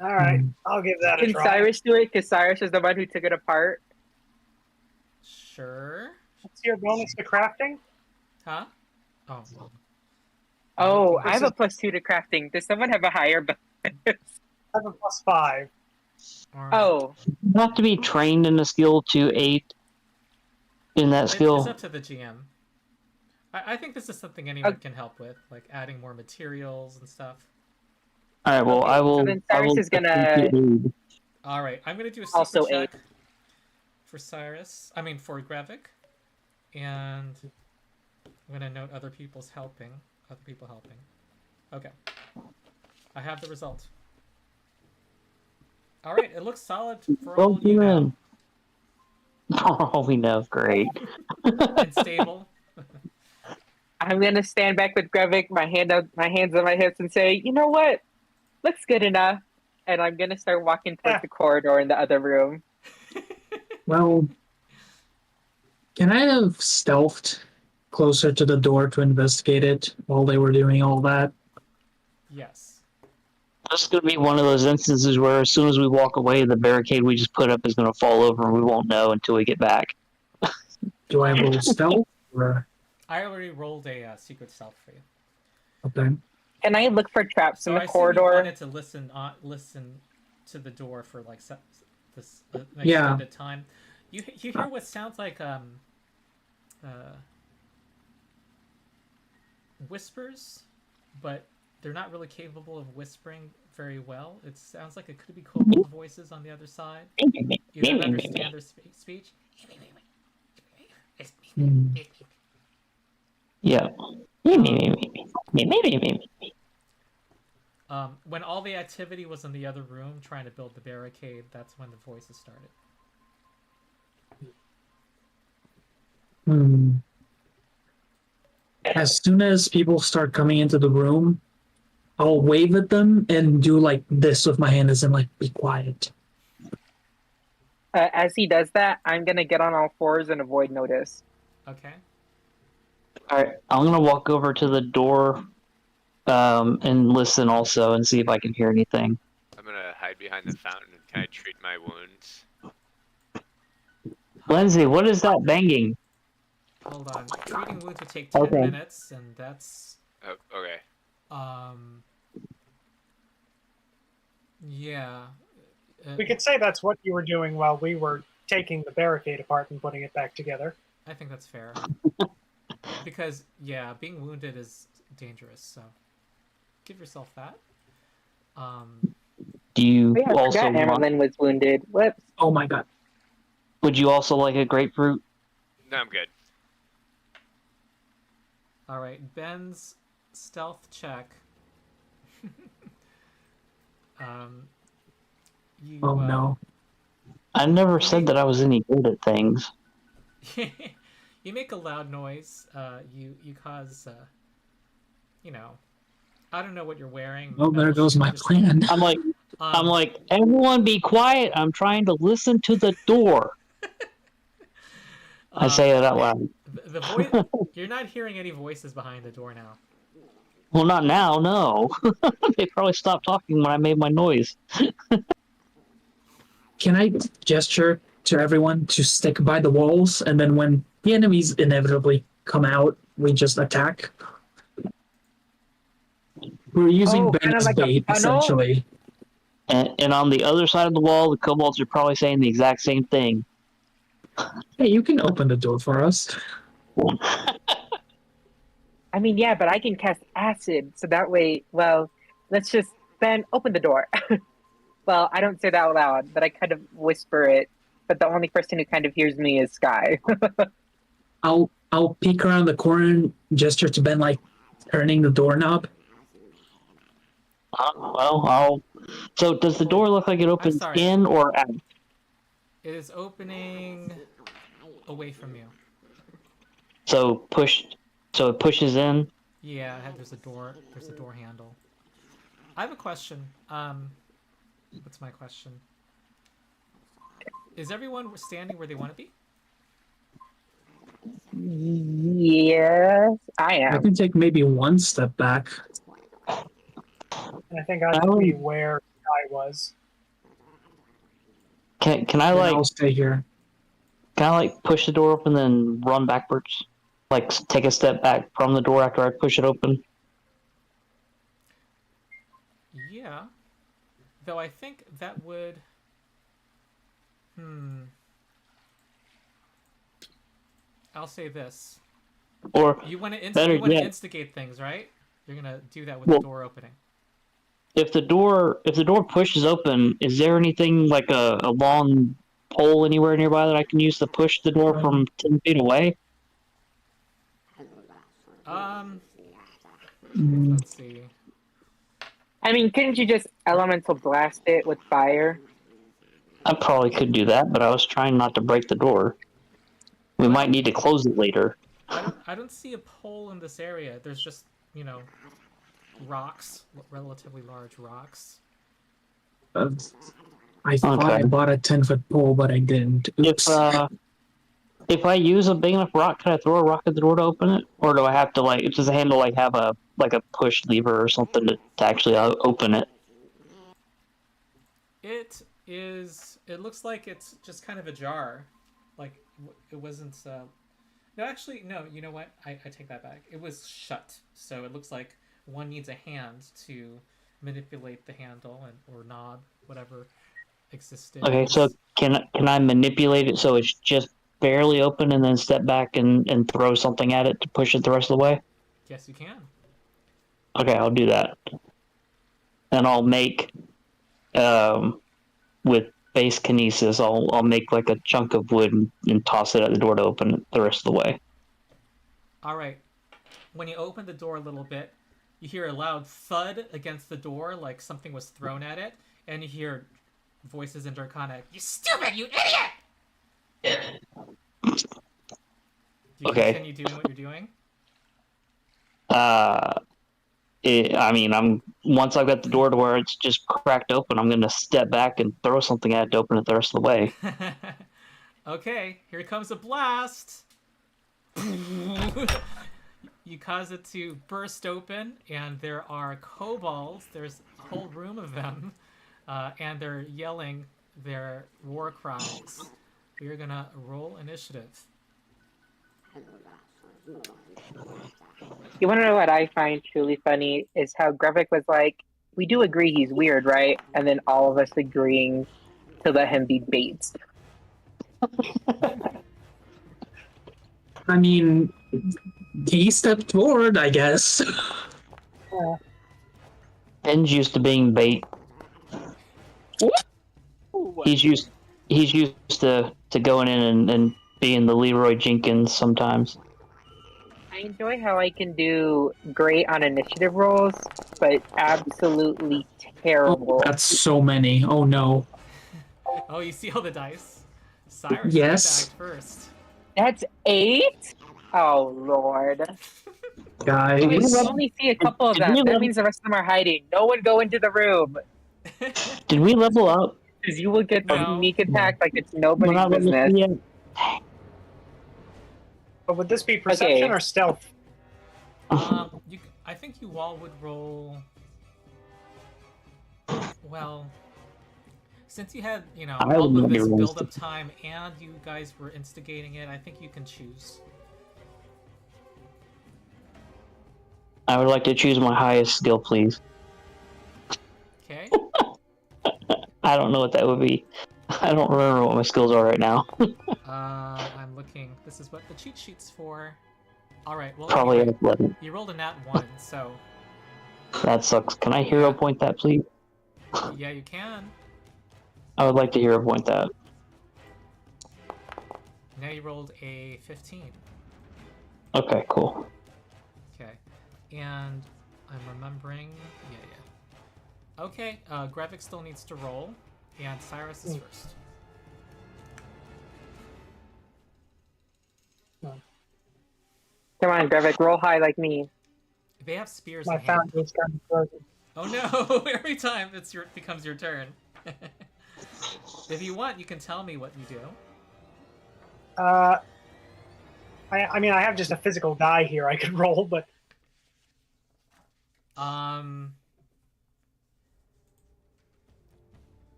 D: All right, I'll give that a
F: Can
D: try.
F: Cyrus do it? Because Cyrus is the one who took it apart.
A: Sure.
D: What's your bonus to crafting?
A: Huh? Oh.
F: Oh,
A: Looking
F: I have a +2 to crafting. Does someone have a higher bonus?
D: I have a +5.
A: All right.
F: Oh,
H: You have to be trained in a skill to aid in that
A: It's
H: skill.
A: up to the GM. I think this is something anyone can help with, like adding more materials and stuff.
H: All right. Well,
F: okay,
H: I will.
F: So then
H: I
F: Cyrus
H: will
F: is gonna
H: attempt to aid.
A: All right, I'm gonna do a secret
F: Also
A: check for Cyrus. I mean for Grevik, and I'm gonna note other people helping. Okay, I have the result. All right, it looks solid for all you know.
H: Oh, we know. Great.
A: And stable.
F: I'm gonna stand back with Grevik, my hands on my hips, and say, "You know what? Looks good enough." And I'm gonna start walking towards the corridor in the other room.
B: Well, can I have stealthed closer to the door to investigate it while they were doing all that?
A: Yes.
H: This is going to be one of those instances where as soon as we walk away, the barricade we just put up is going to fall over and we won't know until we get back.
B: Do I roll stealth? Or...
A: I already rolled a secret stealth for you.
B: Okay.
F: Can I look for traps in
A: So
F: the
A: I assume
F: corridor?
A: you wanted to listen to the door for like this an
B: Yeah.
A: extended time. You hear what sounds like whispers, but they're not really capable of whispering very well. It sounds like it could be kobold voices on the other side. You don't understand their speech.
H: Yeah.
A: When all the activity was in the other room trying to build the barricade, that's when the voices started.
B: As soon as people start coming into the room, I'll wave at them and do like this with my hand as in like, be quiet.
F: As he does that, I'm gonna get on all fours and avoid notice.
A: Okay.
H: All right. I'm going to walk over to the door and listen also and see if I can hear anything.
E: I'm gonna hide behind the fountain and kind of treat my wounds.
H: Lindsay, what is that banging?
A: Hold on. Treating wounds would take 10 minutes, and that's...
E: Oh, okay.
A: Yeah.
D: We could say that's what you were doing while we were taking the barricade apart and putting it back together.
A: I think that's fair. Because, yeah, being wounded is dangerous, so give yourself that.
H: Do you
F: I
H: also
F: forgot Amerlin was wounded. Whoops.
B: Oh my god.
H: Would you also like a grapefruit?
E: No, I'm good.
A: Alright, Ben's stealth check.
B: No.
H: I never said that I was any good at things.
A: You make a loud noise. You cause, I don't know what you're wearing.
B: Oh, there goes my plan.
H: I'm like, everyone be quiet. I'm trying to listen to the door. I say it out loud.
A: The voice. You're not hearing any voices behind the door now.
H: Well, not now, no. They probably stopped talking when I made my noise.
B: Can I gesture to everyone to stick by the walls, and then when the enemies inevitably come out, we just attack? We're using Ben's
F: like
B: bait, essentially.
H: And on the other side of the wall, the kobolds are probably saying the exact same thing.
B: Hey, you can open the door for us.
F: I mean, yeah, but I can cast acid, so that way, well, let's just, Ben, open the door. Well, I don't say that out loud, but I kind of whisper it, but the only person who kind of hears me is Sky.
B: I'll peek around the corner and gesture to Ben, like, turning the doorknob.
H: So does the door look like it opens in or out?
A: It is opening away from you.
H: So it pushes in?
A: Yeah, there's a door handle. I have a question. What's my question? Is everyone standing where they want to be?
F: Yes, I
B: I
F: am.
B: can take maybe one step back.
D: And I think I should be where I was.
H: Can I
B: Then
H: like
B: I'll stay here.
H: push the door open then run backwards? Like take a step back from the door after I push it open?
A: Yeah. Though I think that would. I'll say this.
H: Or
A: You want to
H: better yet,
A: instigate things, right? You're gonna do that with
H: well,
A: the door opening.
H: if the door pushes open, is there anything like a long pole anywhere nearby that I can use to push the door from 10 feet away?
A: Let's see.
F: I mean, couldn't you just elemental blast it with fire?
H: I probably could do that, but I was trying not to break the door. We might need to close it later.
A: I don't see a pole in this area. There's just, rocks, relatively large rocks.
B: I thought I bought a 10-foot pole, but I didn't. Oops.
H: If I use a big enough rock, can I throw a rock at the door to open it? Or do I have to does the handle have a push lever or something to actually open it?
A: It looks like it's just kind of ajar. Like, it wasn't, no, actually, no, you know what? I take that back. It was shut, so it looks like one needs a hand to manipulate the handle or knob, whatever existed.
H: Okay, so can I manipulate it so it's just barely open and then step back and throw something at it to push it the rest of the way?
A: Yes, you can.
H: Okay, I'll do that. And I'll make, with base kinesis, I'll make like a chunk of wood and toss it at the door to open it the rest of the way.
A: All right. When you open the door a little bit, you hear a loud thud against the door, like something was thrown at it, and you hear voices in Draconic. You stupid, you idiot! Do you continue doing what you're doing?
H: Once I've got the door to where it's just cracked open, I'm gonna step back and throw something at it to open it the rest of the way.
A: Okay, here comes a blast. You cause it to burst open, and there are kobolds. There's a whole room of them, and they're yelling their war cries. We're gonna roll initiative.
F: You want to know what I find truly funny is how Grevik was like, we do agree he's weird, right? And then all of us agreeing to let him be bait.
B: I mean, he stepped forward, I guess.
H: Ben's used to being bait. He's used to going in and being the Leroy Jenkins sometimes.
F: I enjoy how I can do great on initiative rolls, but absolutely terrible.
B: Oh, that's so many. Oh no.
A: Oh, you see all the dice? Cyrus,
B: yes.
A: act first.
F: That's 8? Oh lord.
B: Guys.
F: We only see a couple of them. That means the rest of them are hiding. No one go into the room.
H: Did we level up?
F: Because you will get the sneak attack like it's nobody's business.
D: But would this be perception or stealth?
A: I think you all would roll. Well, since you had, all of this build-up time and you guys were instigating it, I think you can choose.
H: I would like to choose my highest skill, please.
A: Okay.
H: I don't know what that would be. I don't remember what my skills are right now.
A: I'm looking. This is what the cheat sheet's for. All right. Well,
H: probably
A: anyway,
H: 11.
A: You rolled a nat 1, so.
H: That sucks. Can I hero point that, please?
A: Yeah, you can.
H: I would like to hero point that.
A: Now you rolled a 15.
H: Okay, cool.
A: Okay, and I'm remembering. Yeah. Okay, Grevik still needs to roll, and Cyrus is first.
F: Come on, Grevik, roll high like me.
A: They have spears.
D: My fountain's kind of frozen.
A: Oh no! Every time it becomes your turn. If you want, you can tell me what you do.
D: I mean, I have just a physical die here I could roll, but
A: I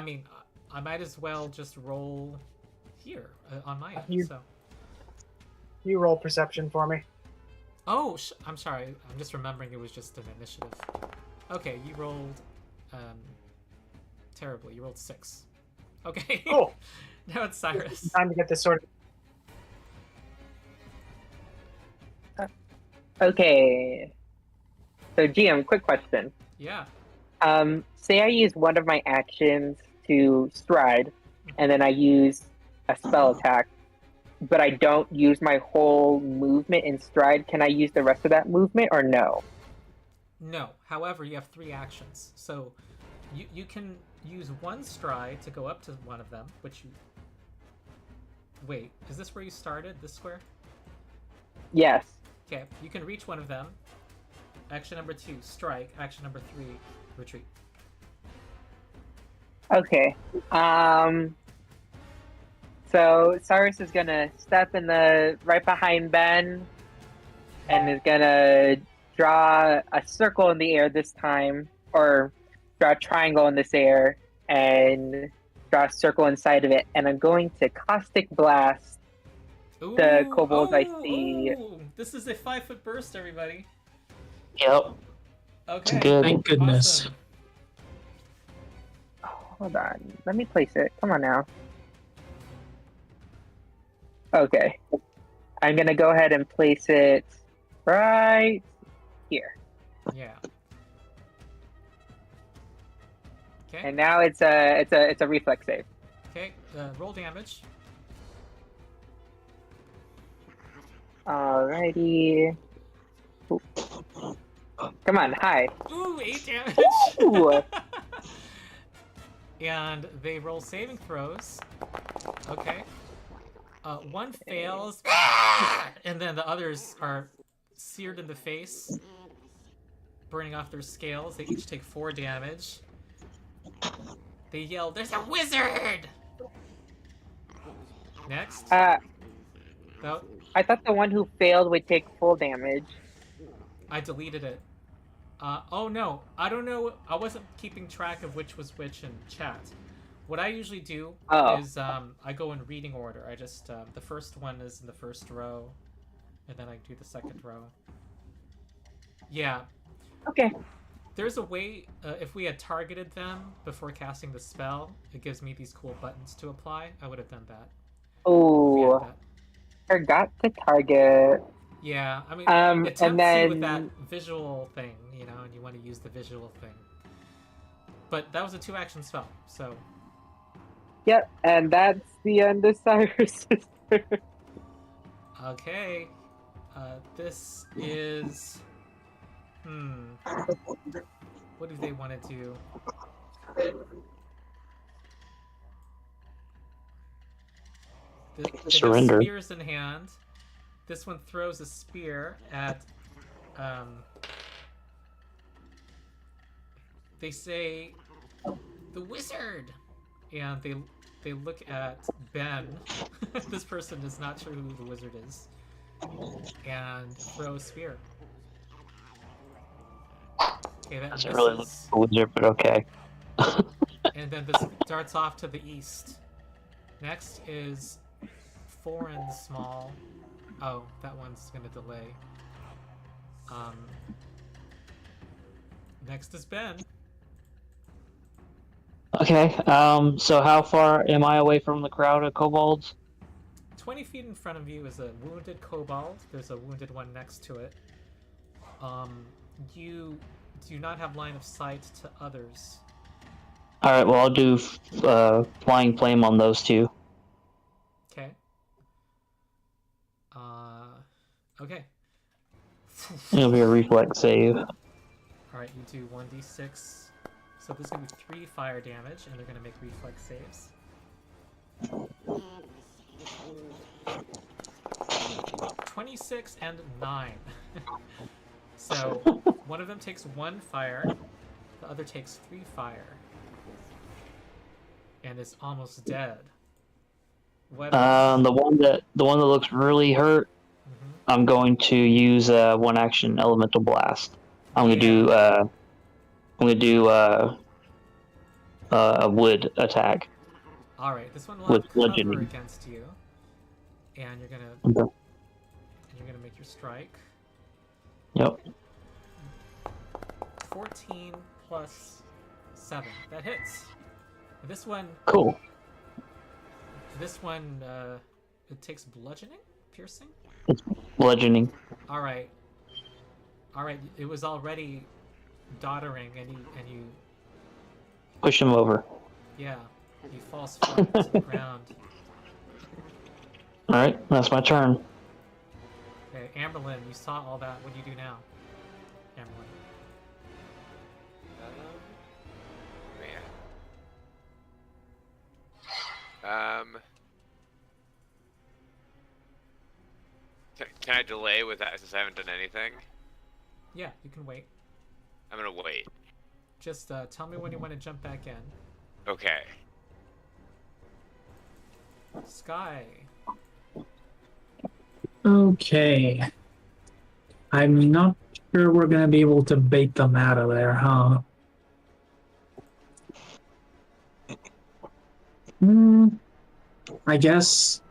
A: mean, I might as well just roll here on my end.
D: You-
A: So.
D: you roll perception for me.
A: Oh, I'm sorry. I'm just remembering it was just an initiative. Okay, you rolled terribly. You rolled 6. Okay.
D: Cool.
A: Now it's Cyrus.
D: Time to get this sorted.
F: Okay. So GM, quick question.
A: Yeah.
F: Say I use one of my actions to stride, and then I use a spell attack, but I don't use my whole movement in stride. Can I use the rest of that movement or no?
A: No. However, you have 3 actions. So you can use one stride to go up to one of them, which you... Wait, is this where you started? This square?
F: Yes.
A: Okay, you can reach one of them. Action number 2, strike. Action number 3, retreat.
F: Okay. So Cyrus is gonna step in the right behind Ben, and is gonna draw a circle in the air this time, or draw a triangle in this air, and draw a circle inside of it. And I'm going to caustic blast the kobolds I see.
A: Ooh, this is a 5-foot burst, everybody.
H: Yep.
A: Okay.
H: Good.
B: Thank goodness.
A: Awesome.
F: Hold on. Let me place it. Come on now. Okay. I'm gonna go ahead and place it right here.
A: Yeah. Okay.
F: And now it's a reflex save.
A: Okay. Roll damage.
F: Alrighty. Ooh. Come on, hi.
A: Ooh, 8 damage.
F: Ooh.
A: And they roll saving throws. Okay. One fails, and then the others are seared in the face, burning off their scales. They each take 4 damage. They yell, "There's a wizard!" Next.
F: I
A: Oh,
F: thought the one who failed would take full damage.
A: I deleted it. Oh no, I don't know. I wasn't keeping track of which was which in chat. What I usually do is I go in reading order. I just the first one is in the first row, and then I do the second row. Yeah.
F: Okay.
A: There's a way, if we had targeted them before casting the spell, it gives me these cool buttons to apply. I would have done that.
F: Oh, forgot to target.
A: Yeah, I mean, it tempts
F: and
A: you with that
F: then
A: visual thing, you know, and you want to use the visual thing. But that was a 2-action spell, so...
F: Yep, and that's the end of Cyrus' turn.
A: Okay. This is... What do they want to do? They have
H: Surrender.
A: spears in hand. This one throws a spear at... They say, "The wizard!" And they look at Ben. This person is not sure who the wizard is. And throw a spear. Okay, that
H: Doesn't really look
A: misses.
H: like a wizard, but okay.
A: And then this darts off to the east. Next is 4 and small. Oh, that one's gonna delay. Next is Ben.
H: Okay, so how far am I away from the crowd of kobolds?
A: 20 feet in front of you is a wounded kobold. There's a wounded one next to it. You do not have line of sight to others.
H: Alright, well I'll do Flying Flame on those 2.
A: Okay. Okay.
H: It'll be a reflex save.
A: Alright, you do 1d6. So there's going to be 3 fire damage, and they're going to make reflex saves. 26 and 9. So one of them takes 1 fire, the other takes 3 fire, and is almost dead. What
H: The one that looks really hurt I'm going to use one action elemental blast. I'm gonna do a wood attack.
A: All right, this one will
H: With
A: have cover
H: bludgeoning.
A: against you, and you're gonna make your strike.
H: Yep.
A: 14 plus 7. That hits. This one.
H: Cool.
A: This one. It takes bludgeoning, piercing.
H: It's bludgeoning.
A: All right. It was already doddering, and you.
H: Push him over.
A: Yeah. He falls flat to the ground.
H: All right, that's my turn.
A: Okay, Amberlyn, you saw all that. What do you do now, Amberlyn?
E: Can I delay with that since I haven't done anything?
A: Yeah, you can wait.
E: I'm gonna wait.
A: Just tell me when you want to jump back in.
E: Okay.
A: Sky.
B: Okay. I'm not sure we're gonna be able to bait them out of there, huh? I guess.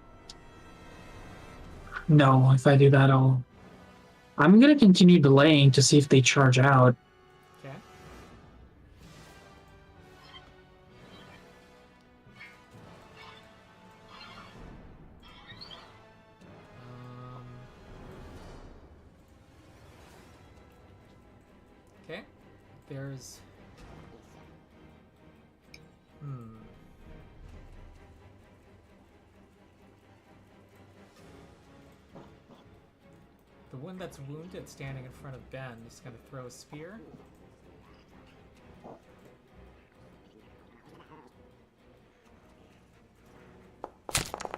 B: No, if I do that, I'm gonna continue delaying to see if they charge out.
A: Okay. Okay. There's. The one that's wounded standing in front of Ben is going to throw a spear.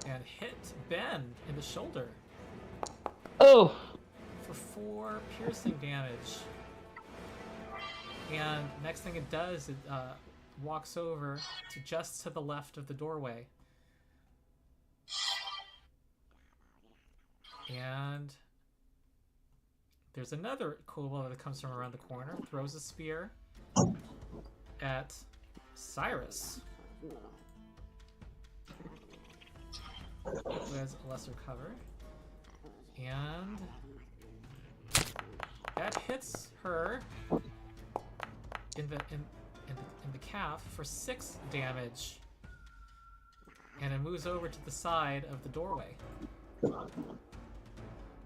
A: And hit Ben in the shoulder.
H: Oh!
A: For 4 piercing damage. And next thing it does, it walks over to just to the left of the doorway. And there's another kobold that comes from around the corner, throws a spear at Cyrus, who has a lesser cover. And that hits her in the calf for 6 damage, and it moves over to the side of the doorway.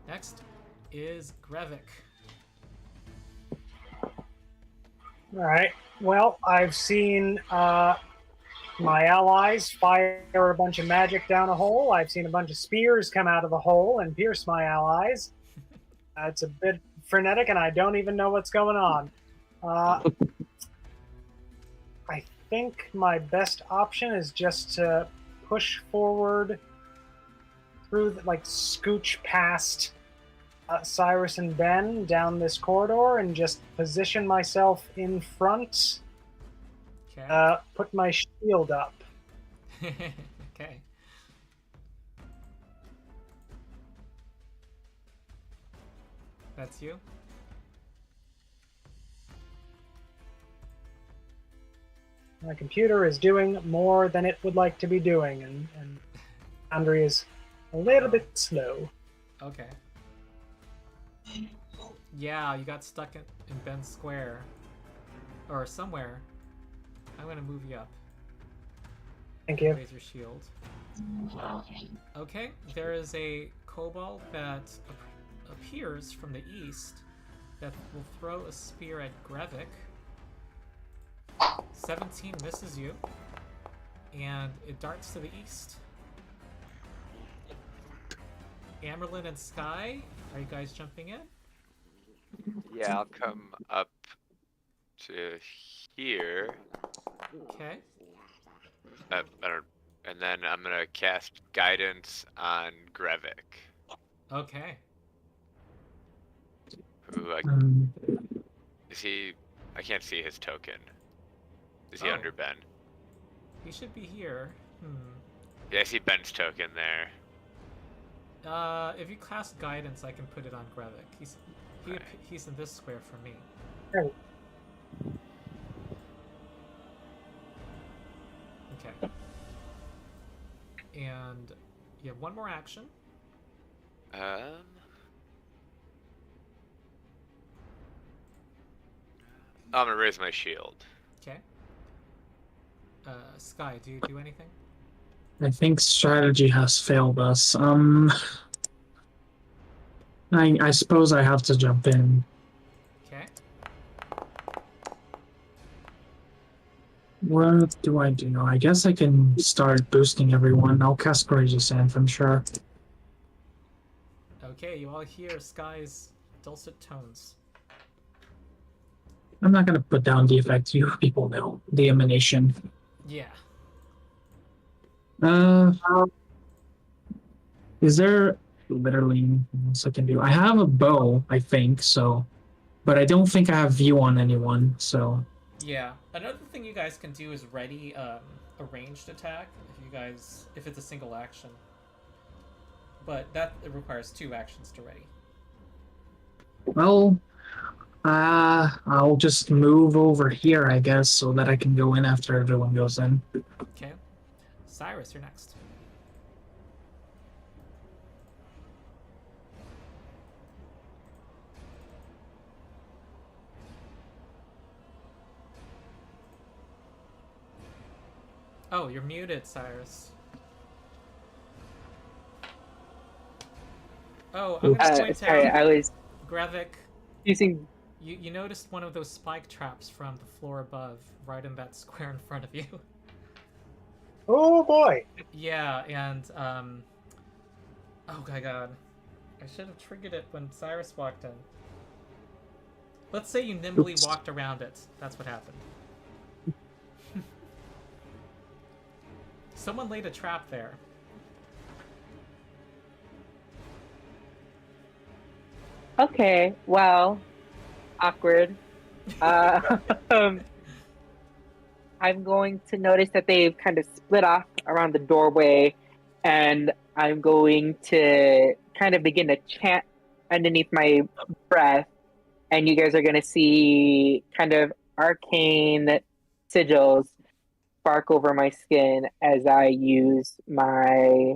A: Next is Grevik.
D: All right. Well, I've seen my allies fire a bunch of magic down a hole. I've seen a bunch of spears come out of the hole and pierce my allies. It's a bit frenetic, and I don't even know what's going on. I think my best option is just to push forward through, scooch past Cyrus and Ben down this corridor and just position myself in front.
A: Okay.
D: Put my shield up.
A: Okay. That's you?
D: My computer is doing more than it would like to be doing, and Andre is a little bit slow.
A: Okay. Yeah, you got stuck in Ben's square. Or somewhere. I'm gonna move you up.
D: Thank you.
A: Raise your shield. Okay, there is a kobold that appears from the east that will throw a spear at Grevik. 17 misses you, and it darts to the east. Amerlin and Sky, are you guys jumping in?
E: Yeah, I'll come up to here.
A: Okay.
E: And then I'm gonna cast guidance on Grevik.
A: Okay.
E: Who is he? I can't see his token. Is he under Ben?
A: He should be here.
E: Yeah, I see Ben's token there.
A: If you cast guidance, I can put it on Grevik.
E: Right.
A: He's in this square for me.
D: Oh,
A: Okay. And you have one more action.
E: I'm gonna raise my shield.
A: Okay. Sky, do you do anything?
B: I think strategy has failed us. I suppose I have to jump in.
A: Okay.
B: What do I do now? I guess I can start boosting everyone. I'll cast Courageous Anthem, sure.
A: Okay, you all hear Sky's dulcet tones.
B: I'm not gonna put down the effect. You people know the emanation.
A: Yeah.
B: Uh, is there literally anything else I can do? I have a bow, I think so, but I don't think I have view on anyone. So
A: Yeah. Another thing you guys can do is ready a ranged attack if it's a single action. But it requires 2 actions to ready.
B: well, I'll just move over here, I guess, so that I can go in after everyone goes in.
A: Okay. Cyrus, you're next. Oh, you're muted, Cyrus. Oh, I'm gonna point
F: Sorry,
A: out,
F: I was
A: Grevik,
F: using.
A: you noticed one of those spike traps from the floor above, right in that square in front of you.
D: oh boy.
A: Yeah, and oh my god, I should have triggered it when Cyrus walked in. Let's say you nimbly
B: Oops.
A: walked around it. That's what happened. Someone laid a trap there.
F: Okay, well, awkward. Um, I'm going to notice that they've kind of split off around the doorway, and I'm going to kind of begin to chant underneath my breath, and you guys are going to see kind of arcane sigils spark over my skin as I use my.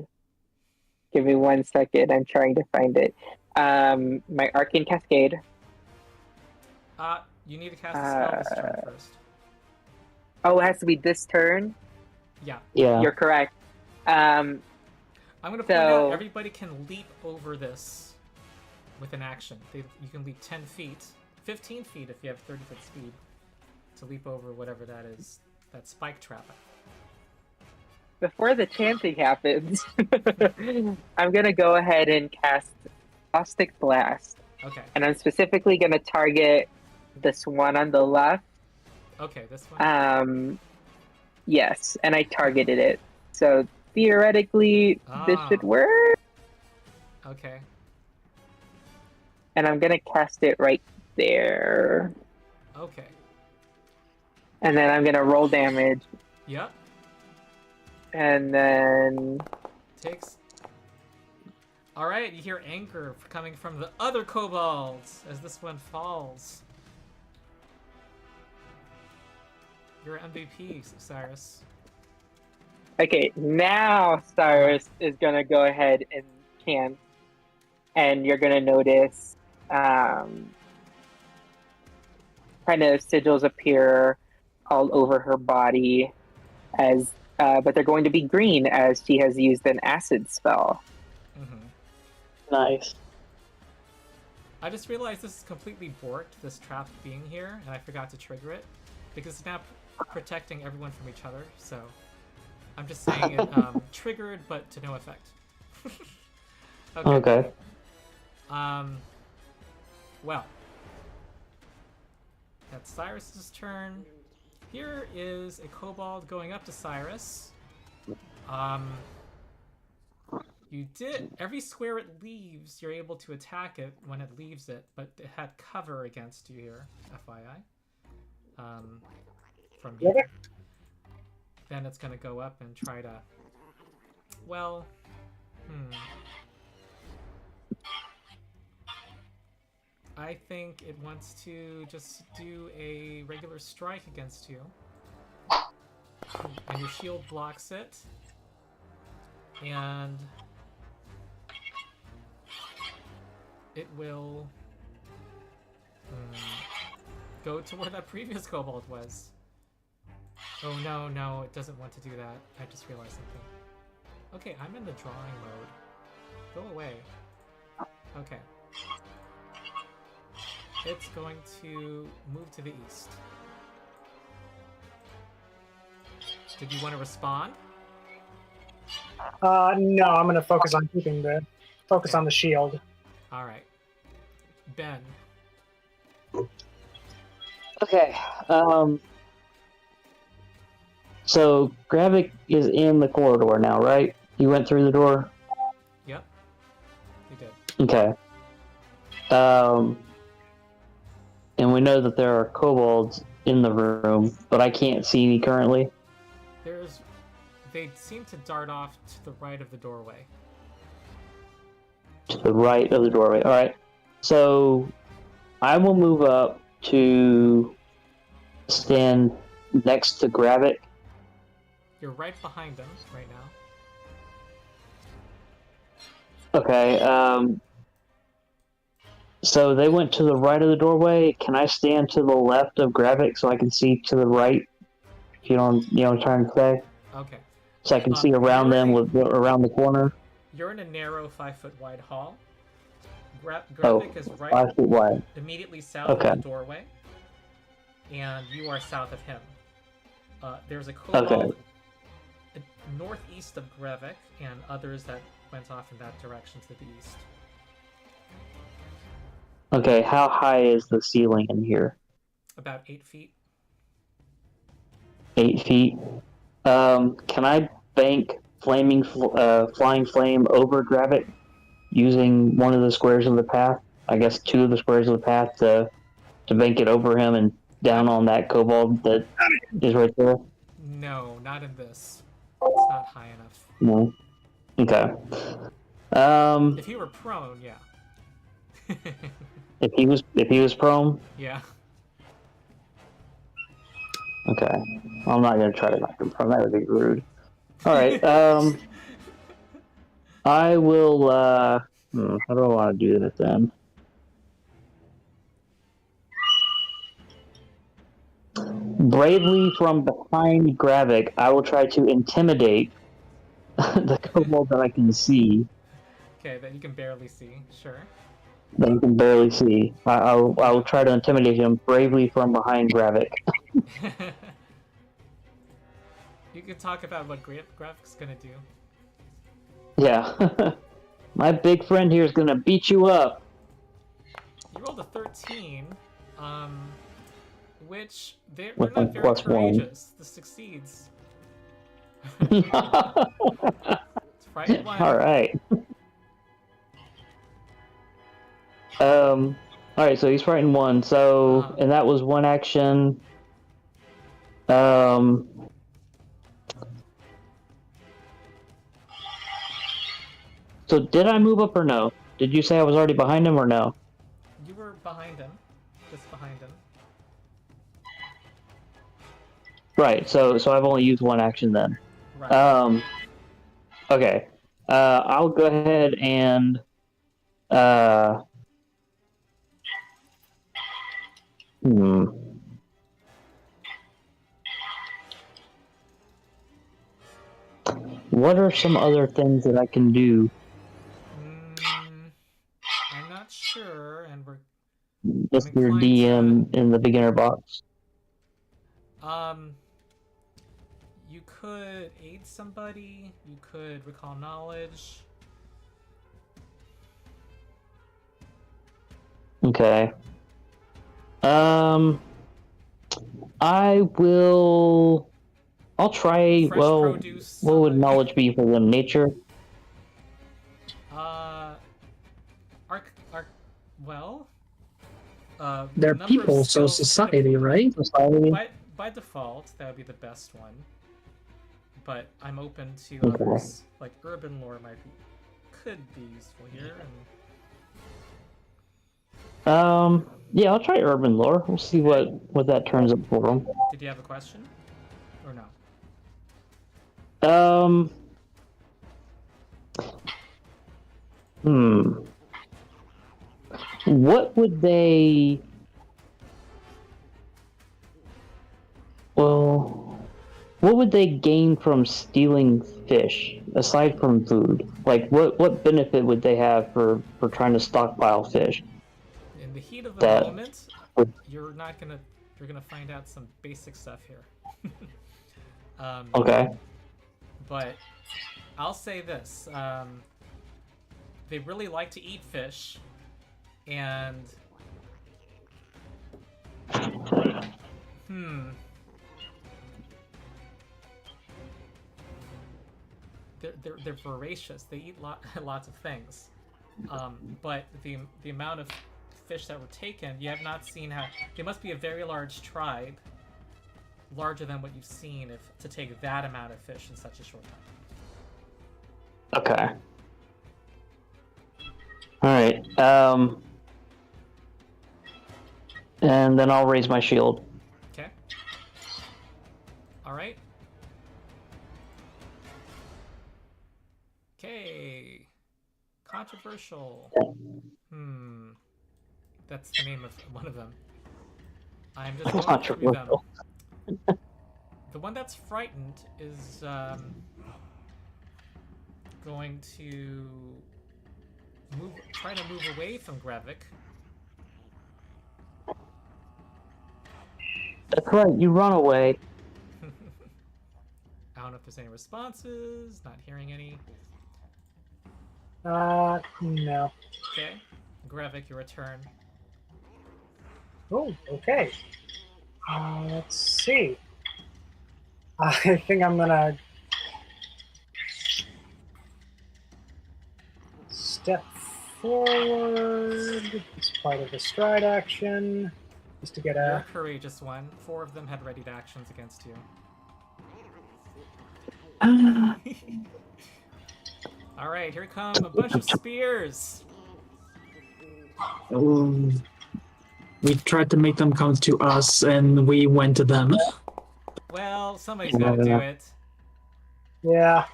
F: Give me 1 second. I'm trying to find it. My arcane cascade.
A: You need to cast a spell this turn first.
F: Oh, it has to be this turn.
A: Yeah.
H: Yeah.
F: You're correct.
A: I'm gonna point out
F: So-
A: everybody can leap over this with an action. You can leap 10 feet, 15 feet if you have 30-foot speed to leap over whatever that is. That spike trap.
F: Before the chanting happens, I'm gonna go ahead and cast Caustic Blast,
A: Okay.
F: and I'm specifically gonna target this one on the left.
A: Okay, this one.
F: Yes, and I targeted it. So theoretically, this
A: Ah.
F: should work.
A: Okay.
F: And I'm gonna cast it right there.
A: Okay.
F: And then I'm gonna roll damage.
A: Yep.
F: And then
A: Takes. Alright, you hear anger coming from the other kobolds as this one falls. You're MVP, Cyrus.
F: okay, now Cyrus is gonna go ahead and chant, and you're gonna notice kind of sigils appear all over her body, as but they're going to be green as she has used an acid spell.
A: Mm-hmm.
H: Nice.
A: I just realized this is completely borked, this trap being here, and I forgot to trigger it, because it's now protecting everyone from each other, so I'm just saying it triggered, but to no effect.
H: Okay.
A: Well, that's Cyrus's turn. Here is a kobold going up to Cyrus. You did every square it leaves, you're able to attack it when it leaves it, but it had cover against you here, FYI. From here. Then it's gonna go up and try to. Well, I think it wants to just do a regular strike against you. And your shield blocks it. And it will go to where that previous kobold was. Oh no, no, it doesn't want to do that. I just realized something. Okay, I'm in the drawing mode. Go away. Okay. It's going to move to the east. Did you want to respond?
D: No, I'm gonna focus on keeping the focus on the shield.
A: All right. Ben.
H: Okay. So Gravik is in the corridor now, right? You went through the door?
A: Yep. You did.
H: Okay. And we know that there are kobolds in the room, but I can't see any currently.
A: They seem to dart off to the right of the doorway.
H: To the right of the doorway. Alright. So I will move up to stand next to Gravik.
A: You're right behind them right now.
H: Okay, so they went to the right of the doorway. Can I stand to the left of Gravik so I can see to the right? If you know what I'm trying to say?
A: Okay.
H: So I can see around them around the corner.
A: You're in a narrow 5-foot wide hall.
H: Oh,
A: Gravik is right
H: 5 feet wide.
A: immediately south of the doorway. And you are south of him. There's a kobold northeast of Gravik and others that went off in that direction to the east.
H: Okay, how high is the ceiling in here?
A: About 8 feet.
H: 8 feet. Can I bank flying flame over Gravik using one of the squares of the path? I guess 2 of the squares of the path to bank it over him and down on that kobold that is right there?
A: No, not in this. It's not high enough.
H: No. Okay.
A: If he were prone, yeah.
H: If he was prone?
A: Yeah.
H: Okay. I'm not gonna try to knock him prone. That would be rude. Alright, I will, how do I want to do this then? Bravely from behind Gravik, I will try to intimidate the kobold that I can see.
A: Okay, that you can barely see, sure.
H: That you can barely see. I will try to intimidate him bravely from behind Gravik.
A: You can talk about what Gravik's gonna do.
H: Yeah. My big friend here is gonna beat you up.
A: You rolled a 13, which they're
H: With
A: not
H: my
A: very
H: +1.
A: courageous. This succeeds. It's frightened one.
H: Alright. Alright, so he's frightened 1, so and that was 1 action. So did I move up or no? Did you say I was already behind him or no?
A: You were behind him. Just behind him.
H: Right, so I've only used 1 action then.
A: Right.
H: Okay. I'll go ahead and What are some other things that I can do?
A: I'm not sure, and we're...
H: Mr. DM in the beginner box.
A: You could aid somebody, you could recall knowledge.
H: Okay. I'll try,
A: Fresh
H: well,
A: produce,
H: what would knowledge be for them? Nature?
B: They're
A: number of
B: people, so
A: skills-
B: society, right?
H: Society?
A: By default, that would be the best one. But I'm open to
H: Okay.
A: others. Like urban lore could be useful here. And
H: Yeah, I'll try urban lore. We'll see what that turns up for him.
A: Did you have a question? Or no?
H: What would they... Well, what would they gain from stealing fish, aside from food? Like, what benefit would they have for trying to stockpile fish?
A: In the heat of the
H: That-
A: moment, you're gonna find out some basic stuff here.
H: Okay.
A: But I'll say this: they really like to eat fish, and they're voracious. They eat lots of things. But the amount of fish that were taken, you have not seen how. They must be a very large tribe, larger than what you've seen, to take that amount of fish in such a short time.
H: Okay. Alright, and then I'll raise my shield.
A: Okay. All right. Okay. Controversial. That's the name of one of them. I'm just going through them.
H: Controversial.
A: The one that's frightened is going to try to move away from Grevik.
H: That's right, you run away.
A: I don't know if there's any responses. Not hearing any.
D: No.
A: Okay. Grevik, your return.
D: Oh, okay. Let's see. I think I'm gonna step forward. It's part of the stride action, just to get
A: You're
D: a.
A: a courageous one. 4 of them had readied actions against you. All right, here come a bunch of spears.
B: We tried to make them come to us, and we went to them.
A: Well, somebody's got to do it.
D: Yeah.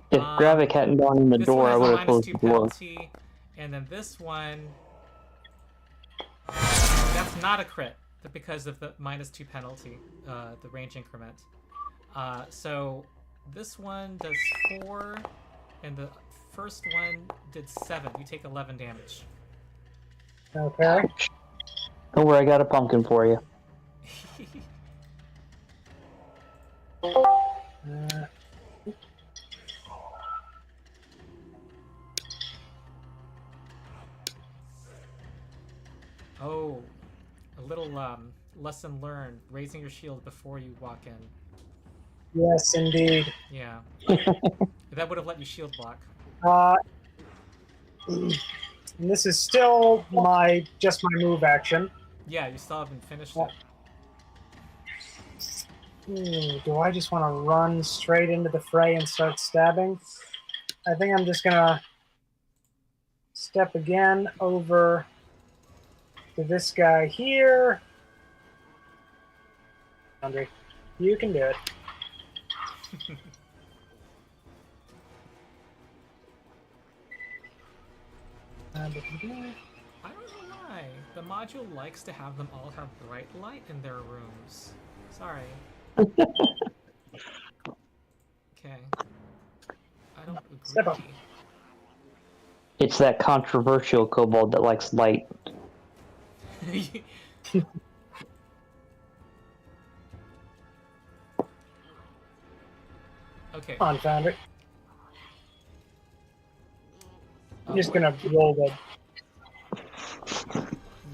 H: If Gravik hadn't gone in the
A: This
H: door, I
A: one
H: would
A: has
H: have
A: a
H: closed
A: -2
H: the door.
A: penalty, and then this one, that's not a crit because of the -2 penalty, the range increment. So this one does 4, and the first one did 7. You take 11 damage.
D: Okay.
H: Don't worry, I got a pumpkin for you.
A: Oh, a little lesson learned: raising your shield before you walk in.
D: Yes, indeed.
A: Yeah, that would have let you shield block.
D: And this is still just my move action.
A: Yeah, you still haven't finished it.
D: Do I just want to run straight into the fray and start stabbing? I think I'm just gonna step again over to this guy here. Andre, you can do it.
A: I don't know why. The module likes to have them all have bright light in their rooms. Sorry. Okay. I don't
D: Step up.
A: agree.
H: It's that controversial kobold that likes light.
A: Okay.
D: Come on, Founder. I'm just gonna roll the.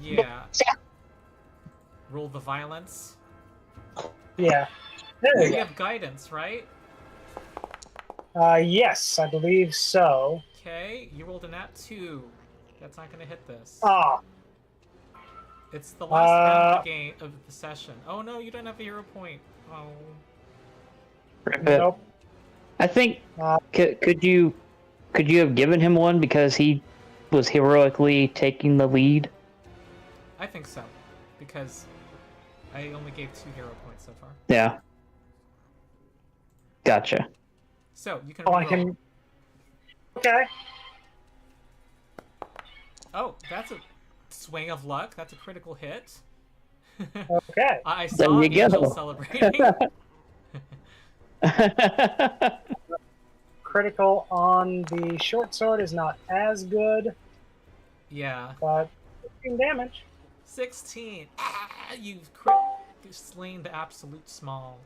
A: Yeah. Roll the violence.
D: Yeah. There we
A: You
D: go.
A: have guidance, right?
D: Yes, I believe so.
A: Okay, you rolled a nat 2. That's not gonna hit this.
D: Ah,
A: It's the last round of the game of the session. Oh no, you don't have a hero point. Oh.
D: nope.
H: I think could you have given him one because he was heroically taking the lead?
A: I think so, because I only gave 2 hero points so far.
H: Yeah. Gotcha.
A: So you can.
D: Oh, I
A: reroll.
D: can. Okay.
A: Oh, that's a swing of luck. That's a critical hit.
D: Okay.
A: I
H: There
A: saw
H: you go.
A: Angel celebrating.
D: Critical on the short sword is not as good,
A: Yeah.
D: but 15 damage.
A: 16. You've slain the absolute small.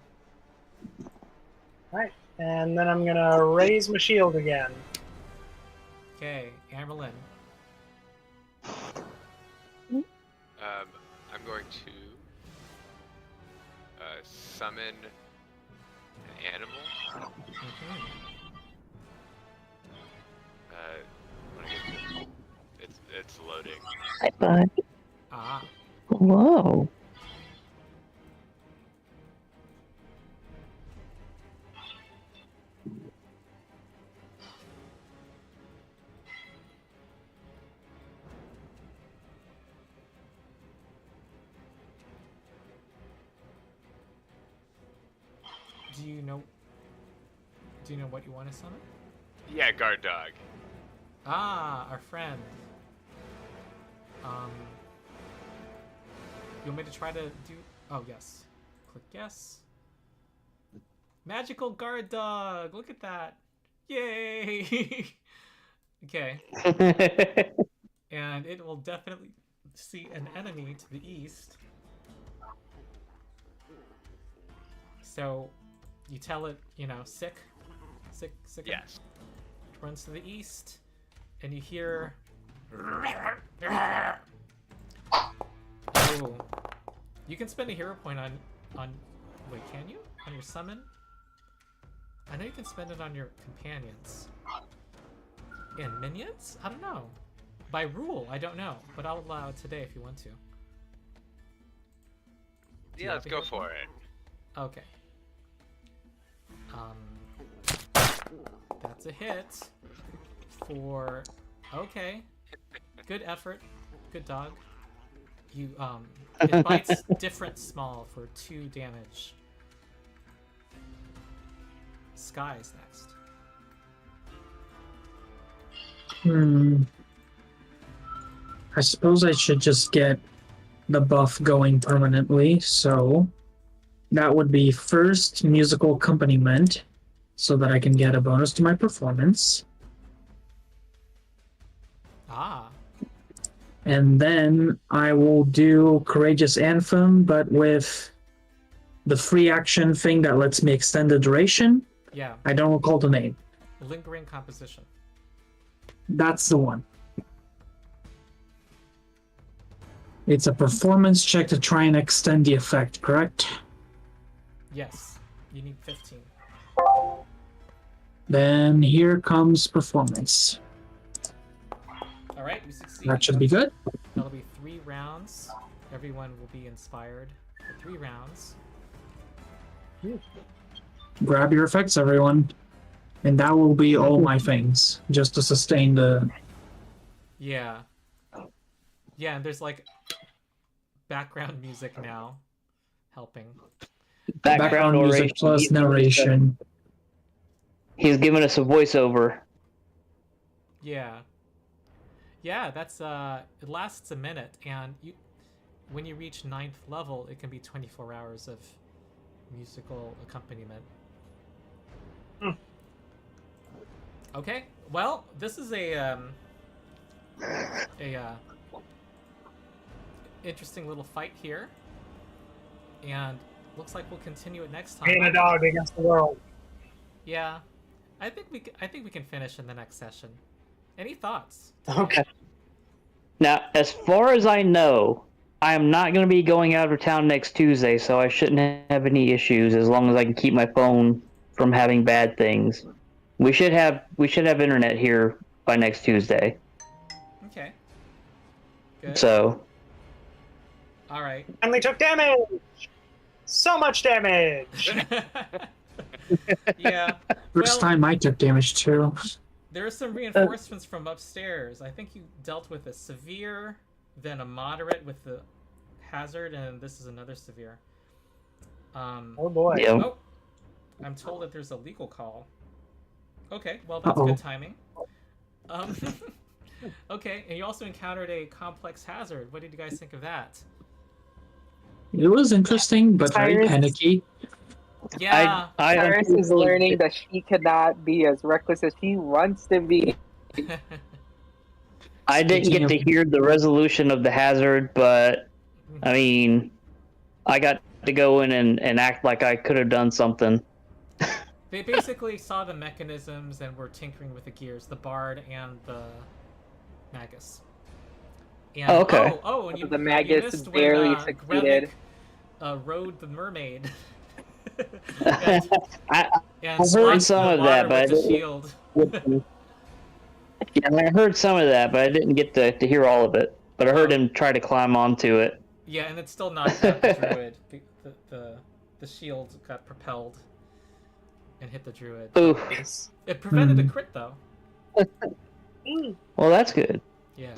D: Right. And then I'm gonna raise my shield again.
A: Okay, Amerlin.
E: I'm going to summon an animal.
A: Mm-hmm.
E: When I get to, it's loading.
H: Hi, bud.
A: Ah.
H: Whoa.
A: Do you know what you want to summon?
E: Yeah, guard dog.
A: Ah, our friend. You want me to try to do... Oh, yes. Click yes. Magical guard dog! Look at that! Yay! Okay. And it will definitely see an enemy to the east. So, you tell it, sick.
E: Yes.
A: It runs to the east, and you hear... Oh. You can spend a hero point on... Wait, can you? On your summon? I know you can spend it on your companions. And minions? I don't know. By rule, I don't know. But I'll allow it today if you want to. Do you
E: Yeah, let's
A: have a
E: go
A: hero
E: for
A: point?
E: it.
A: Okay. That's a hit for... Okay. Good effort. Good dog. You, it bites different small for 2 damage. Sky's next.
B: I suppose I should just get the buff going permanently, so that would be first musical accompaniment, so that I can get a bonus to my performance.
A: Ah.
B: And then I will do Courageous Anthem, but with the free action thing that lets me extend the duration.
A: Yeah.
B: I don't recall the name.
A: Lingering composition.
B: That's the one. It's a performance check to try and extend the effect, correct?
A: Yes. You need 15.
B: Then here comes performance.
A: Alright, you succeed.
B: That should be good.
A: That'll be 3 rounds. Everyone will be inspired for 3 rounds.
B: Grab your effects, everyone. And that will be all my things, just to sustain the...
A: Yeah. Yeah, and there's like background music now helping.
B: Background music plus narration.
H: He's giving us a voiceover.
A: Yeah. Yeah, that's it lasts a minute, and when you reach 9th level, it can be 24 hours of musical accompaniment. Okay, well, this is a interesting little fight here, and looks like we'll continue it next time.
D: Being a dog against the world.
A: Yeah, I think we can finish in the next session. Any thoughts?
D: Okay.
H: Now, as far as I know, I am not going to be going out of town next Tuesday, so I shouldn't have any issues as long as I can keep my phone from having bad things. We should have internet here by next Tuesday.
A: Okay. Good.
H: So.
A: All right.
D: Finally took damage. So much damage.
A: Yeah.
B: First time I took damage too.
A: There are some reinforcements from upstairs. I think you dealt with a severe then a moderate with the hazard, and this is another severe.
D: Oh boy.
H: Yeah.
A: Oh, I'm told that there's a legal call. Okay, well that's good timing. Okay, and you also encountered a complex hazard. What did you guys think of that?
B: It was interesting, but very
F: Cyrus-
B: panicky.
A: Yeah.
F: Paris is learning that she cannot be as reckless as she wants to be.
H: I didn't get to hear the resolution of the hazard, but I mean, I got to go in and act like I could have done something.
A: They basically saw the mechanisms and were tinkering with the gears, the bard and the magus. And,
H: Oh, okay.
A: Oh, and
F: The
A: you
F: magus
A: missed
F: barely
A: when,
F: succeeded.
A: Grevik, rode the mermaid.
H: I
A: and
H: heard
A: sliced
H: some
A: the
H: of that,
A: water
H: but
A: with the shield.
H: yeah, I heard some of that, but I didn't get to hear all of it. But I heard him try to climb onto it.
A: Yeah, and it still knocked out the druid. The shield got propelled and hit the druid.
H: Ooh.
A: It prevented a crit though.
H: Well, that's good.
A: Yeah.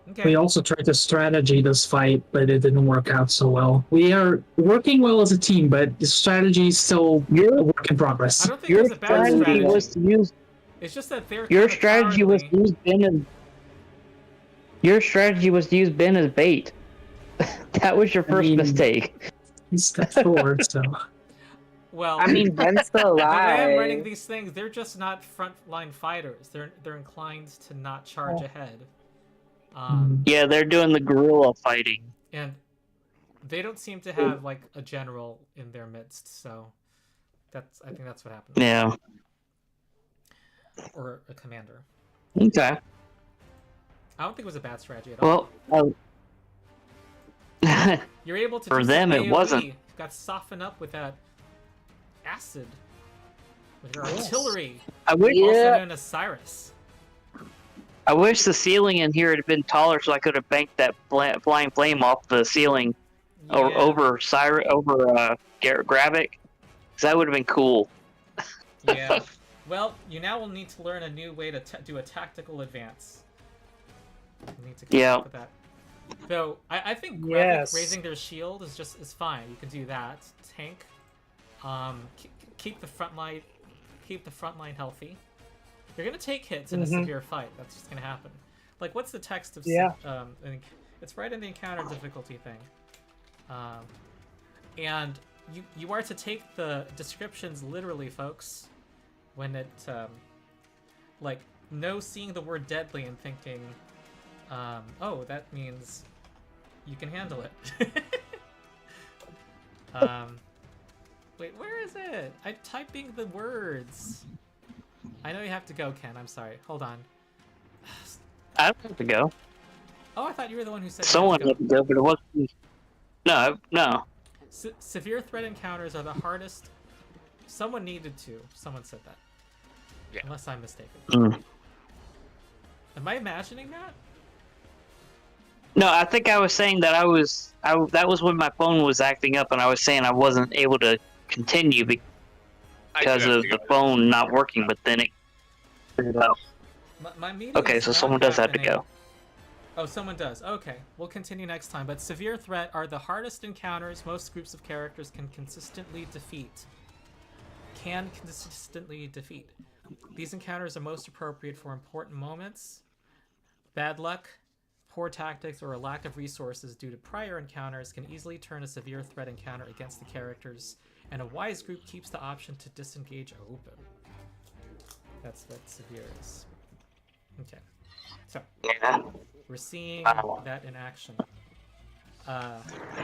A: Okay.
B: We also tried to strategy this fight, but it didn't work out so well. We are working well as a team, but the strategy is still a work in
A: I
B: progress.
A: don't think
H: Your
A: it was a bad
H: strategy
A: strategy.
H: was to use.
A: It's just that they're
H: Your
A: kind of
H: strategy was
A: cowardly.
H: to use Ben as. Your strategy was to use Ben as bait. That was your first
B: mean-
H: mistake.
B: He stepped forward, so
A: Well,
F: I mean, Ben's still
A: the way I'm running
F: alive.
A: these things, they're just not frontline fighters. They're inclined to not charge ahead.
H: Yeah, they're doing the guerrilla fighting.
A: And they don't seem to have like a general in their midst, so I think that's what happened.
H: Yeah.
A: Or a commander.
H: Okay.
A: I don't think it was a bad strategy at all.
H: Well,
A: You're able to
H: for
A: do
H: them,
A: some
H: it
A: AoE.
H: wasn't.
A: You got softened up with that acid. With your artillery.
H: I wish.
A: Also known as Cyrus.
H: I wish the ceiling in here had been taller so I could have banked that flying flame off the ceiling or
A: Yeah.
H: over Gravik. 'Cause that would have been cool.
A: Yeah. Well, you now will need to learn a new way to do a tactical advance. You need to keep
H: Yeah.
A: up with that. Though I think
D: Yes.
A: raising their shield is fine. You can do that. Tank. Keep the front line healthy. You're gonna take hits in a severe fight. That's just gonna happen. Like, what's the text of?
D: Yeah.
A: I think it's right in the encounter difficulty thing. And you are to take the descriptions literally, folks. When it like seeing the word deadly and thinking, oh, that means you can handle it. Wait, where is it? I'm typing the words. I know you have to go, Ken. I'm sorry. Hold on.
H: I don't have to go.
A: Oh, I thought you were the one who said
H: Someone
A: you had
H: had to go, but it wasn't. No.
A: Severe threat encounters are the hardest. Someone needed to. Someone said that.
E: Yeah.
A: Unless I'm mistaken.
H: Mm.
A: Am I imagining that?
H: No, I think I was saying that that was when my phone was acting up, and I was saying I wasn't able to continue
E: I do
H: because
E: have
H: of
E: to
H: the
E: go.
H: phone not working. But then it.
A: My meeting
H: Okay,
A: is
H: so
A: not
H: someone does have to
A: happening.
H: go.
A: Oh, someone does. Okay, we'll continue next time. But severe threat are the hardest encounters most groups of characters can consistently defeat. These encounters are most appropriate for important moments. Bad luck, poor tactics, or a lack of resources due to prior encounters can easily turn a severe threat encounter against the characters, and a wise group keeps the option to disengage open. That's what severe is. Okay. So,
H: Yeah.
A: we're seeing
H: Wow.
A: that in action.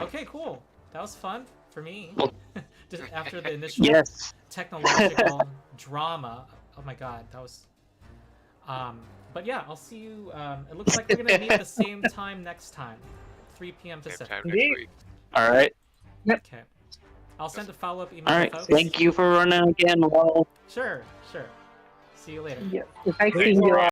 A: Okay, cool. That was fun for me. Just after the initial
H: Yes.
A: technological drama. Oh my god, that was... but yeah, I'll see you... it looks like we're gonna meet at the same time next time. 3 p.m.
E: Same
A: Pacific.
E: time
D: Indeed.
E: next week.
H: All right.
A: Okay. I'll send a follow-up email,
H: All right.
A: folks.
H: Thank you for running again, Lowell.
A: Sure. See you later.
F: If I
D: Please
F: see you